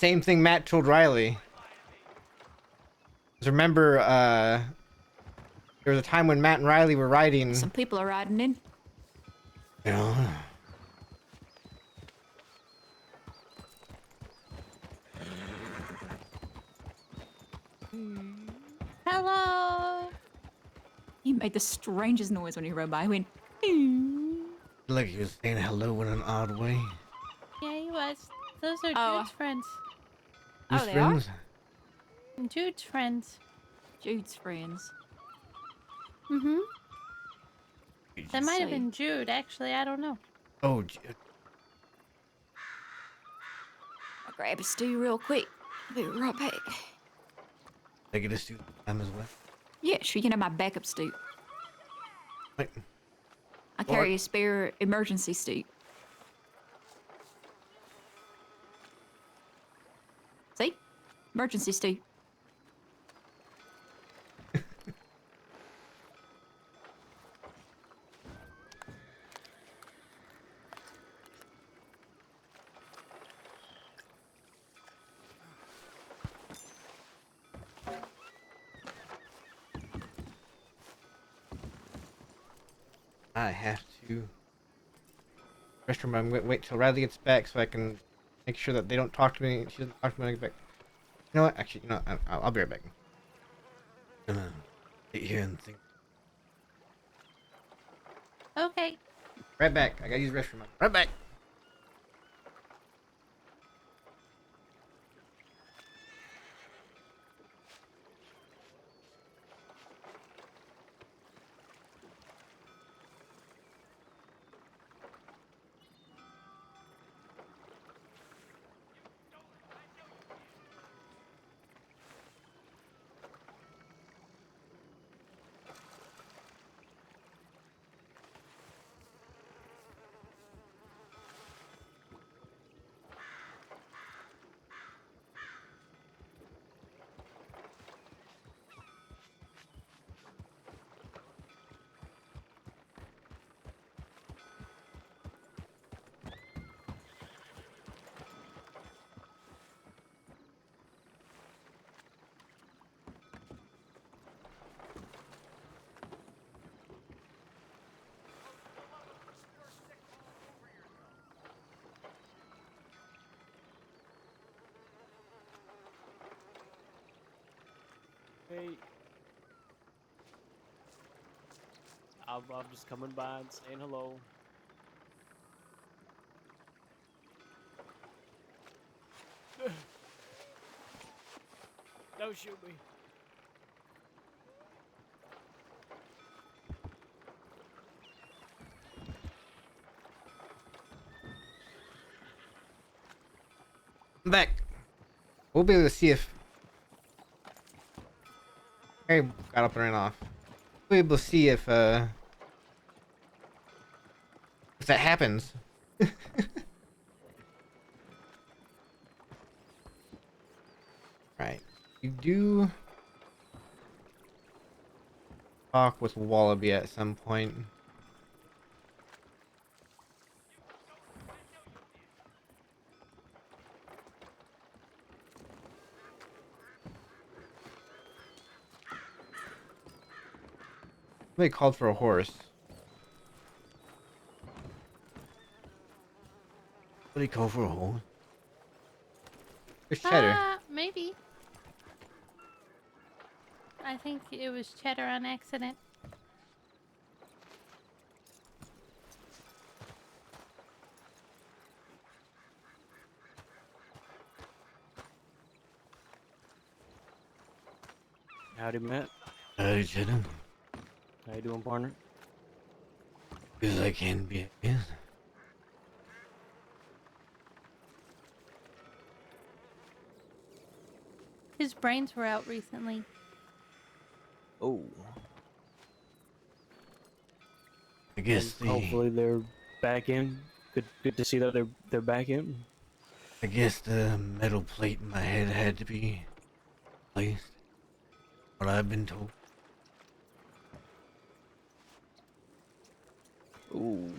A: same thing Matt told Riley. 'Cause remember, there was a time when Matt and Riley were riding.
E: Some people are riding in.
A: You know,
D: Hello.
E: He made the strangest noise when he rode by. He went,
A: like he was saying hello in an odd way.
D: Yeah, he was. Those are
E: Oh.
D: Jude's friends.
A: Who's
E: Oh, they are?
A: friends?
D: Jude's friends.
E: Jude's friends.
D: Mm-hmm.
A: Did
D: That
A: you
D: might have
E: say?
D: been Jude, actually. I don't know.
A: Oh,
E: I'll grab a stew real quick. I'll be right back.
A: I get a student time as well.
E: Yeah, sure, you can have my backup stew.
A: Wait,
E: I carry a spare emergency stew. See? Emergency stew.
A: I have to. Restroom. I'm gonna wait till Riley gets back so I can make sure that they don't talk to me. She doesn't talk to me when I get back. You know what? Actually, you know, I'll be right back. I'm gonna sit here and think.
D: Okay.
A: Right back. I gotta use the restroom. Right back.
H: Hey. I'm just coming by and saying hello. Don't shoot me.
A: I'm back. We'll be able to see if Harry got up and ran off. We'll be able to see if that happens. Right. You do talk with Wallaby at some point. They called for a horse. What did he call for a horse? There's Cheddar.
D: Maybe. I think it was Cheddar on accident.
H: Howdy, Matt.
A: Hey, Cheddar.
H: How you doing, partner?
A: As I can be, I guess.
D: His brains were out recently.
H: Oh.
A: I guess
H: And hopefully they're back in. Good to see that they're back in.
A: I guess the metal plate in my head had to be placed. What I've been told.
H: Ooh.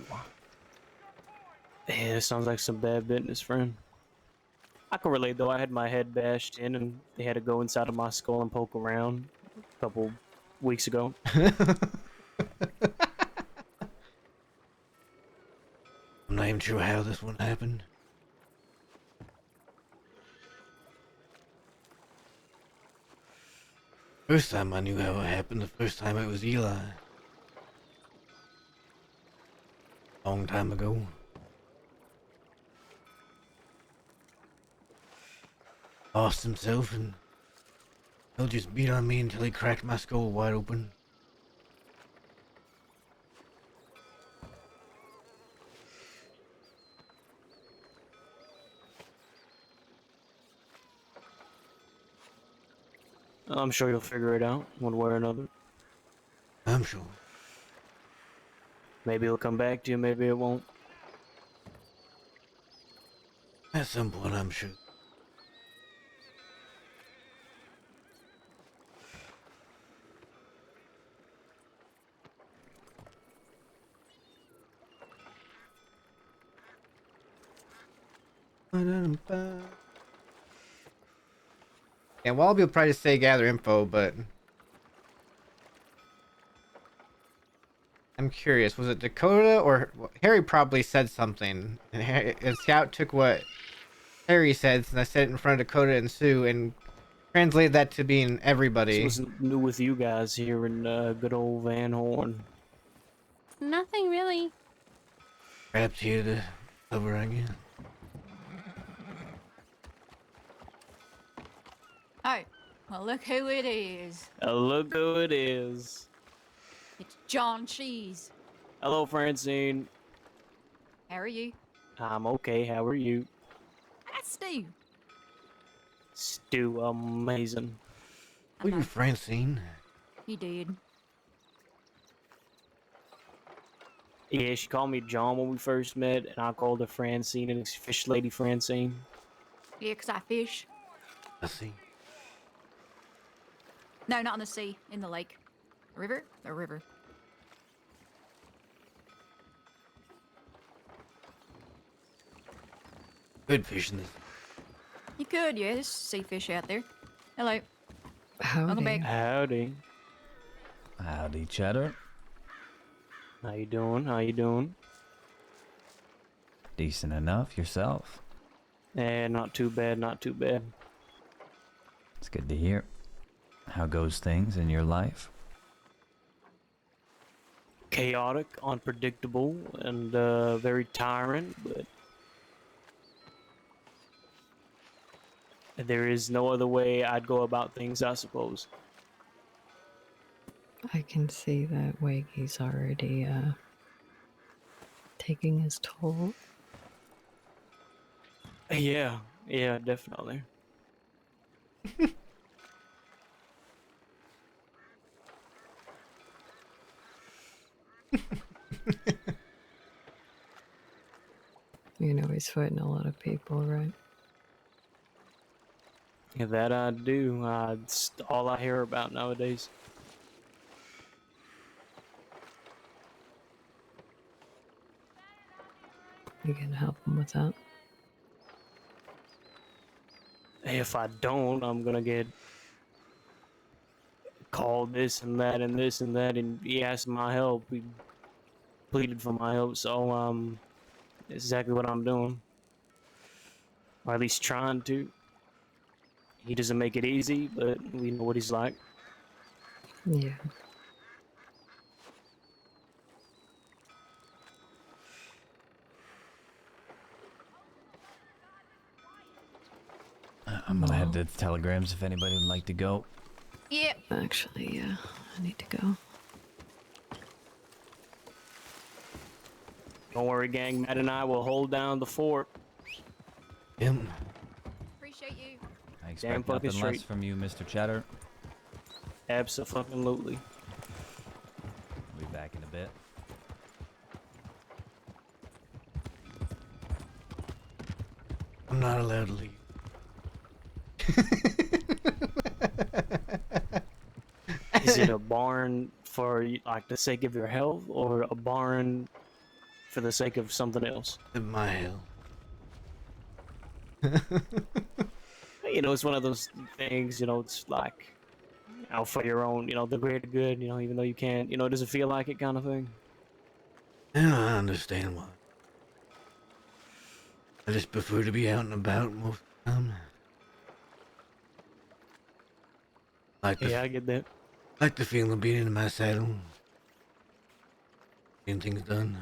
H: Yeah, it sounds like some bad business, friend. I can relate though. I had my head bashed in, and they had to go inside of my skull and poke around a couple weeks ago.
A: I'm not even sure how this one happened. First time I knew how it happened, the first time it was Eli. Long time ago. Lost himself and he'll just beat on me until he cracked my skull wide open.
H: I'm sure you'll figure it out one way or another.
A: I'm sure.
H: Maybe it'll come back to you, maybe it won't.
A: At some point, I'm sure. And Wallaby will probably say gather info, but I'm curious. Was it Dakota or Harry? Probably said something, and Scout took what Harry said, and I said it in front of Dakota and Sue, and translated that to being everybody.
H: This wasn't new with you guys here in good old Van Horn.
D: Nothing really.
A: Trapped here to cover again.
E: Oh, well, look who it is.
H: Look who it is.
E: It's John Cheese.
H: Hello, Francine.
E: How are you?
H: I'm okay. How are you?
E: That's Steve.
H: Stu, amazing.
A: Were you Francine?
E: He did.
H: Yeah, she called me John when we first met, and I called her Francine, and it's Fish Lady Francine.
E: Yeah, 'cause I fish.
A: I see.
E: No, not in the sea. In the lake. A river? A river.
A: Good fishing this.
E: You could, yeah. There's sea fish out there. Hello.
J: Howdy.
E: Welcome back.
H: Howdy.
I: Howdy, Cheddar.
H: How you doing? How you doing?
I: Decent enough yourself.
H: Eh, not too bad, not too bad.
I: It's good to hear. How goes things in your life?
H: Chaotic, unpredictable, and very tiring, but there is no other way I'd go about things, I suppose.
J: I can see that Wakey's already taking his toll.
H: Yeah, definitely.
J: You know he's fighting a lot of people, right?
H: Yeah, that I do. It's all I hear about nowadays.
J: You can help him with that.
H: If I don't, I'm gonna get called this and that and this and that, and he asked my help. He pleaded for my help, so that's exactly what I'm doing. Or at least trying to. He doesn't make it easy, but we know what he's like.
J: Yeah.
I: I'm gonna head to the telegrams if anybody would like to go.
E: Yep.
J: Actually, yeah, I need to go.
H: Don't worry, gang. Matt and I will hold down the fort.
A: Him.
E: Appreciate you.
I: I expect
H: fucking
I: nothing less
H: straight.
I: from you, Mr. Cheddar.
H: Abso-fucking-lutely.
I: I'll be back in a bit.
A: I'm not allowed to leave.
H: Is it a barn for like the sake of your health, or a barn for the sake of something else?
A: In my hell.
H: You know, it's one of those things. You know, it's like, you know, for your own, you know, the greater good. You know, even though you can't, you know, it doesn't feel like it, kind of thing.
A: Yeah, I understand why. I just prefer to be out and about most of the time.
H: Yeah, I get that.
A: Like the feeling of being in my saddle. Getting things done.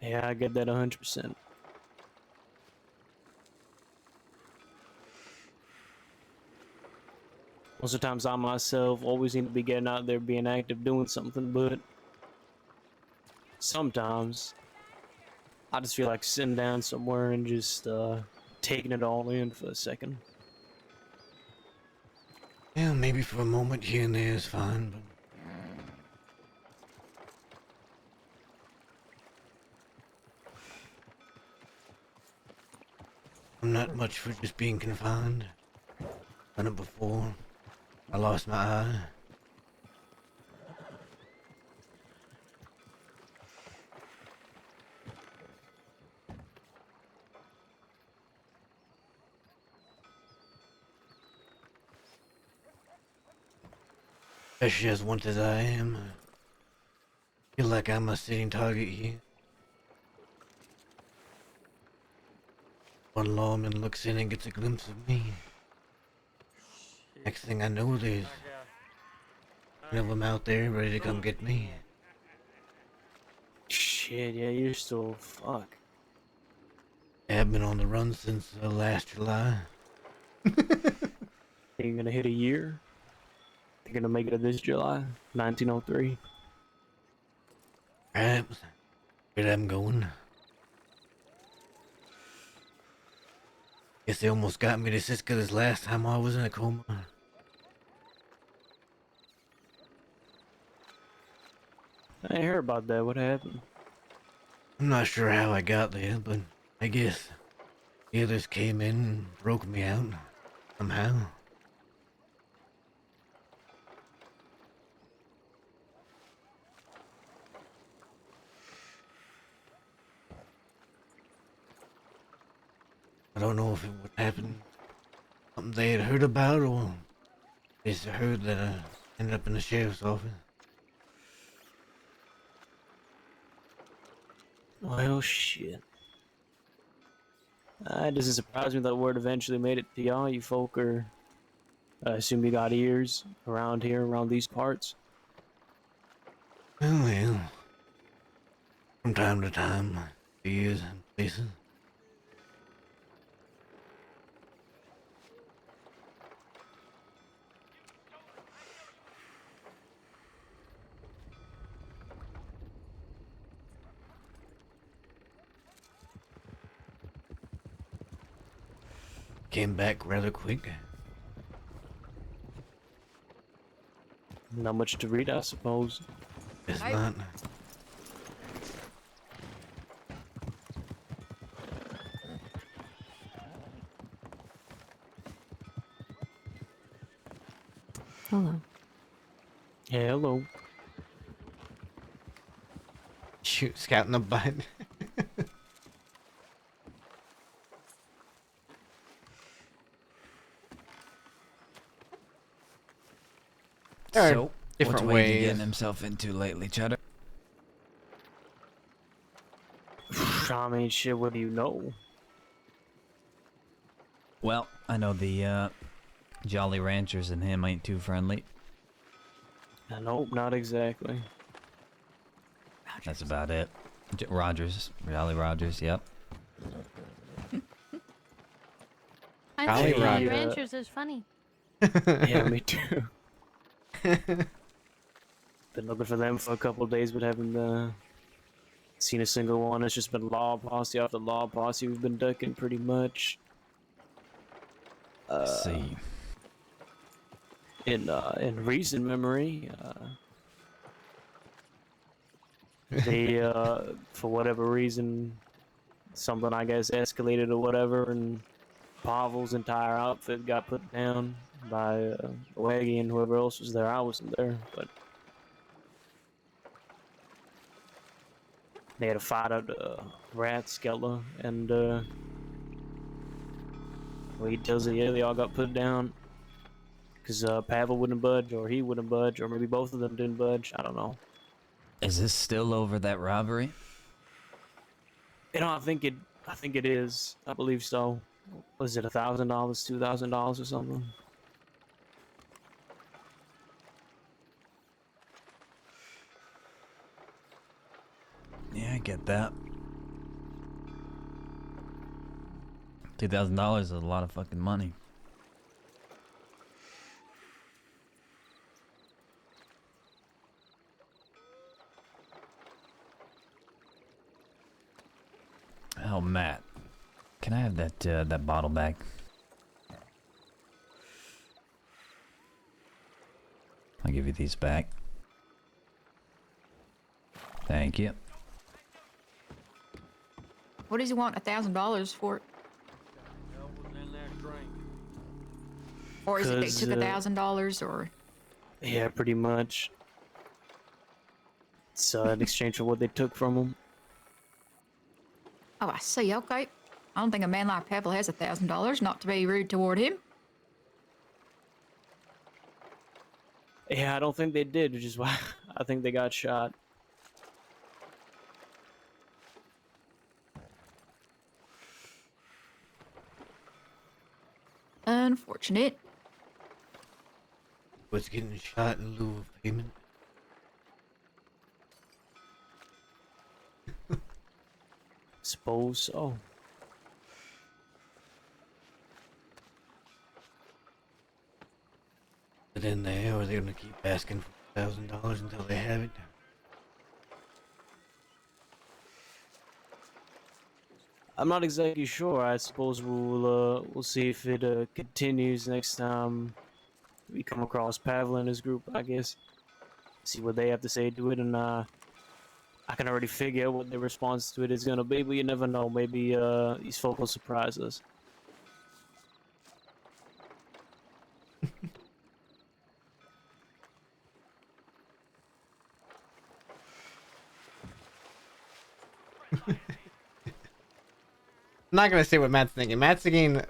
H: Yeah, I get that 100%. Most of the times I myself always need to be getting out there, being active, doing something, but sometimes I just feel like sitting down somewhere and just taking it all in for a second.
A: Yeah, maybe for a moment here and there is fine, but I'm not much for just being confined. Done it before. I lost my eye. Especially as once as I am. I feel like I'm a sitting target here. One lawman looks in and gets a glimpse of me. Next thing I know, there's one of them out there ready to come get me.
H: Shit, yeah, you're still fuck.
A: I've been on the run since last July.
H: You're gonna hit a year. You're gonna make it this July, 1903.
A: Perhaps. Where I'm going. Guess they almost got me to Siska this last time I was in a coma.
H: I heard about that. What happened?
A: I'm not sure how I got there, but I guess the others came in and broke me out somehow. I don't know if it would happen, something they had heard about, or they just heard that I ended up in the sheriff's office.
H: Well, shit. It doesn't surprise me that word eventually made it to y'all. You folk are, I assume you got ears around here, around these parts.
A: Oh well, from time to time, years and places. Came back rather quick.
H: Not much to read, I suppose.
A: It's
E: I-
A: not.
J: Hello.
H: Yeah, hello.
A: Shoot, scouting the butt. There are
I: So,
A: different
I: what's Wade
A: ways.
I: getting himself into lately, Cheddar?
H: I mean, shit, what do you know?
I: Well, I know the Jolly Ranchers and him ain't too friendly.
H: Nope, not exactly.
I: That's about it. Rogers, Jolly Rogers, yep.
D: I
A: Golly
D: think Jolly
H: Roger.
D: Ranchers is funny.
H: Yeah, me too. Been looking for them for a couple of days, but haven't seen a single one. It's just been law posse after law posse. We've been ducking pretty much.
I: See.
H: In recent memory, they for whatever reason, something I guess escalated or whatever, and Pavel's entire outfit got put down by Waggy and whoever else was there. I wasn't there, but They had a fight at Rat Skeller, and well, he tells it, yeah, they all got put down because Pavel wouldn't budge, or he wouldn't budge, or maybe both of them didn't budge. I don't know.
I: Is this still over that robbery?
H: You know, I think it is. I believe so. Was it $1,000, $2,000, or something?
I: Yeah, I get that. $2,000 is a lot of fucking money. Oh, Matt, can I have that bottle back? I'll give you these back. Thank you.
E: What does he want $1,000 for? Or is it they
H: 'Cause,
E: took $1,000 or?
H: Yeah, pretty much. It's in exchange for what they took from him.
E: Oh, I see. Okay. I don't think a man like Pavel has $1,000. Not to be rude toward him.
H: Yeah, I don't think they did, which is why I think they got shot.
E: Unfortunate.
A: Was getting shot in lieu of payment.
H: Suppose so.
A: Is it in there, or are they gonna keep asking for $1,000 until they have it?
H: I'm not exactly sure. I suppose we'll see if it continues next time we come across Pavel and his group, I guess. See what they have to say to it, and I can already figure out what their response to it is gonna be, but you never know. Maybe these folk will surprise us.
A: I'm not gonna say what Matt's thinking. Matt's thinking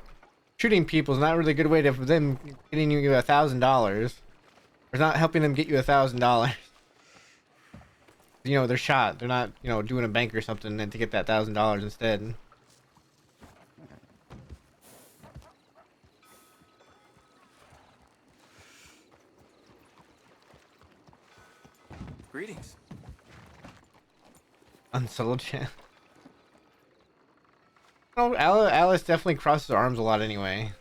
A: shooting people is not really a good way to for them getting you $1,000. Or not helping them get you $1,000. You know, they're shot. They're not, you know, doing a bank or something and to get that $1,000 instead.
K: Greetings.
A: Unsettled chat. Oh, Alice definitely crosses her arms a lot anyway.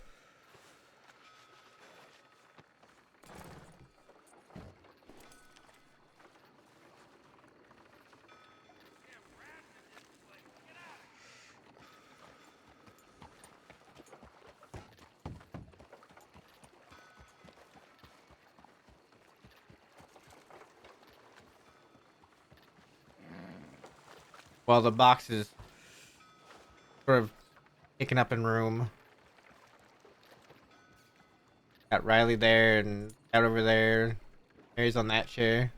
A: While the box is sort of picking up in room. Got Riley there and out over there. Mary's on that chair.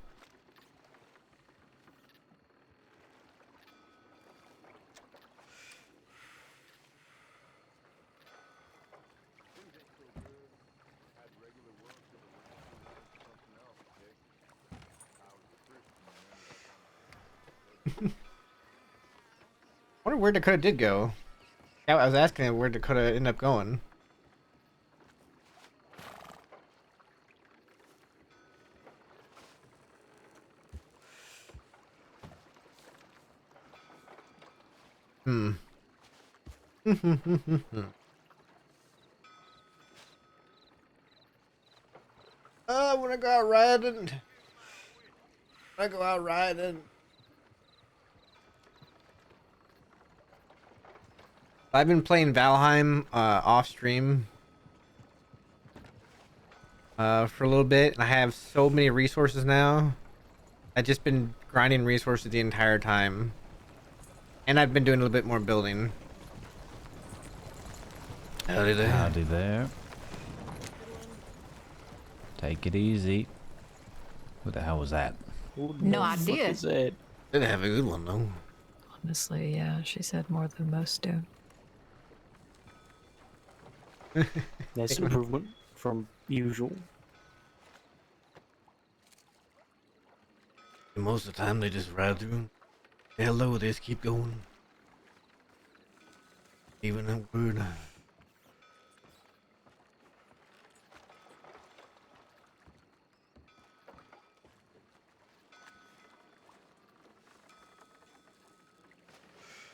A: I wonder where Dakota did go. Yeah, I was asking him where Dakota ended up going. Hmm. I wanna go out riding. I go out riding. I've been playing Valheim off stream for a little bit, and I have so many resources now. I've just been grinding resources the entire time, and I've been doing a little bit more building. Howdy there.
I: Howdy there. Take it easy. What the hell was that?
H: Who
E: No
H: the fuck
E: idea.
H: is that?
A: Didn't have a good one though.
J: Honestly, yeah, she said more than most do.
H: That's an improvement from usual.
A: Most of the time they just ride through. Hello, they just keep going. Even a word.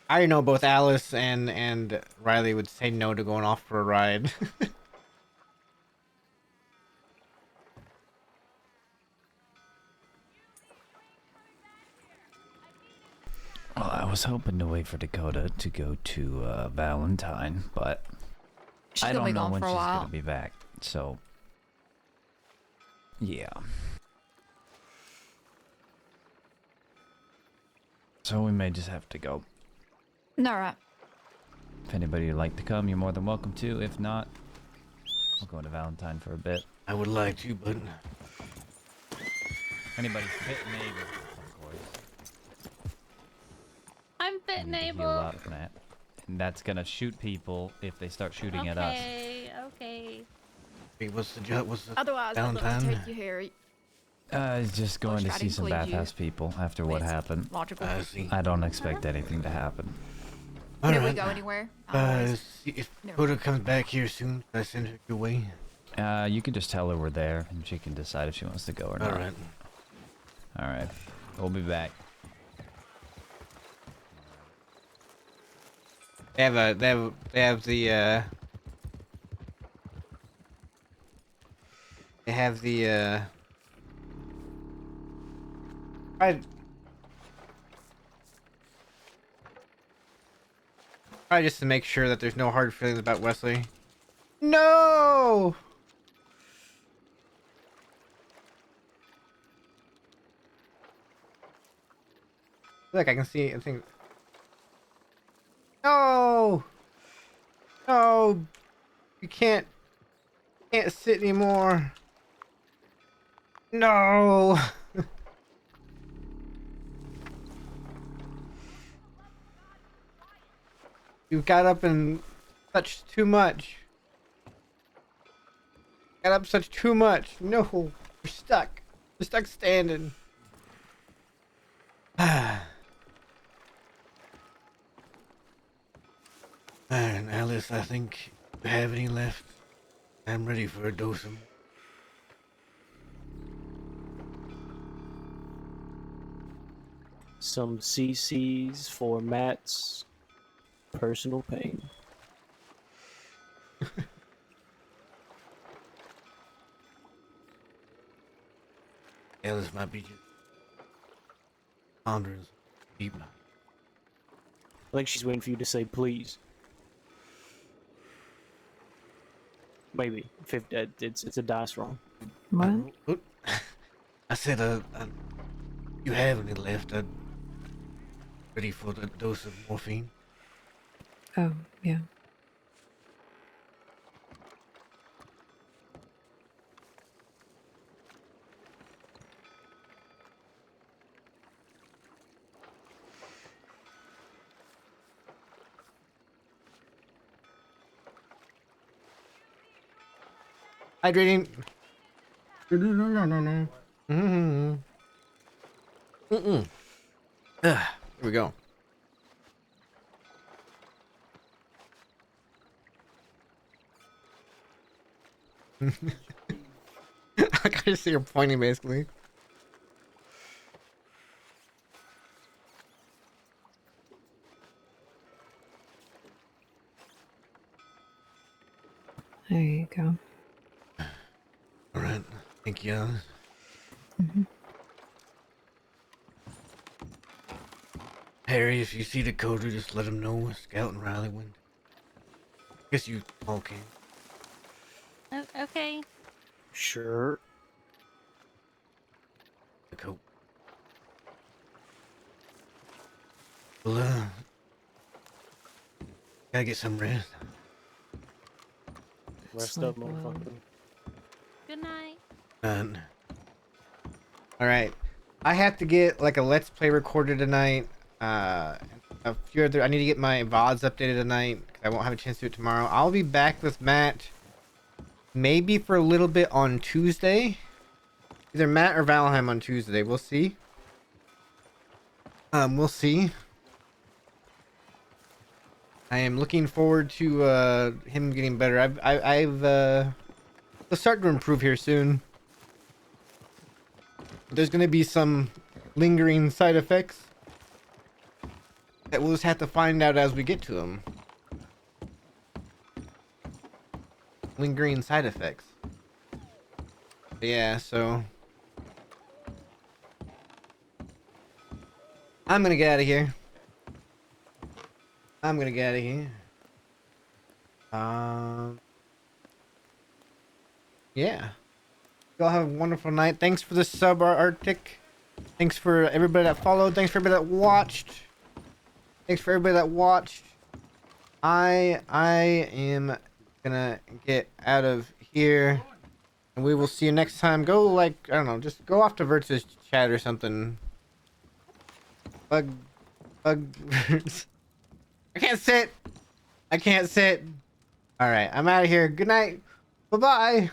A: I know both Alice and Riley would say no to going off for a ride.
I: Well, I was hoping to wait for Dakota to go to Valentine, but
E: She's
I: I
E: gonna be
I: don't know
E: gone
I: when
E: for a
I: she's
E: while.
I: gonna be back. So, yeah. So we may just have to go.
E: All right.
I: If anybody would like to come, you're more than welcome to. If not, we'll go to Valentine for a bit.
A: I would like to, but
I: Anybody fit and able, of course.
D: I'm
I: I
D: fit and
I: need to heal
D: able.
I: up from that. And that's gonna shoot people if they start shooting at us.
D: Okay.
A: wait, what's the job? What's the
E: Otherwise, I'd love to
A: Valentine?
E: take you, Harry.
I: Just going to
E: try to
I: see some
E: include you.
I: bathhouse people after what
E: It's
I: happened.
E: Logical.
A: I see.
I: I don't expect anything to happen.
A: All
E: Did we
A: right.
E: go anywhere? Always.
A: See if
E: Never
A: Dakota
E: mind.
A: comes back here soon. I send her your way.
I: You can just tell her we're there, and she can decide if she wants to go or not.
A: All right.
I: All right. We'll be back.
A: They have the probably just to make sure that there's no hard feelings about Wesley. No! Look, I can see, I think. No! No! You can't sit anymore. No! You got up and touched too much. Got up such too much. No, you're stuck. You're stuck standing. And Alice, I think you have any left. I'm ready for a dose of.
H: Some CCs for Matt's personal pain.
A: Alice might be just pondering deep.
H: I think she's waiting for you to say please. Maybe. It's a dice roll.
J: What?
A: I said, you have any left? I'm ready for the dose of morphine.
J: Oh, yeah.
A: Hydrating. No. Here we go. I can just see her pointing basically.
J: There you go.
A: All right. Thank you, Alice. Harry, if you see Dakota, just let him know. Scout and Riley went. Guess you all can.
D: Okay.
H: Sure.
A: Dakota. Well, gotta get some rest.
H: Rest
J: Sleep
H: up,
J: well.
H: motherfucker.
D: Good night.
A: All right. I have to get like a let's play recorded tonight. a few other. I need to get my VODs updated tonight. I won't have a chance to do it tomorrow. I'll be back with Matt maybe for a little bit on Tuesday. Either Matt or Valheim on Tuesday. We'll see. We'll see. I am looking forward to him getting better. I've he'll start to improve here soon. There's gonna be some lingering side effects that we'll just have to find out as we get to them. Lingering side effects. But yeah, so I'm gonna get out of here. Yeah. Y'all have a wonderful night. Thanks for the sub, Arctic. Thanks for everybody that followed. Thanks for everybody that watched. I am gonna get out of here, and we will see you next time. Go, like, I don't know, just go off to Versus chat or something. Bug. I can't sit. All right, I'm out of here. Good night. Bye-bye.